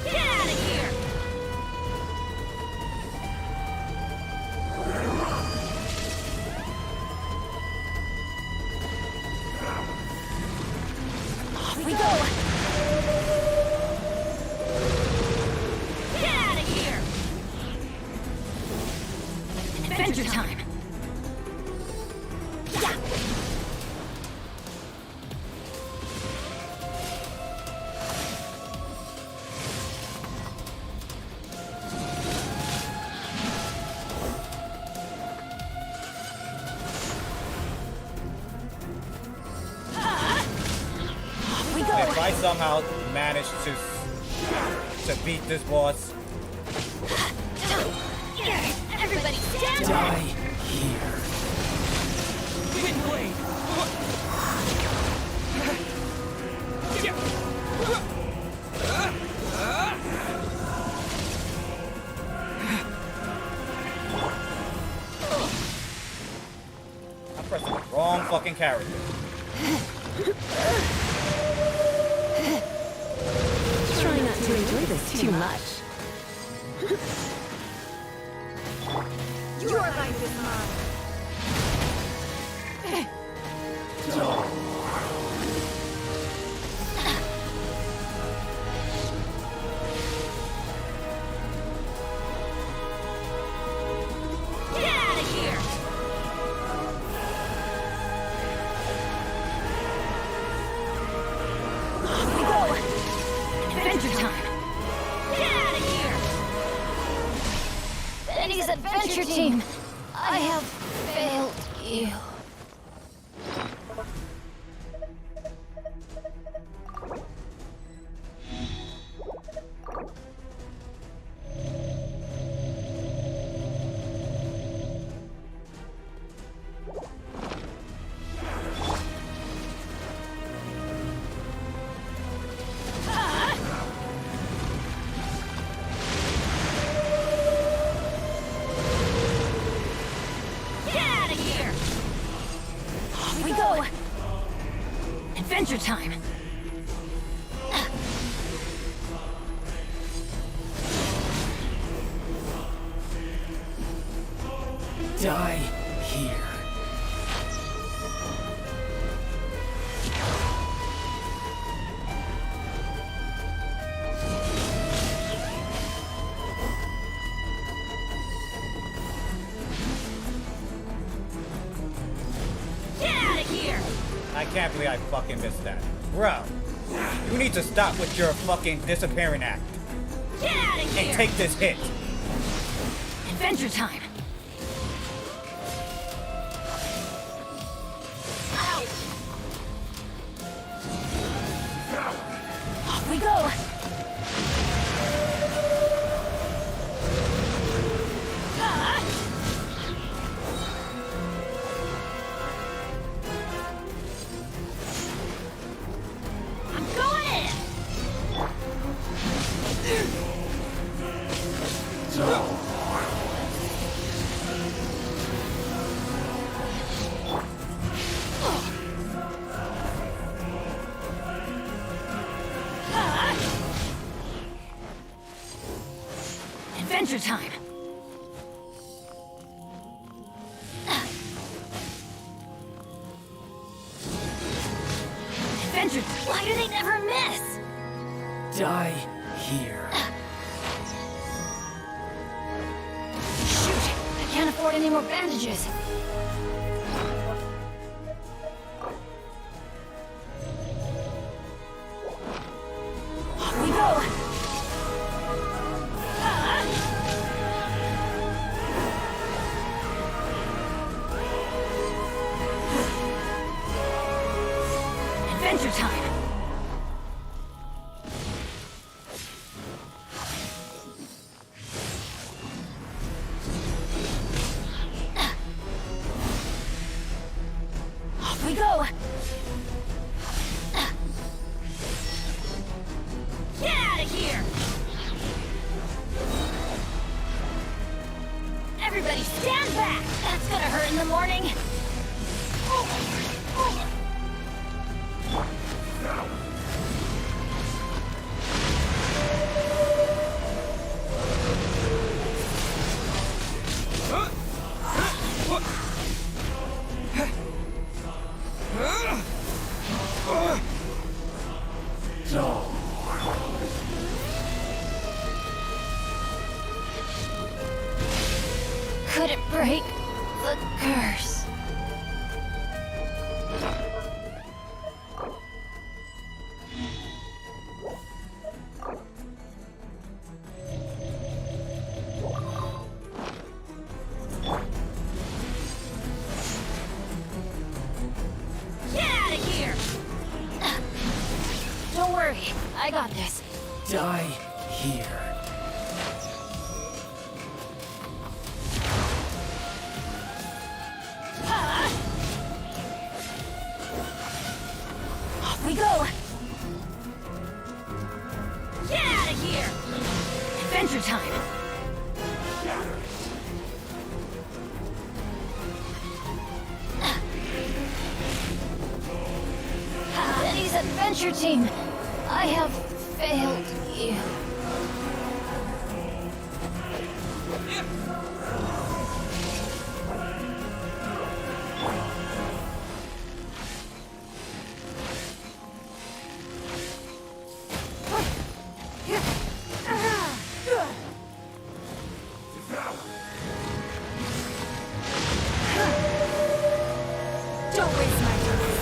Get out of here! Off we go! Get out of here! Adventure time! If I somehow manage to beat this boss, Everybody stand Die up! here. Wait. I'm pressing the wrong fucking character. Try not to enjoy this too much. Your life is mine. Get out of here! Off we go! Adventure time! Get out of here! adventure team! I have failed you. Adventure time! Die here. Get out of here! I can't believe I fucking missed that. Bro, you need to stop with your fucking disappearing act. Get out of here! And take this hit. Adventure time! Off we go! I'm going in! Adventure time! Adventure! Why do they never miss? Die here. Shoot! I can't afford any more bandages. Off we go! Adventure time! Off we go! Get out of here! Everybody stand back! That's gonna hurt in the morning! Couldn't break the curse. Get out of here! Don't worry, I got this. Die here. Off we go! Get out of here! Adventure time! Betty's adventure team! I have failed you. Don't waste my time.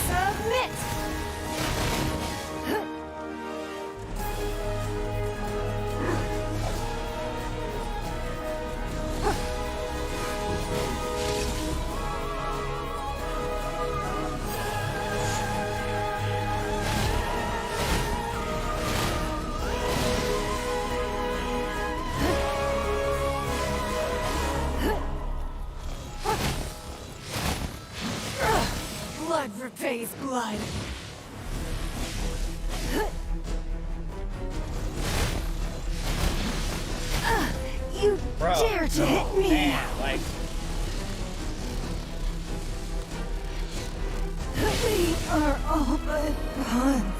Submit! Fey's blood. You Bro, dare to hit me! damn, like, We are all but gone.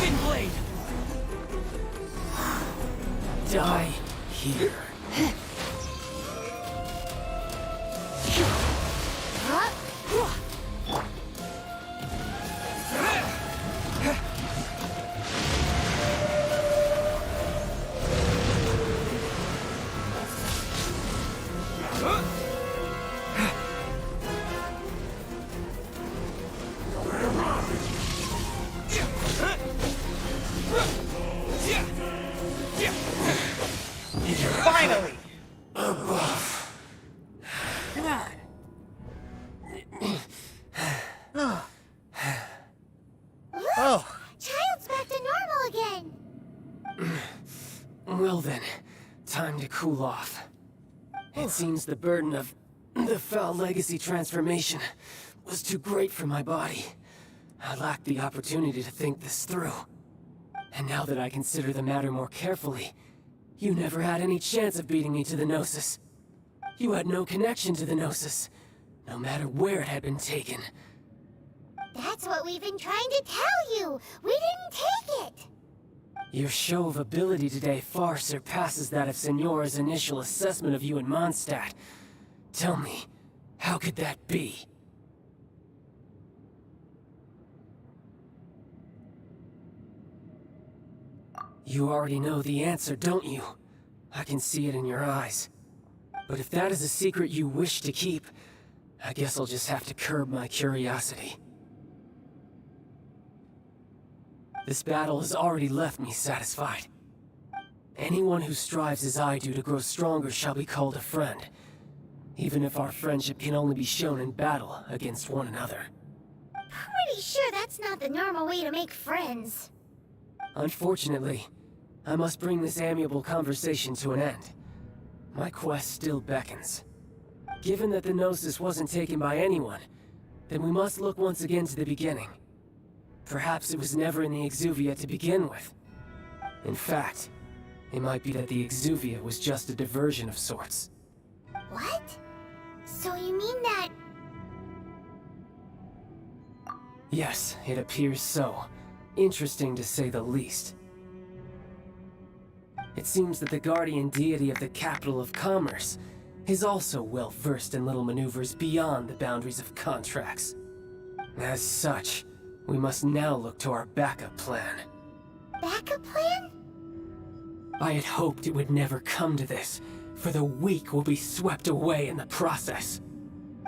Windblade! Die here. finally! Oh! Child's back to normal again! Well then, time to cool off. It seems the burden of the foul legacy transformation was too great for my body. I lacked the opportunity to think this through. And now that I consider the matter more carefully, you never had any chance of beating me to the Gnosis. You had no connection to the Gnosis, no matter where it had been taken. That's what we've been trying to tell you! We didn't take it! Your show of ability today far surpasses that of Signora's initial assessment of you in Mondstadt. Tell me, how could that be? You already know the answer, don't you? I can see it in your eyes. But if that is a secret you wish to keep, I guess I'll just have to curb my curiosity. This battle has already left me satisfied. Anyone who strives as I do to grow stronger shall be called a friend, even if our friendship can only be shown in battle against one another. Pretty sure that's not the normal way to make friends. Unfortunately, I must bring this amiable conversation to an end. My quest still beckons. Given that the Gnosis wasn't taken by anyone, then we must look once again to the beginning. Perhaps it was never in the Exuvia to begin with. In fact, it might be that the Exuvia was just a diversion of sorts. What? So you mean that... Yes, it appears so. Interesting to say the least. It seems that the guardian deity of the capital of commerce is also well versed in little maneuvers beyond the boundaries of contracts. As such, we must now look to our backup plan. Backup plan? I had hoped it would never come to this, for the weak will be swept away in the process.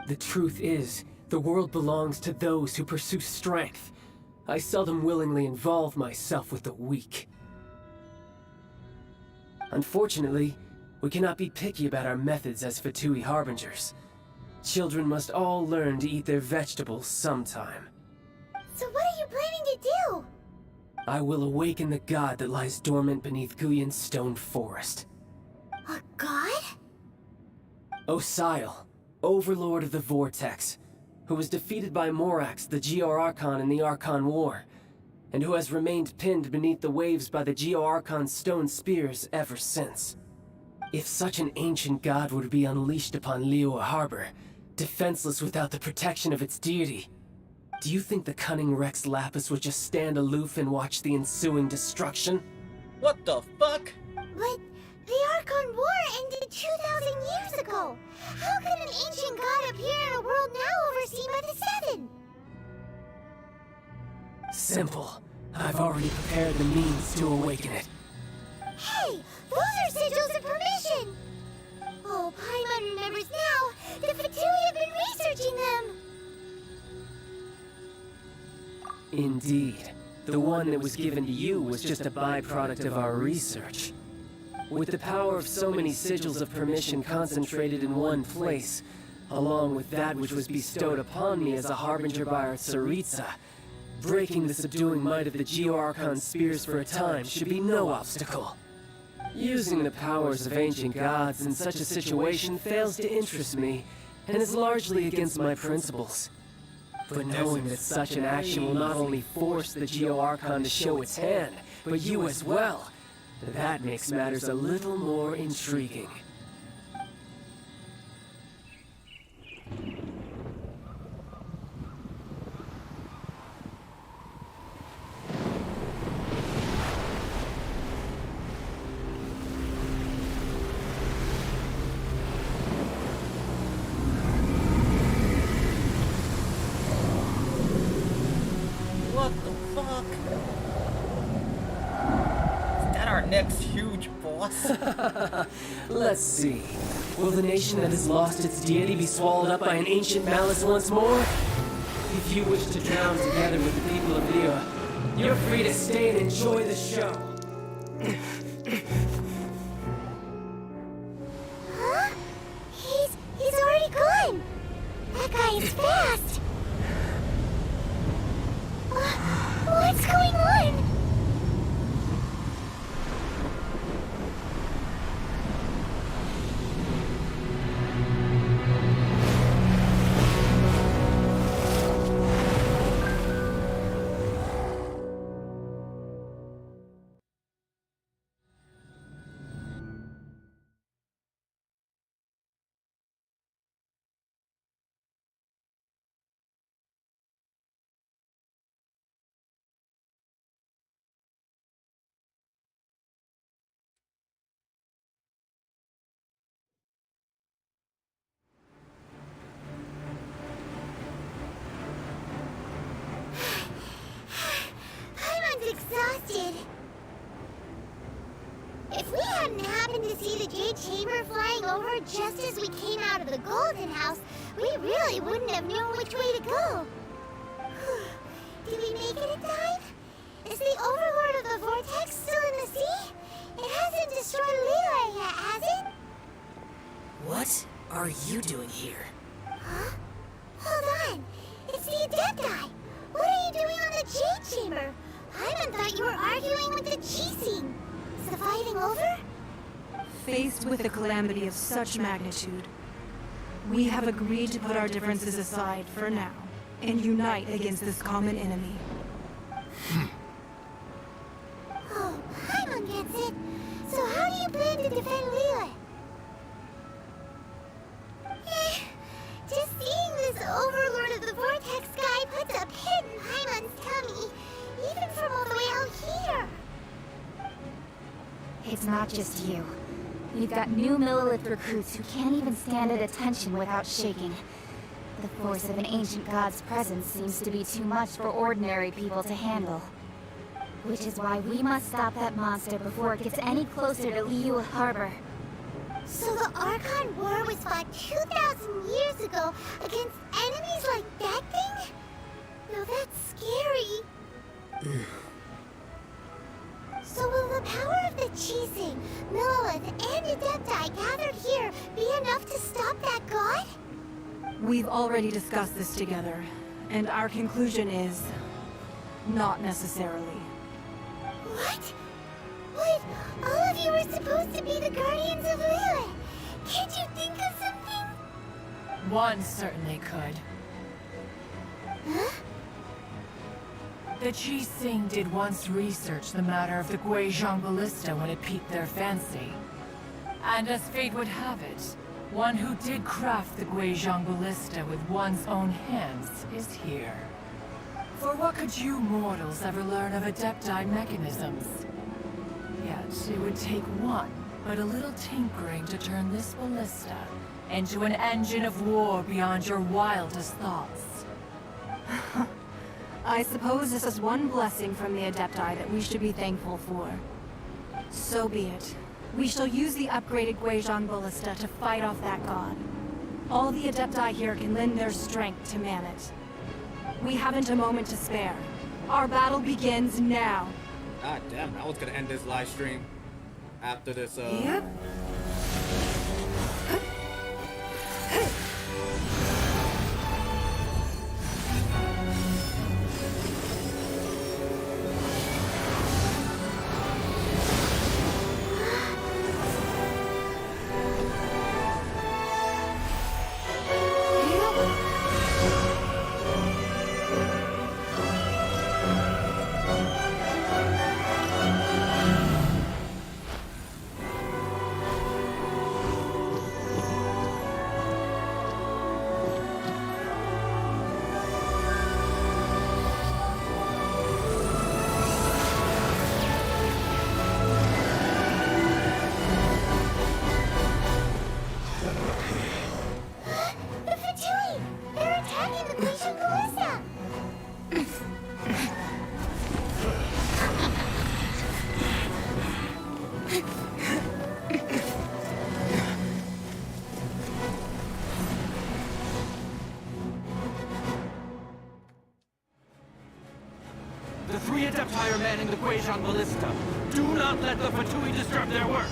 The truth is, the world belongs to those who pursue strength. I seldom willingly involve myself with the weak. Unfortunately, we cannot be picky about our methods as Fatui Harbingers. Children must all learn to eat their vegetables sometime. So what are you planning to do? I will awaken the god that lies dormant beneath Guyon's stone forest. A god? Osial, overlord of the Vortex, who was defeated by Morax, the Geo-Archon in the Archon War, and who has remained pinned beneath the waves by the Geo-Archon's stone spears ever since. If such an ancient god were to be unleashed upon Liyue Harbor, defenseless without the protection of its deity, do you think the cunning Rex Lapis would just stand aloof and watch the ensuing destruction? What the fuck? But the Archon War ended 2,000 years ago. How could an ancient god appear in a world now overseen by the Seven? Simple. I've already prepared the means to awaken it. Hey, those are sigils of permission! Oh, Paimon remembers now. The Fatui have been researching them. Indeed. The one that was given to you was just a byproduct of our research. With the power of so many sigils of permission concentrated in one place, along with that which was bestowed upon me as a harbinger by our Tsaritsa, breaking the subduing might of the Geo-Archon spears for a time should be no obstacle. Using the powers of ancient gods in such a situation fails to interest me, and is largely against my principles. But knowing that such an action will not only force the Geo-Archon to show its hand, but you as well, that makes matters a little more intriguing. What the fuck? Is that our next huge boss? Let's see. Will the nation that has lost its deity be swallowed up by an ancient malice once more? If you wish to drown together with the people of Liyue, you're free to stay and enjoy the show. Huh? He's already gone. That guy is fast. What's going on? Exhausted. If we hadn't happened to see the Jade Chamber flying over just as we came out of the Golden House, we really wouldn't have known which way to go. Did we make it in time? Is the Overlord of the Vortex still in the sea? It hasn't destroyed Liyue yet, has it? What are you doing here? Huh? Hold on. It's the Adepti. What are you doing on the Jade Chamber? Paimon thought you were arguing with the Qixing. Is the fighting over? Faced with a calamity of such magnitude, we have agreed to put our differences aside for now and unite against this common enemy. Oh, Paimon gets it. So how do you plan to defend Liyue? Just seeing this Overlord of the Vortex guy puts a pit in Paimon's tummy. Even from all the way out here! It's not just you. We've got new Millelith recruits who can't even stand at attention without shaking. The force of an ancient god's presence seems to be too much for ordinary people to handle. Which is why we must stop that monster before it gets any closer to Liyue Harbor. So the Archon War was fought 2,000 years ago against enemies like that thing? No, that's scary. So will the power of the Qixing, Millelith, and Adepti gathered here be enough to stop that god? We've already discussed this together, and our conclusion is not necessarily. What? But all of you were supposed to be the guardians of Liyue. Can't you think of something? One certainly could. Huh? The Qixing did once research the matter of the Guizhong Ballista when it piqued their fancy. And as fate would have it, one who did craft the Guizhong Ballista with one's own hands is here. For what could you mortals ever learn of Adepti mechanisms? Yet it would take one but a little tinkering to turn this ballista into an engine of war beyond your wildest thoughts. I suppose this is one blessing from the Adepti that we should be thankful for. So be it. We shall use the upgraded Guizhong Ballista to fight off that god. All the Adepti here can lend their strength to man it. We haven't a moment to spare. Our battle begins now. God damn, I was gonna end this live stream after this, Yep. The three Adepti are manning the Guizhong Ballista. Do not let the Fatui disturb their work.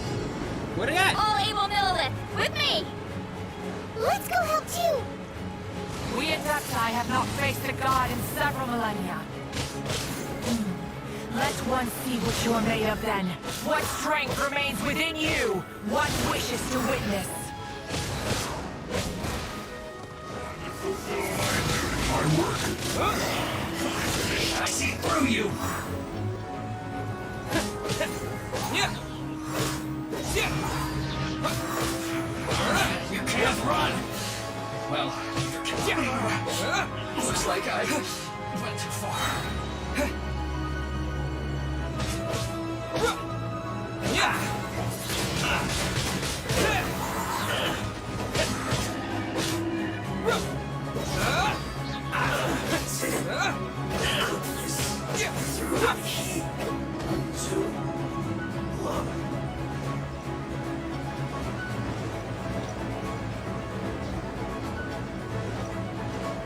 Where they at? All able Millelith, with me! Let's go help too! We Adepti have not faced a god in several millennia. Let one see what you're made of then. What strength remains within you? What wishes to witness? My work. I see through you. You can't run. Well, looks like I went too far.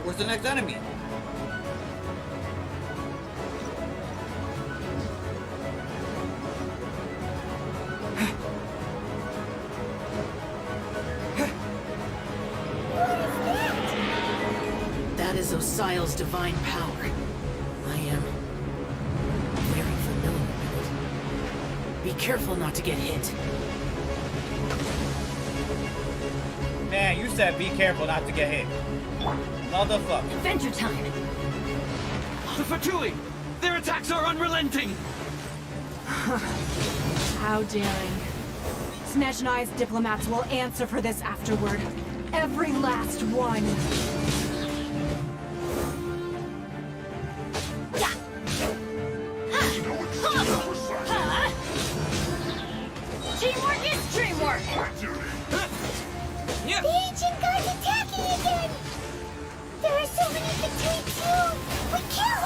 Where's the next enemy? That is Osial's divine power. I am very familiar with it. Be careful not to get hit. Man, you said be careful not to get hit. Motherfucker. Adventure time! The Fatui! Their attacks are unrelenting! How daring. Snezhnai's diplomats will answer for this afterward. Every last one. Teamwork is dreamwork! The ancient god's attacking again! There are so many Fatui too! We kill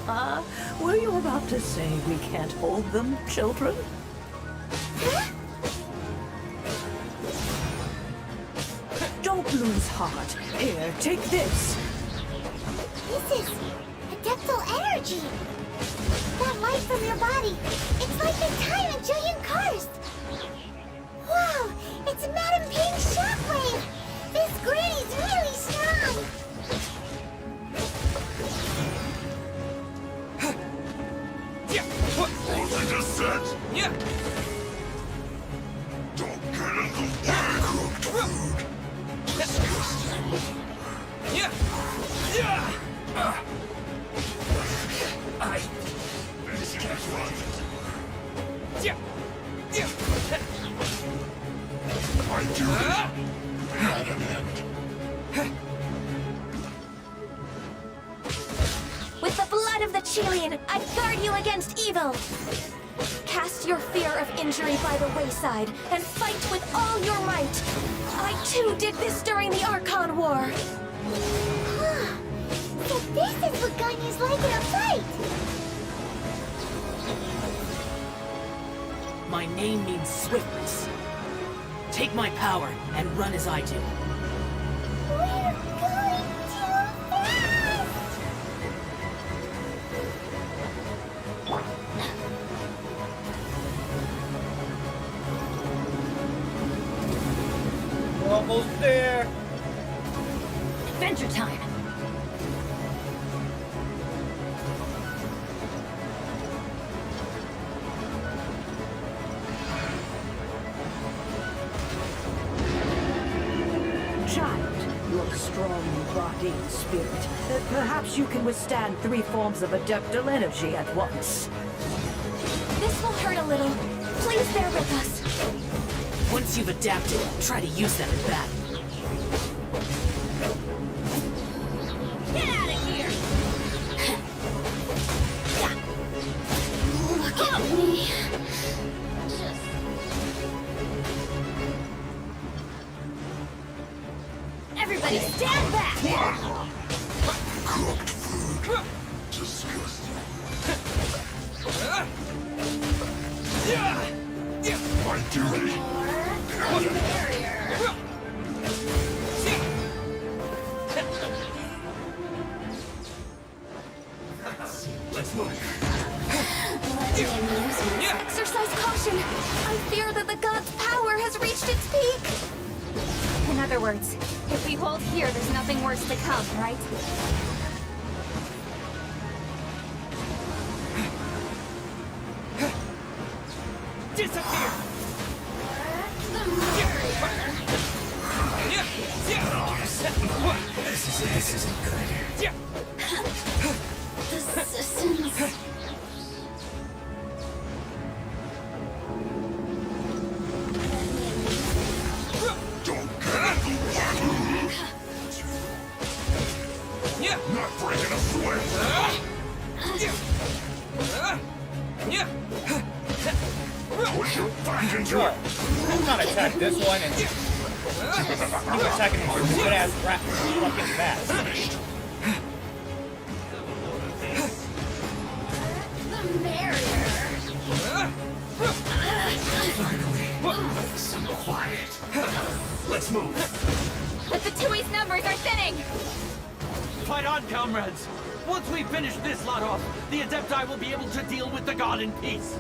them! Were you about to say we can't hold them, children? Don't lose heart. Here, take this. This is adeptal energy! That light from your body, it's like the time in Julian Karst! Wow, it's Madame Ping's shockwave! This granny's really strong! What I just said? Yeah. Don't get in the way, cooked food. Disgusting. Yeah. I can't run. My duty had an end. With the blood of the Chilian, I guard you against evil! Cast your fear of injury by the wayside and fight with all your might. I too did this during the Archon War. So this is what Ganya's like in a fight! My name means swiftness. Take my power and run as I do. We're going too fast! We're almost there. Adventure time! Child, you are strong in body and spirit. Perhaps you can withstand 3 forms of adeptal energy at once. This will hurt a little. Please bear with us. Once you've adapted, try to use them in battle. Get out of here! Look at me. Everybody stand back! Cooked food. Disgusting. My duty. Let's move. Exercise caution. I fear that the god's power has reached its peak. In other words, if we hold here, there's nothing worse to come, right? Disappear! This isn't good. The systems. Don't get not breaking a sweat. Put your back into it. I'm trying to attack this one and I'm attacking him with good ass rap fucking fast. Finished. The barrier. Finally, some quiet. Let's move. But the Tui's numbers are thinning! Fight on, comrades! Once we finish this lot off, the Adepti will be able to deal with the god in peace.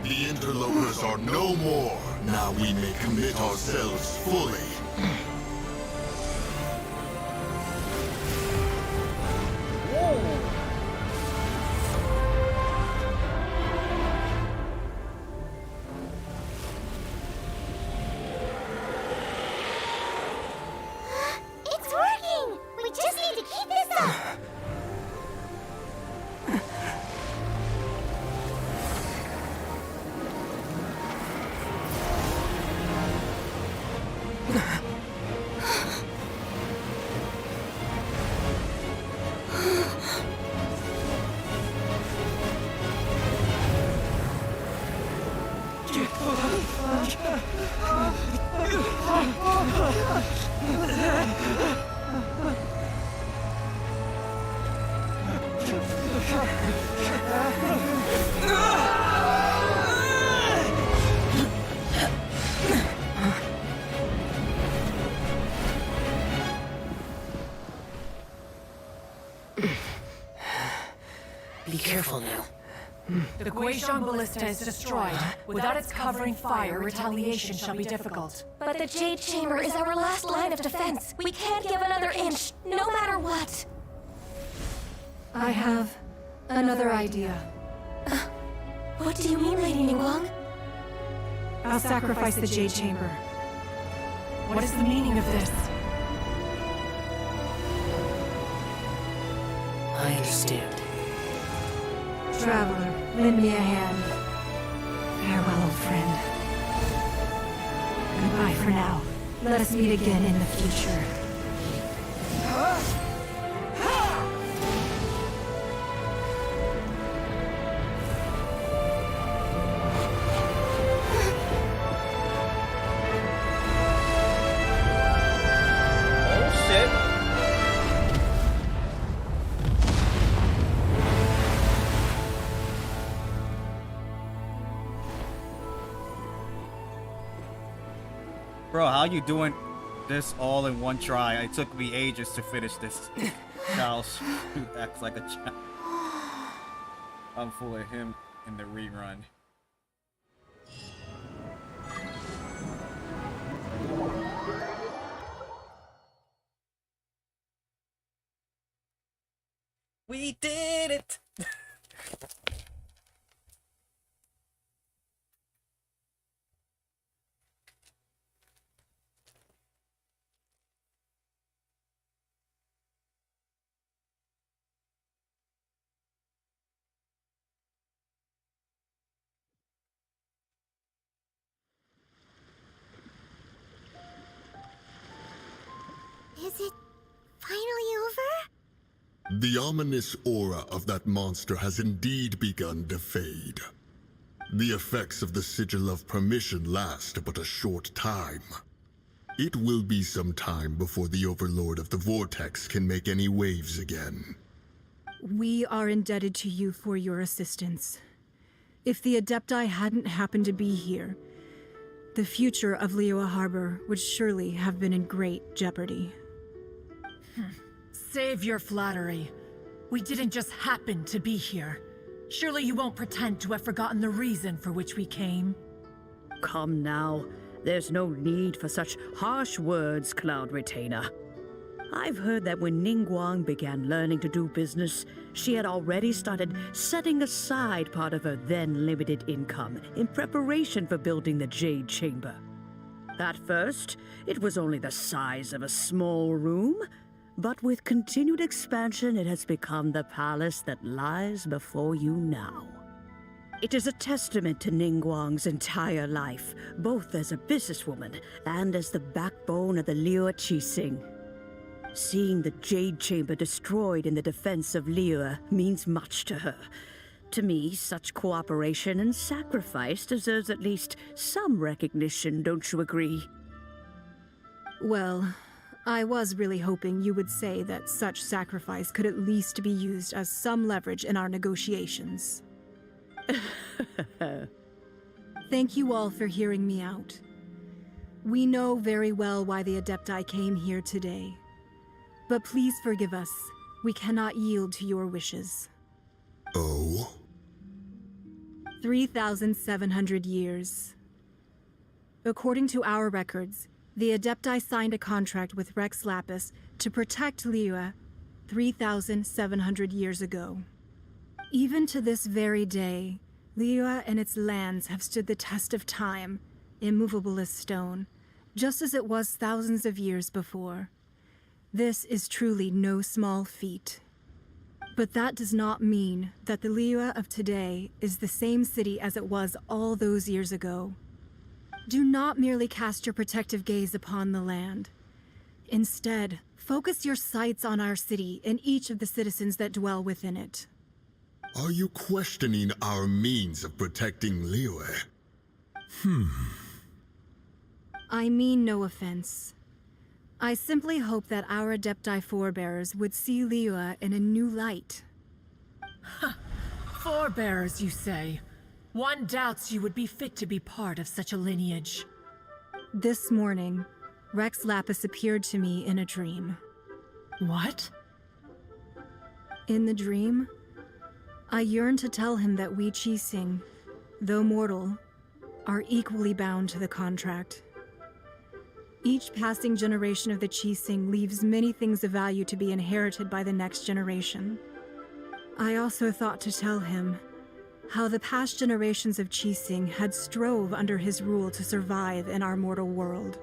The interlopers are no more. Now we may commit ourselves fully. It's working! We just need to keep this up! Be careful now. The Guizhong Ballista is destroyed. Without its covering fire, retaliation shall be difficult. But the Jade Chamber is our last line of defense. We can't give another inch, no matter what. I have another idea. What do you mean, Lady Ningguang? I'll sacrifice the Jade Chamber. What is the meaning of this? I understand. Traveler, lend me a hand. Farewell, old friend. Goodbye for now. Let us meet again in the future. Bro, how you doing this all in one try? It took me ages to finish this. Charles acts like a child. I'm fooling him in the rerun. We did it! Is it finally over? The ominous aura of that monster has indeed begun to fade. The effects of the Sigil of Permission last but a short time. It will be some time before the Overlord of the Vortex can make any waves again. We are indebted to you for your assistance. If the Adepti hadn't happened to be here, the future of Liyue Harbor would surely have been in great jeopardy. Save your flattery. We didn't just happen to be here. Surely you won't pretend to have forgotten the reason for which we came. Come now. There's no need for such harsh words, Cloud Retainer. I've heard that when Ningguang began learning to do business, she had already started setting aside part of her then limited income in preparation for building the Jade Chamber. At first, it was only the size of a small room, but with continued expansion, it has become the palace that lies before you now. It is a testament to Ningguang's entire life, both as a businesswoman and as the backbone of the Liyue Qixing. Seeing the Jade Chamber destroyed in the defense of Liyue means much to her. To me, such cooperation and sacrifice deserves at least some recognition, don't you agree? Well, I was really hoping you would say that such sacrifice could at least be used as some leverage in our negotiations. Thank you all for hearing me out. We know very well why the Adepti came here today. But please forgive us. We cannot yield to your wishes. Oh? 3,700 years. According to our records, the Adepti signed a contract with Rex Lapis to protect Liyue 3,700 years ago. Even to this very day, Liyue and its lands have stood the test of time, immovable as stone, just as it was thousands of years before. This is truly no small feat. But that does not mean that the Liyue of today is the same city as it was all those years ago. Do not merely cast your protective gaze upon the land. Instead, focus your sights on our city and each of the citizens that dwell within it. Are you questioning our means of protecting Liyue? I mean no offense. I simply hope that our Adepti forebears would see Liyue in a new light. Forebearers, you say? One doubts you would be fit to be part of such a lineage. This morning, Rex Lapis appeared to me in a dream. What? In the dream, I yearned to tell him that we Qixing, though mortal, are equally bound to the contract. Each passing generation of the Qixing leaves many things of value to be inherited by the next generation. I also thought to tell him how the past generations of Qixing had strove under his rule to survive in our mortal world,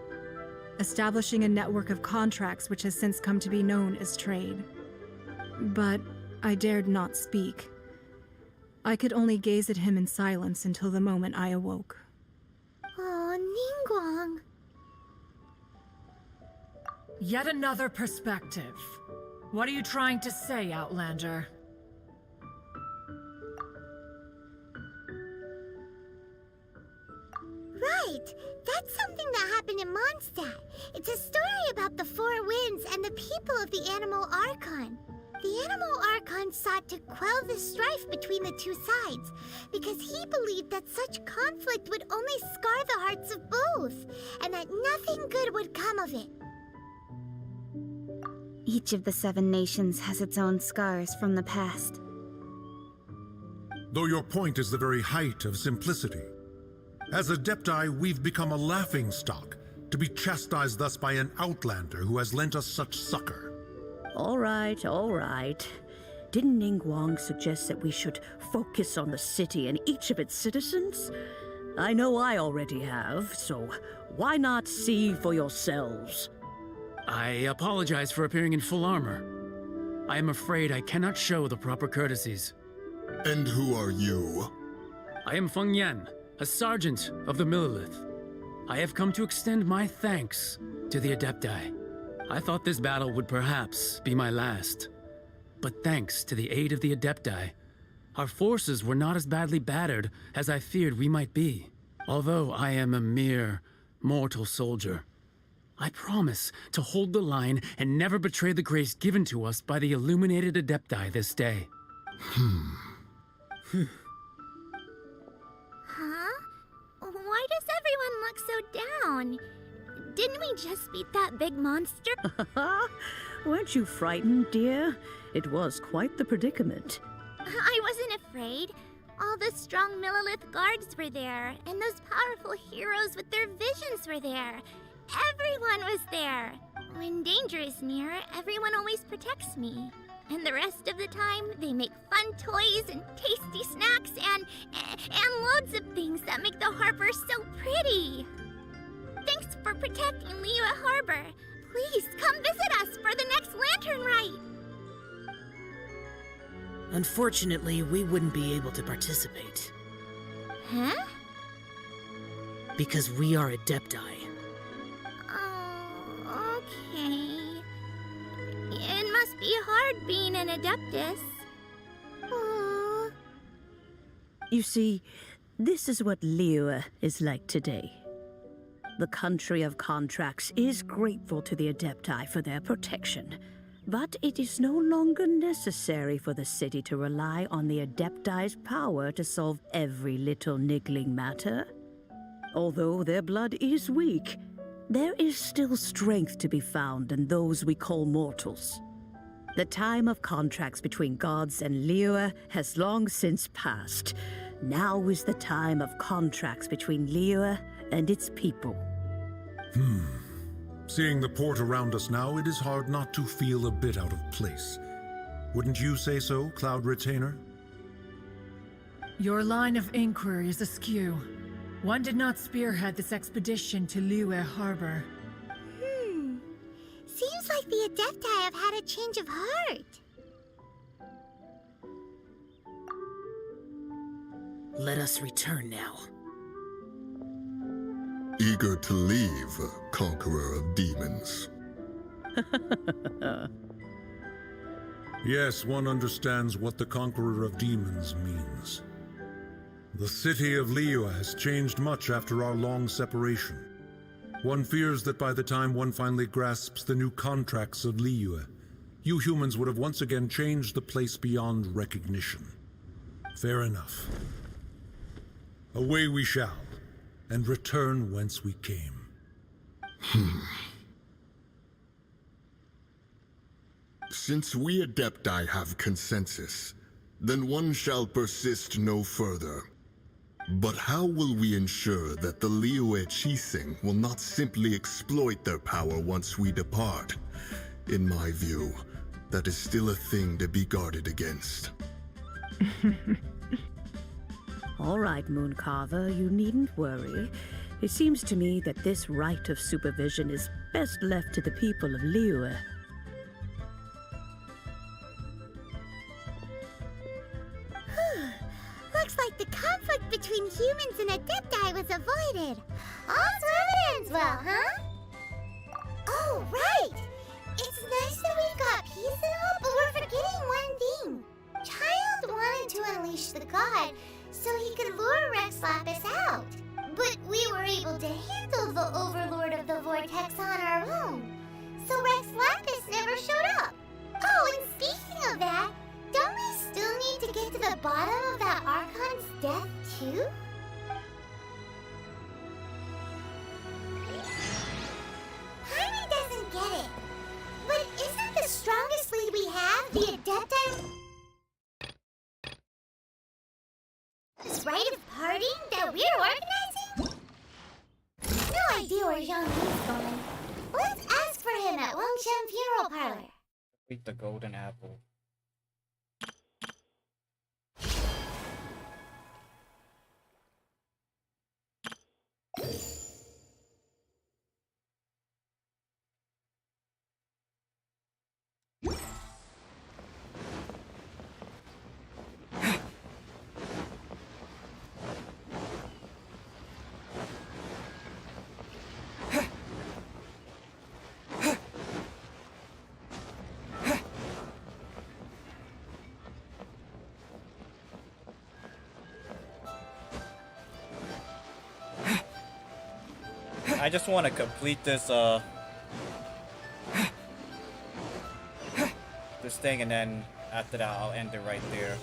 establishing a network of contracts which has since come to be known as trade. But I dared not speak. I could only gaze at him in silence until the moment I awoke. Oh, Ningguang. Yet another perspective. What are you trying to say, Outlander? Right! That's something that happened in Mondstadt. It's a story about the Four Winds and the people of the Animal Archon. The Animal Archon sought to quell the strife between the two sides, because he believed that such conflict would only scar the hearts of both, and that nothing good would come of it. Each of the 7 nations has its own scars from the past. Though your point is the very height of simplicity. As Adepti, we've become a laughingstock, to be chastised thus by an outlander who has lent us such succor. All right, all right. Didn't Ningguang suggest that we should focus on the city and each of its citizens? I know I already have, so why not see for yourselves? I apologize for appearing in full armor. I am afraid I cannot show the proper courtesies. And who are you? I am Feng Yan, a sergeant of the Millilith. I have come to extend my thanks to the Adepti. I thought this battle would perhaps be my last. But thanks to the aid of the Adepti, our forces were not as badly battered as I feared we might be. Although I am a mere mortal soldier, I promise to hold the line and never betray the grace given to us by the illuminated Adepti this day. Huh? Why does everyone look so down? Didn't we just beat that big monster? Weren't you frightened, dear? It was quite the predicament. I wasn't afraid. All the strong Millilith guards were there, and those powerful heroes with their visions were there. Everyone was there. When danger is near, everyone always protects me. And the rest of the time, they make fun toys and tasty snacks and loads of things that make the harbor so pretty. Thanks for protecting Liyue Harbor. Please come visit us for the next lantern rite. Unfortunately, we wouldn't be able to participate. Huh? Because we are Adepti. Oh, okay. It must be hard being an Adeptus. Aww. You see, this is what Liyue is like today. The country of contracts is grateful to the Adepti for their protection, but it is no longer necessary for the city to rely on the Adepti's power to solve every little niggling matter. Although their blood is weak, there is still strength to be found in those we call mortals. The time of contracts between gods and Liyue has long since passed. Now is the time of contracts between Liyue and its people. Seeing the port around us now, it is hard not to feel a bit out of place. Wouldn't you say so, Cloud Retainer? Your line of inquiry is askew. One did not spearhead this expedition to Liyue Harbor. Seems like the Adepti have had a change of heart. Let us return now. Eager to leave, Conqueror of Demons. Yes, one understands what the Conqueror of Demons means. The city of Liyue has changed much after our long separation. One fears that by the time one finally grasps the new contracts of Liyue, you humans would have once again changed the place beyond recognition. Fair enough. Away we shall, and return whence we came. Since we Adepti have consensus, then one shall persist no further. But how will we ensure that the Liyue Qixing will not simply exploit their power once we depart? In my view, that is still a thing to be guarded against. All right, Mooncarver, you needn't worry. It seems to me that this right of supervision is best left to the people of Liyue. looks like the conflict between humans and Adepti was avoided. All's well that ends well, huh? Oh, right! It's nice that we've got peace and all, but we're forgetting one thing. Child wanted to unleash the god so he could lure Rex Lapis out. But we were able to handle the Overlord of the Vortex on our own. So Rex Lapis never showed up. Oh, and speaking of that, don't we still need to get to the bottom of that Archon's death, too? Jaime doesn't get it. But isn't the strongest lead we have the Adepti? This rite of partying that we're organizing? No idea where Zhongli's going. Let's ask for him at Wangshan Funeral Parlor. Eat the golden apple. I just want to complete this this thing, and then after that I'll end it right there.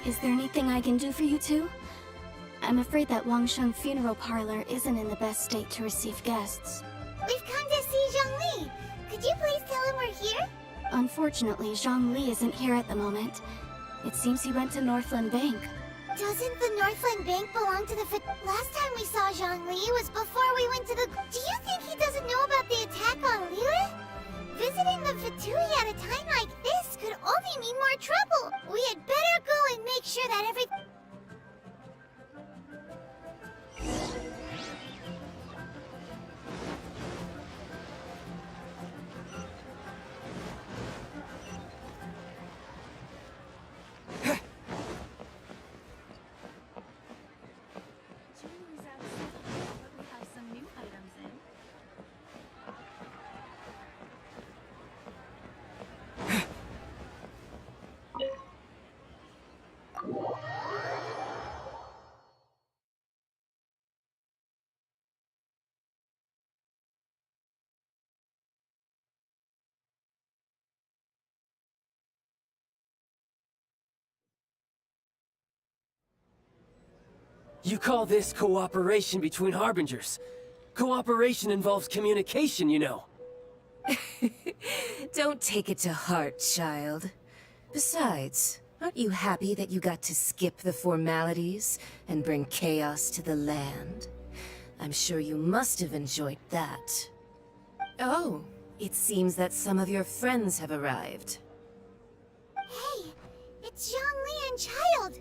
Is there anything I can do for you two? I'm afraid that Wangsheng Funeral Parlor isn't in the best state to receive guests. We've come to see Zhongli. Could you please tell him we're here? Unfortunately, Zhongli isn't here at the moment. It seems he went to Northland Bank. Doesn't the Northland Bank belong to the Last time we saw Zhongli was before we went to the... Do you think he doesn't know about the attack on Liyue? Visiting the Fatui at a time like this could only mean more trouble. We had better go and make sure that everything... You call this cooperation between Harbingers? Cooperation involves communication, you know. Don't take it to heart, child. Besides, aren't you happy that you got to skip the formalities and bring chaos to the land? I'm sure you must have enjoyed that. Oh, it seems that some of your friends have arrived. Hey, it's Zhongli and Child.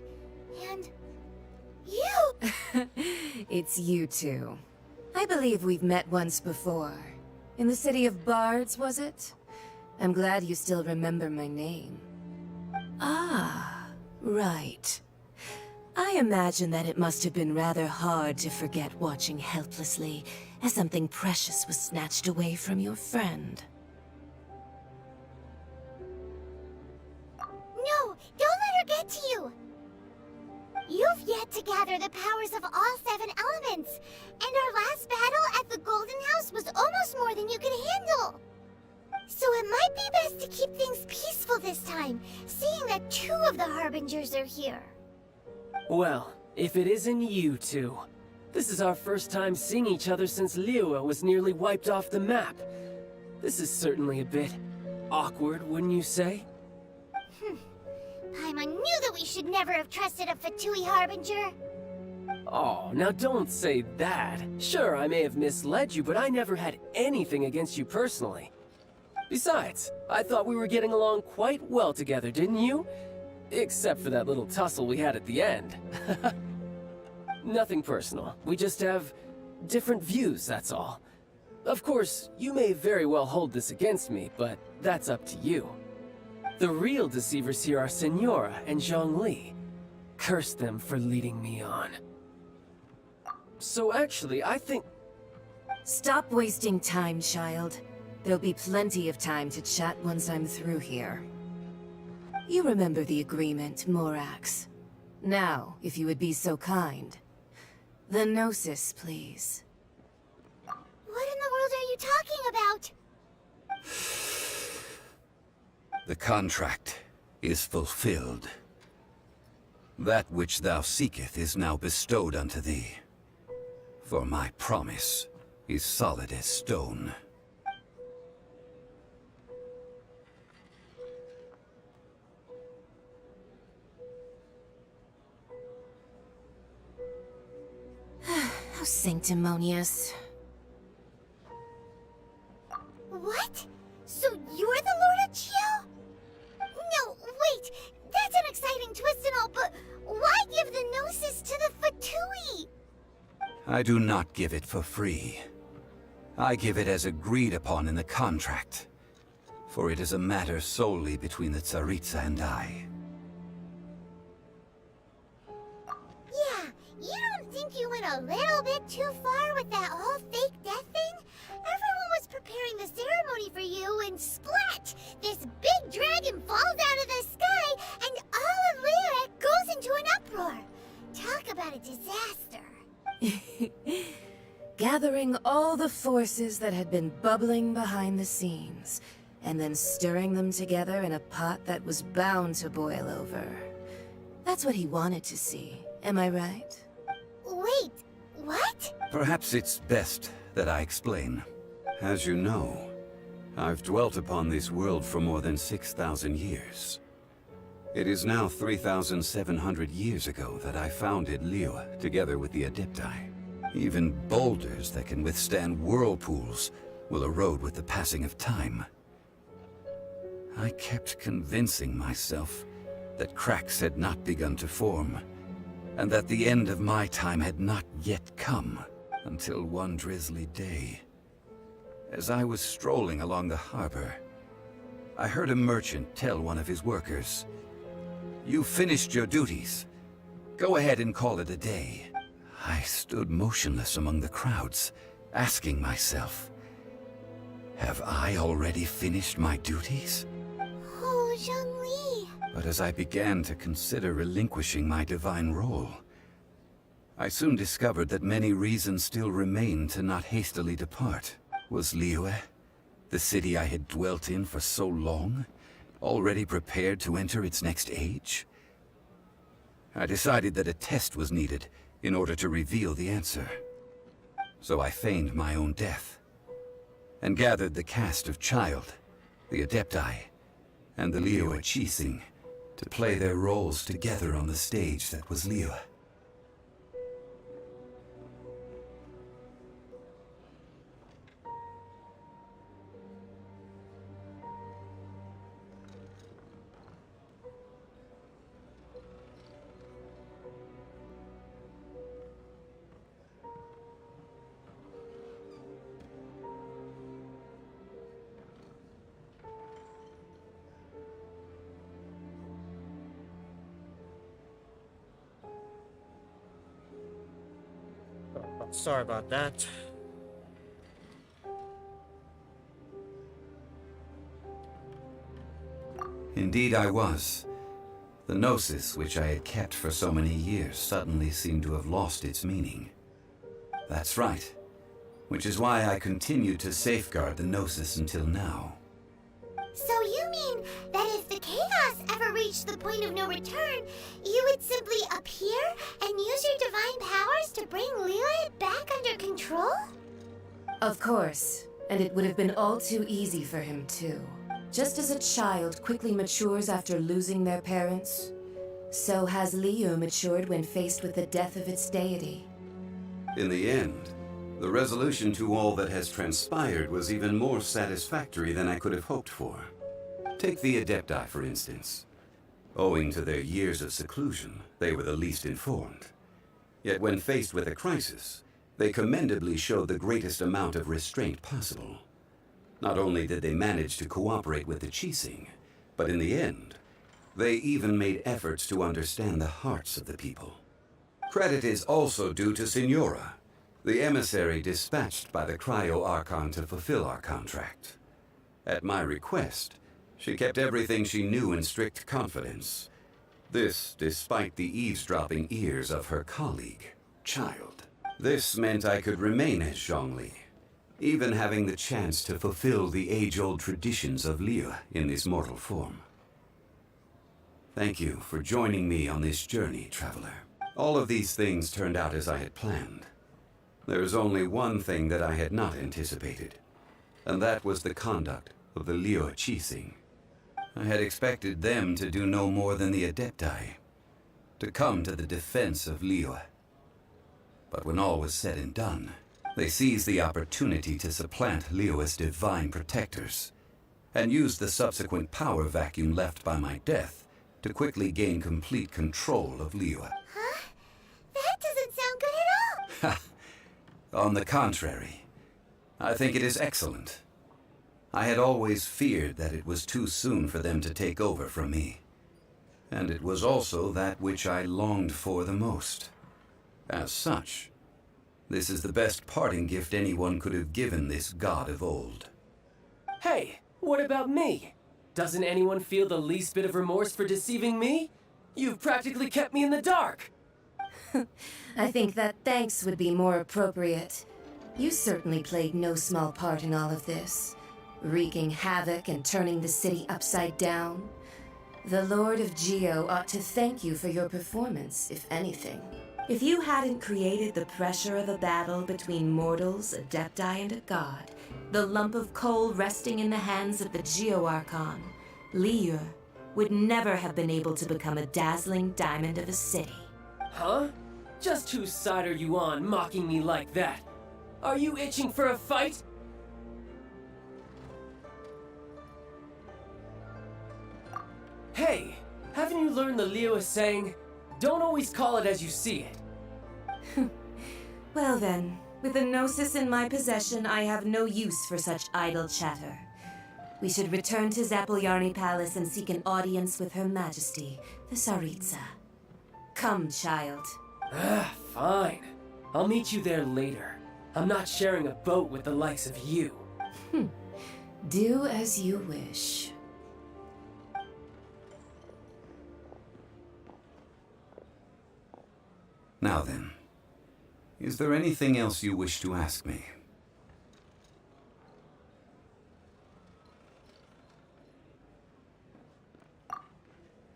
And... you! It's you two. I believe we've met once before. In the city of Bards, was it? I'm glad you still remember my name. Ah, right. I imagine that it must have been rather hard to forget watching helplessly as something precious was snatched away from your friend. No, don't let her get to you! You've yet to gather the powers of all 7 elements, and our last battle at the Golden House was almost more than you could handle. So it might be best to keep things peaceful this time, seeing that 2 of the Harbingers are here. Well, if it isn't you two. This is our first time seeing each other since Liyue was nearly wiped off the map. This is certainly a bit awkward, wouldn't you say? Paimon knew that we should never have trusted a Fatui Harbinger. Oh, now don't say that. Sure, I may have misled you, but I never had anything against you personally. Besides, I thought we were getting along quite well together, didn't you? Except for that little tussle we had at the end. Nothing personal. We just have different views, that's all. Of course, you may very well hold this against me, but that's up to you. The real deceivers here are Senora and Zhongli. Curse them for leading me on. So actually, I think... Stop wasting time, child. There'll be plenty of time to chat once I'm through here. You remember the agreement, Morax. Now, if you would be so kind. The Gnosis, please. What in the world are you talking about? The contract is fulfilled. That which thou seeketh is now bestowed unto thee. For my promise is solid as stone. How sanctimonious. What? So you're the Lord of Chio? No, wait! That's an exciting twist and all, but why give the Gnosis to the Fatui? I do not give it for free. I give it as agreed upon in the contract. For it is a matter solely between the Tsaritsa and I. Yeah, you don't think you went a little bit too far with that whole fake death thing? Everyone was preparing the ceremony for you, and splat! This big dragon falls out of the sky, and all of Lyric goes into an uproar. Talk about a disaster. Gathering all the forces that had been bubbling behind the scenes, and then stirring them together in a pot that was bound to boil over. That's what he wanted to see, am I right? Wait, what? Perhaps it's best that I explain. As you know, I've dwelt upon this world for more than 6,000 years. It is now 3,700 years ago that I founded Liyue, together with the Adepti. Even boulders that can withstand whirlpools will erode with the passing of time. I kept convincing myself that cracks had not begun to form, and that the end of my time had not yet come, until one drizzly day. As I was strolling along the harbor, I heard a merchant tell one of his workers, "You finished your duties. Go ahead and call it a day." I stood motionless among the crowds, asking myself, have I already finished my duties? Oh, Zhongli. But as I began to consider relinquishing my divine role, I soon discovered that many reasons still remained to not hastily depart. Was Liyue, the city I had dwelt in for so long, already prepared to enter its next age? I decided that a test was needed in order to reveal the answer. So I feigned my own death, and gathered the cast of Child, the Adepti, and the Liyue Qixing to play their roles together on the stage that was Liyue. Sorry about that. Indeed I was. The Gnosis, which I had kept for so many years, suddenly seemed to have lost its meaning. That's right. Which is why I continued to safeguard the Gnosis until now. So you mean that if the chaos ever reached the point of no return, you would simply appear and use your divine powers to bring Liyue back under control? Of course, and it would have been all too easy for him too. Just as a child quickly matures after losing their parents, So has Liu matured when faced with the death of its deity. In the end, the resolution to all that has transpired was even more satisfactory than I could have hoped for. Take the Adepti, for instance. Owing to their years of seclusion, they were the least informed. Yet when faced with a crisis, they commendably showed the greatest amount of restraint possible. Not only did they manage to cooperate with the Qixing, but in the end, they even made efforts to understand the hearts of the people. Credit is also due to Signora, the emissary dispatched by the Cryo Archon to fulfill our contract. At my request, she kept everything she knew in strict confidence. This despite the eavesdropping ears of her colleague, Child. This meant I could remain as Zhongli, even having the chance to fulfill the age-old traditions of Liu in this mortal form. Thank you for joining me on this journey, Traveler. All of these things turned out as I had planned. There is only one thing that I had not anticipated, and that was the conduct of the Liu Qixing. I had expected them to do no more than the Adepti, to come to the defense of Liu. But when all was said and done, they seized the opportunity to supplant Liu as divine protectors, and used the subsequent power vacuum left by my death to quickly gain complete control of Liu. Huh? That doesn't sound good at all! On the contrary, I think it is excellent. I had always feared that it was too soon for them to take over from me. And it was also that which I longed for the most. As such, this is the best parting gift anyone could have given this god of old. Hey, what about me? Doesn't anyone feel the least bit of remorse for deceiving me? You've practically kept me in the dark! I think that thanks would be more appropriate. You certainly played no small part in all of this, wreaking havoc and turning the city upside down. The Lord of Geo ought to thank you for your performance, if anything. If you hadn't created the pressure of a battle between mortals, Adepti, and a god, the lump of coal resting in the hands of the Geo Archon, Liu, would never have been able to become a dazzling diamond of a city. Huh? Just whose side are you on, mocking me like that? Are you itching for a fight? Hey, haven't you learned the Liu saying, don't always call it as you see it? Well then, with the Gnosis in my possession, I have no use for such idle chatter. We should return to Zapolyarny Palace and seek an audience with Her Majesty, the Tsaritsa. Come, child. Fine. I'll meet you there later. I'm not sharing a boat with the likes of you. Do as you wish. Now then, is there anything else you wish to ask me?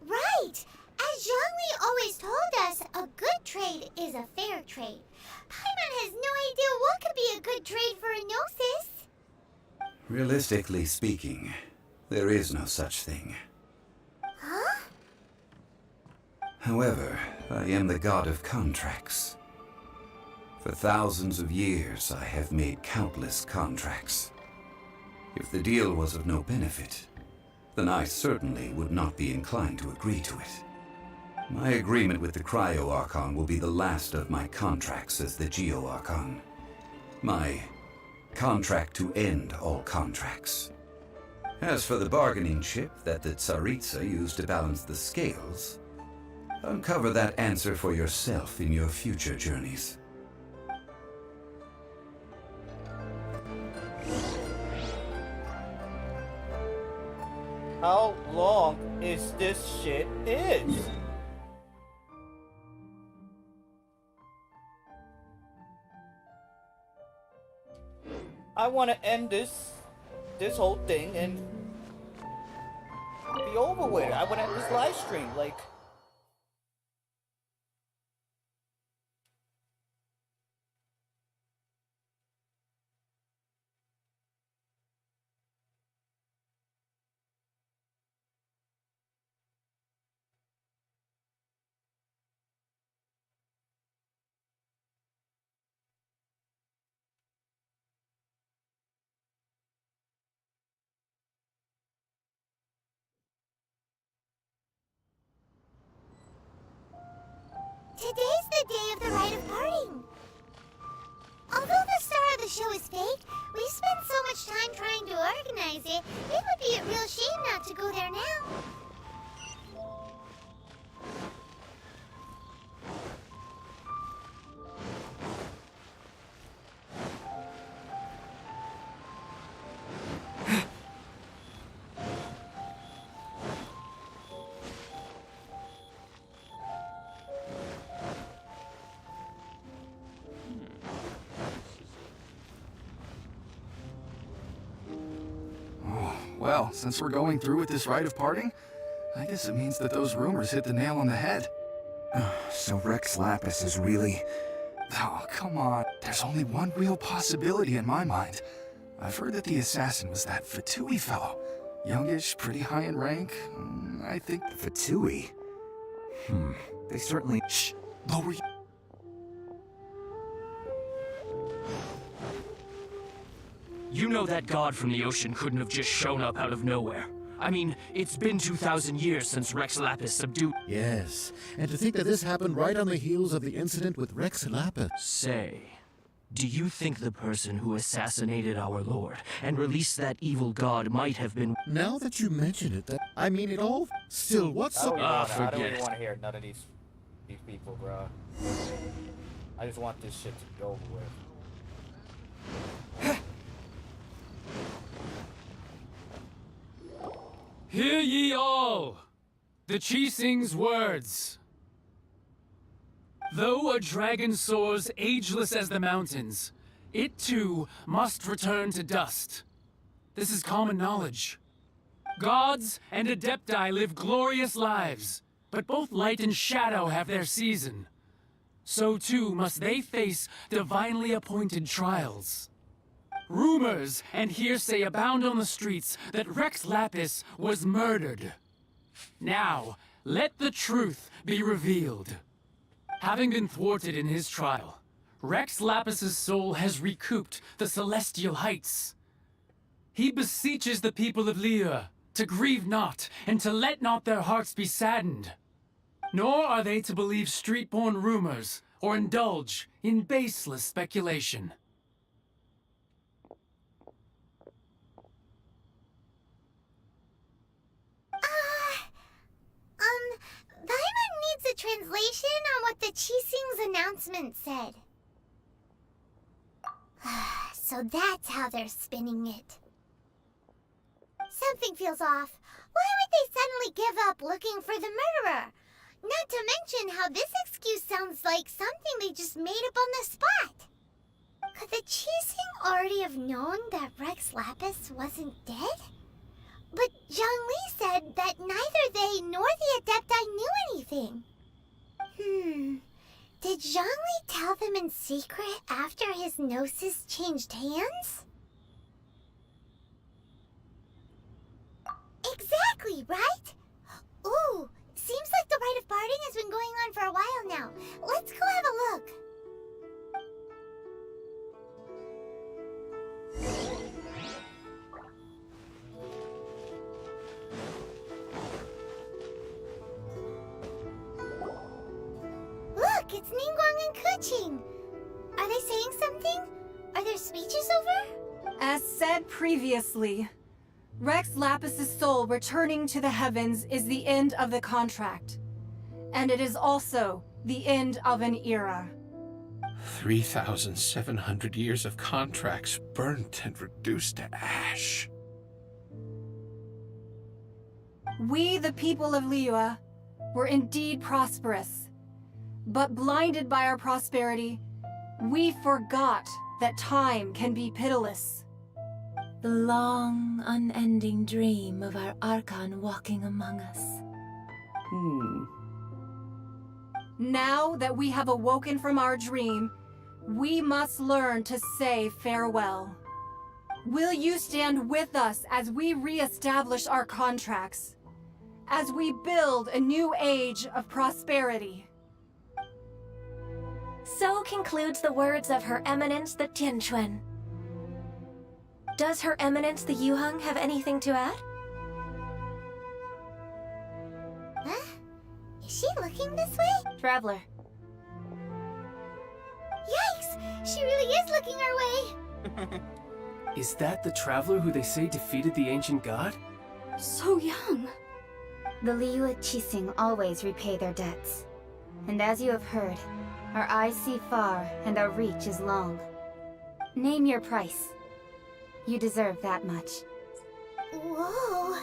Right! As Zhongli always told us, a good trade is a fair trade. Paimon has no idea what could be a good trade for a Gnosis. Realistically speaking, there is no such thing. Huh? However, I am the god of contracts. For thousands of years, I have made countless contracts. If the deal was of no benefit, then I certainly would not be inclined to agree to it. My agreement with the Cryo Archon will be the last of my contracts as the Geo Archon. My contract to end all contracts. As for the bargaining chip that the Tsaritsa used to balance the scales, uncover that answer for yourself in your future journeys. How long is this shit is? I want to end this whole thing and be over with it. I want to end this live stream, like. the day of the rite of parting. Although the star of the show is fake, we spent so much time trying to organize it, it would be a real shame not to go there now. Well, since we're going through with this rite of parting, I guess it means that those rumors hit the nail on the head. So Rex Lapis is really... Oh, come on. There's only one real possibility in my mind. I've heard that the assassin was that Fatui fellow. Youngish, pretty high in rank. I think... Fatui? They certainly... Shh! Lower your... You know that god from the ocean couldn't have just shown up out of nowhere. I mean, it's been 2,000 years since Rex Lapis subdued... Yes, and to think that this happened right on the heels of the incident with Rex Lapis. Say, do you think the person who assassinated our lord and released that evil god might have been... Now that you mention it, I mean it all... Still, what's so... I don't forget even it. want to hear none of these people, bro. I just want this shit to be over with. Hear ye all! The Qixing's words. Though a dragon soars ageless as the mountains, it too must return to dust. This is common knowledge. Gods and Adepti live glorious lives, but both light and shadow have their season. So too must they face divinely appointed trials. Rumors and hearsay abound on the streets that Rex Lapis was murdered. Now, let the truth be revealed. Having been thwarted in his trial, Rex Lapis's soul has recouped the celestial heights. He beseeches the people of Liyue to grieve not and to let not their hearts be saddened. Nor are they to believe street-born rumors or indulge in baseless speculation. Paimon needs a translation on what the Qixing's announcement said. So that's how they're spinning it. Something feels off. Why would they suddenly give up looking for the murderer? Not to mention how this excuse sounds like something they just made up on the spot. Could the Qixing already have known that Rex Lapis wasn't dead? But Zhongli said that neither they nor the Adepti knew anything. Did Zhongli tell them in secret after his gnosis changed hands? Exactly, right? Ooh, seems like the rite of parting has been going on for a while now. Let's go have a look. Look, it's Ningguang and Keqing. Are they saying something? Are their speeches over? As said previously, Rex Lapis's soul returning to the heavens is the end of the contract. And it is also the end of an era. 3,700 years of contracts burnt and reduced to ash. We, the people of Liyue, were indeed prosperous. But blinded by our prosperity, we forgot that time can be pitiless. The long, unending dream of our Archon walking among us. Now that we have awoken from our dream, we must learn to say farewell. Will you stand with us as we re-establish our contracts? As we build a new age of prosperity? So concludes the words of Her Eminence the Tianquan. Does Her Eminence the Yuheng have anything to add? Huh? Is she looking this way? Traveler, She really is looking our way. Is that the traveler who they say defeated the ancient god? So young. The Liyue Qixing always repay their debts. And as you have heard, our eyes see far and our reach is long. Name your price. You deserve that much. Whoa.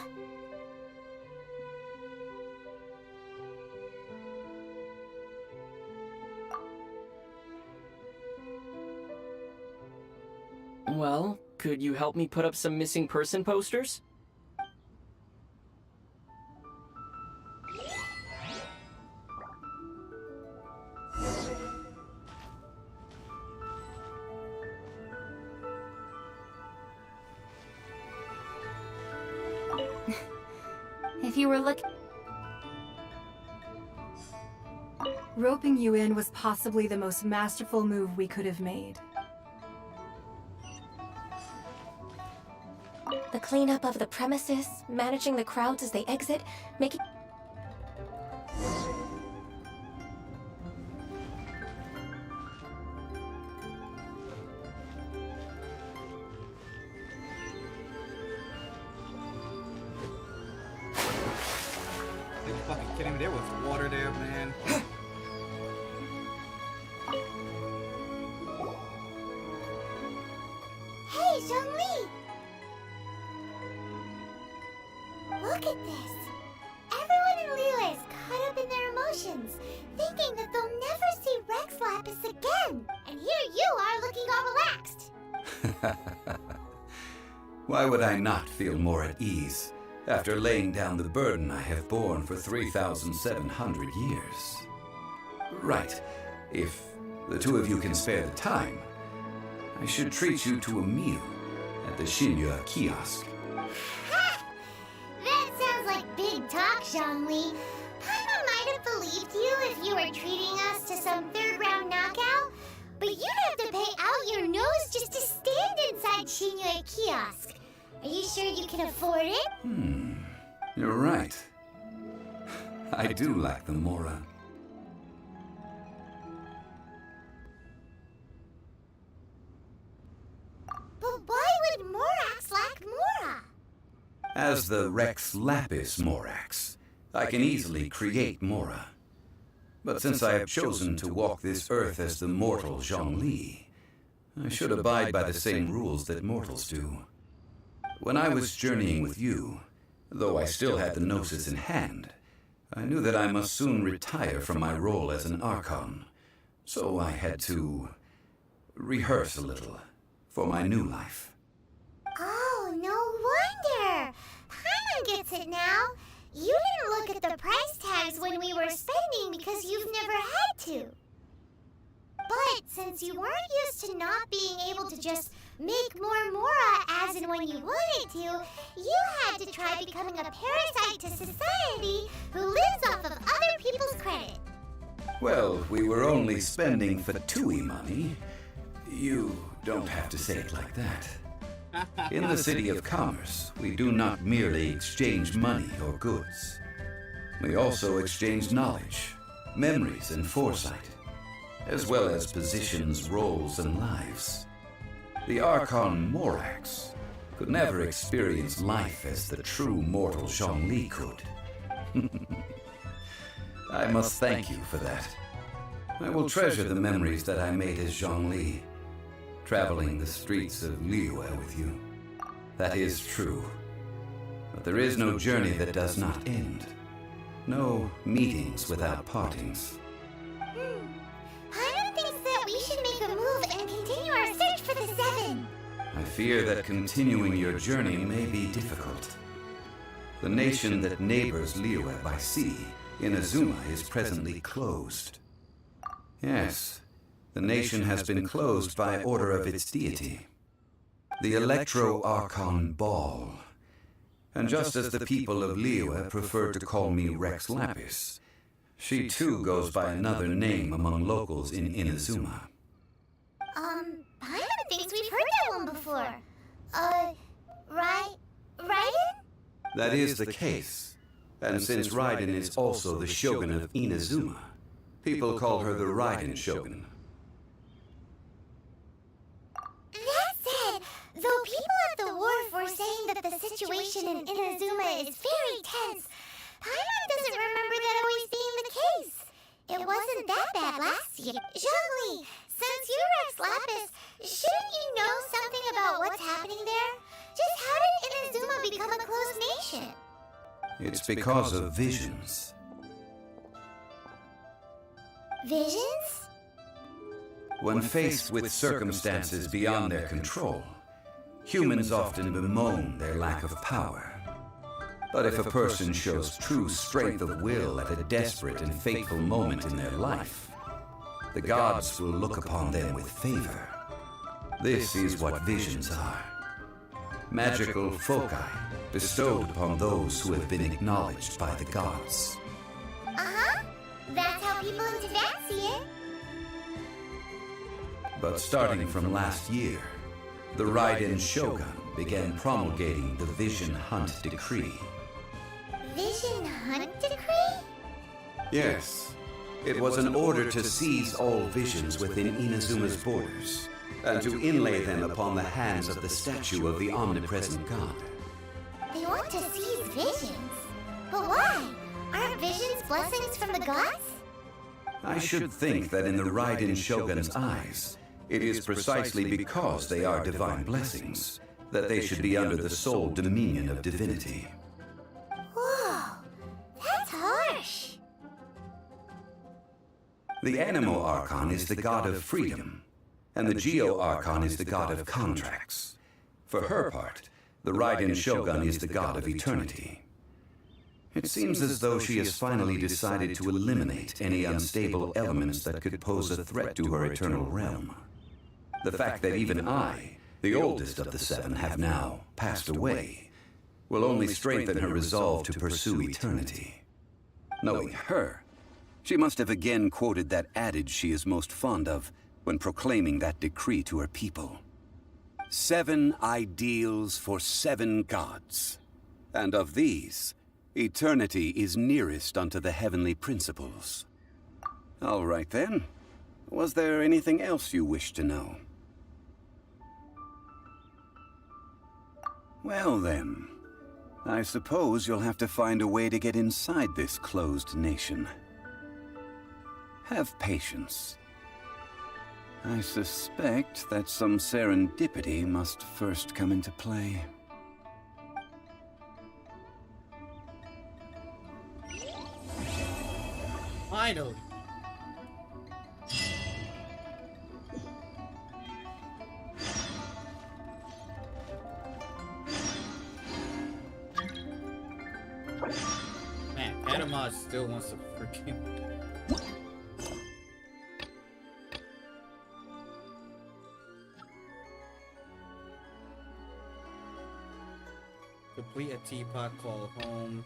Well, could you help me put up some missing person posters? If you were looking... Roping you in was possibly the most masterful move we could have made. The cleanup of the premises, managing the crowds as they exit, making... Are you fucking kidding me? There was water there, man. Hey, Zhongli! Look at this. Everyone in Liyue is caught up in their emotions, thinking that they'll never see Rex Lapis again. And here you are looking all relaxed. Why would I not feel more at ease after laying down the burden I have borne for 3,700 years? Right. If the two of you can spare the time, I should treat you to a meal at the Xinyue kiosk. That sounds like big talk, Zhongli. Paimon might have believed you if you were treating us to some third-round knockout, but you'd have to pay out your nose just to stand inside Xinyue kiosk. Are you sure you can afford it? You're right. I do lack the Mora. But why would Morax lack Mora? As the Rex Lapis Morax, I can easily create Mora. But since I have chosen to walk this earth as the mortal Zhongli, I should abide by the same rules that mortals do. When I was journeying with you, though I still had the Gnosis in hand, I knew that I must soon retire from my role as an Archon, so I had to rehearse a little for my new life. Oh, no wonder. Paimon gets it now. You didn't look at the price tags when we were spending because you've never had to. But since you weren't used to not being able to just make more Mora as and when you wanted to, you had to try becoming a parasite to society who lives off of other people's credit. Well, we were only spending Fatui money. You don't have to say it like that. In the City of Commerce, we do not merely exchange money or goods. We also exchange knowledge, memories, and foresight, as well as positions, roles, and lives. The Archon Morax could never experience life as the true mortal Zhongli could. I must thank you for that. I will treasure the memories that I made as Zhongli, traveling the streets of Liyue with you. That is true. But there is no journey that does not end. No meetings without partings. Paimon thinks that we should make a move and continue our search for the Seven. I fear that continuing your journey may be difficult. The nation that neighbors Liyue by sea, Inazuma, is presently closed. Yes, the nation has been closed by order of its deity, the Electro-Archon Ball. And just as the people of Liyue prefer to call me Rex Lapis, she too goes by another name among locals in Inazuma. Paimon thinks we've heard that one before. Raiden? That is the case. And since Raiden is also the Shogun of Inazuma, people call her the Raiden Shogun. Though people at the wharf were saying that the situation in Inazuma is very tense, Paimon doesn't remember that always being the case. It wasn't that bad last year. Zhongli, since you're Rex Lapis, shouldn't you know something about what's happening there? Just how did Inazuma become a closed nation? It's because of visions. Visions? When faced with circumstances beyond their control, humans often bemoan their lack of power. But if a person shows true strength of will at a desperate and fateful moment in their life, the gods will look upon them with favor. This is what visions are. Magical foci bestowed upon those who have been acknowledged by the gods. Uh-huh. That's how people in Tibet see it. But starting from last year, the Raiden Shogun began promulgating the Vision Hunt Decree. Vision Hunt Decree? Yes. It was an order to seize all visions within Inazuma's borders, and to inlay them upon the hands of the statue of the omnipresent god. They want to seize visions? But why? Aren't visions blessings from the gods? I should think that in the Raiden Shogun's eyes, it is precisely because they are divine blessings that they should be under the sole dominion of divinity. Whoa, that's harsh. The Animo Archon is the god of freedom, and the Geo Archon is the god of contracts. For her part, the Raiden Shogun is the god of eternity. It seems as though she has finally decided to eliminate any unstable elements that could pose a threat to her eternal realm. The fact that even I, the oldest of the seven, have now passed away, will only strengthen her resolve to pursue eternity. Knowing her, she must have again quoted that adage she is most fond of when proclaiming that decree to her people. 7 ideals for 7 gods, and of these, eternity is nearest unto the heavenly principles. All right then. Was there anything else you wished to know? Well then, I suppose you'll have to find a way to get inside this closed nation. Have patience. I suspect that some serendipity must first come into play. Finally. Man, Panama still wants to freaking... Complete a teapot call home.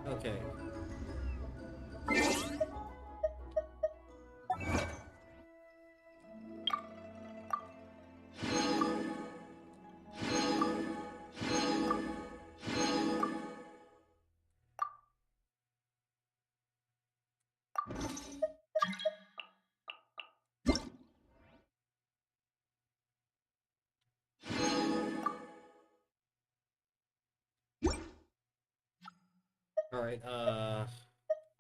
Okay. Alright,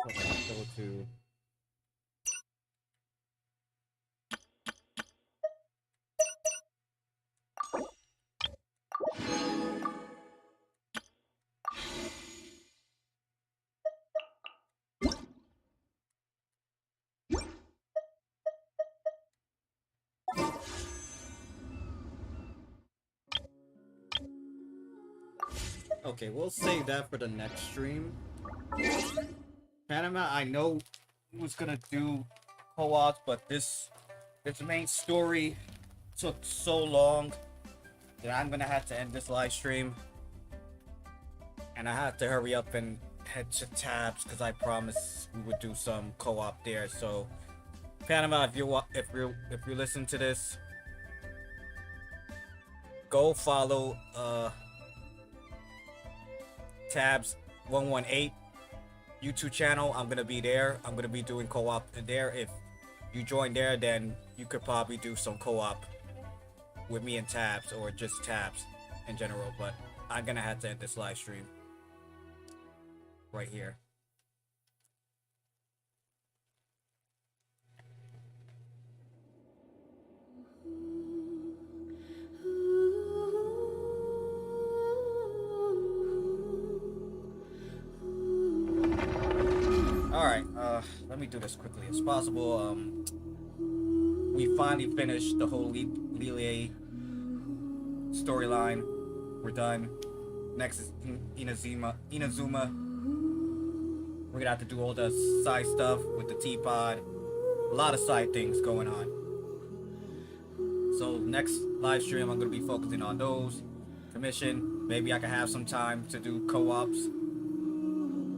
okay, go to... Okay, we'll save that for the next stream. Panama, I know was gonna do co-ops, but this main story took so long that I'm gonna have to end this live stream, and I have to hurry up and head to Tabs because I promised we would do some co-op there. So, Panama, if you listen to this, go follow Tabs 118 YouTube channel. I'm gonna be there. I'm gonna be doing co-op there. If you join there, then you could probably do some co-op with me and Tabs, or just Tabs in general. But I'm gonna have to end this live stream right here. Alright, let me do this quickly as possible. We finally finished the whole Lily storyline. We're done. Next is Inazuma. We're gonna have to do all the side stuff with the teapot. A lot of side things going on. So next live stream, I'm gonna be focusing on those. Commission. Maybe I can have some time to do co-ops.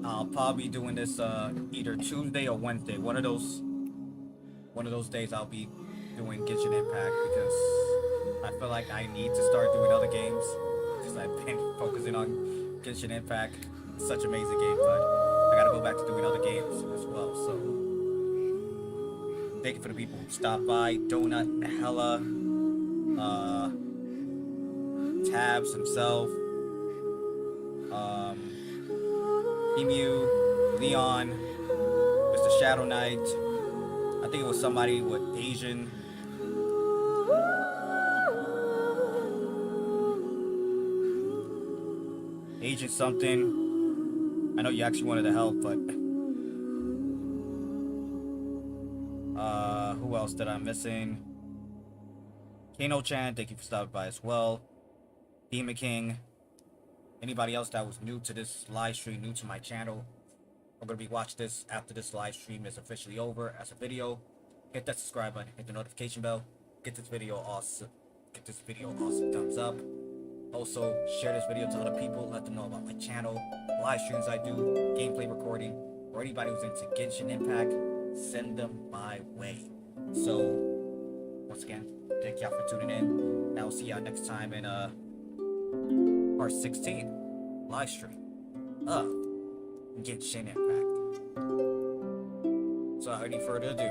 I'll probably be doing this either Tuesday or Wednesday. One of those days I'll be doing Genshin Impact, because I feel like I need to start doing other games, because I've been focusing on Genshin Impact. It's such an amazing game, but I gotta go back to doing other games as well. So thank you for the people who stopped by. Donut, Hella, Tabs himself, Emu, Leon, Mr. Shadow Knight. I think it was somebody with Asian. Agent something. I know you actually wanted to help, but who else did I missing? Kano-chan, thank you for stopping by as well. Demon King. Anybody else that was new to this live stream, new to my channel, we're gonna be watching this after this live stream is officially over as a video. Hit that subscribe button, hit the notification bell, get this video awesome thumbs up. Also, share this video to other people, let them know about my channel, live streams I do, gameplay recording, or anybody who's into Genshin Impact, send them my way. So, once again, thank y'all for tuning in, and I'll see y'all next time in part 16 live stream of Genshin Impact. So without any further ado,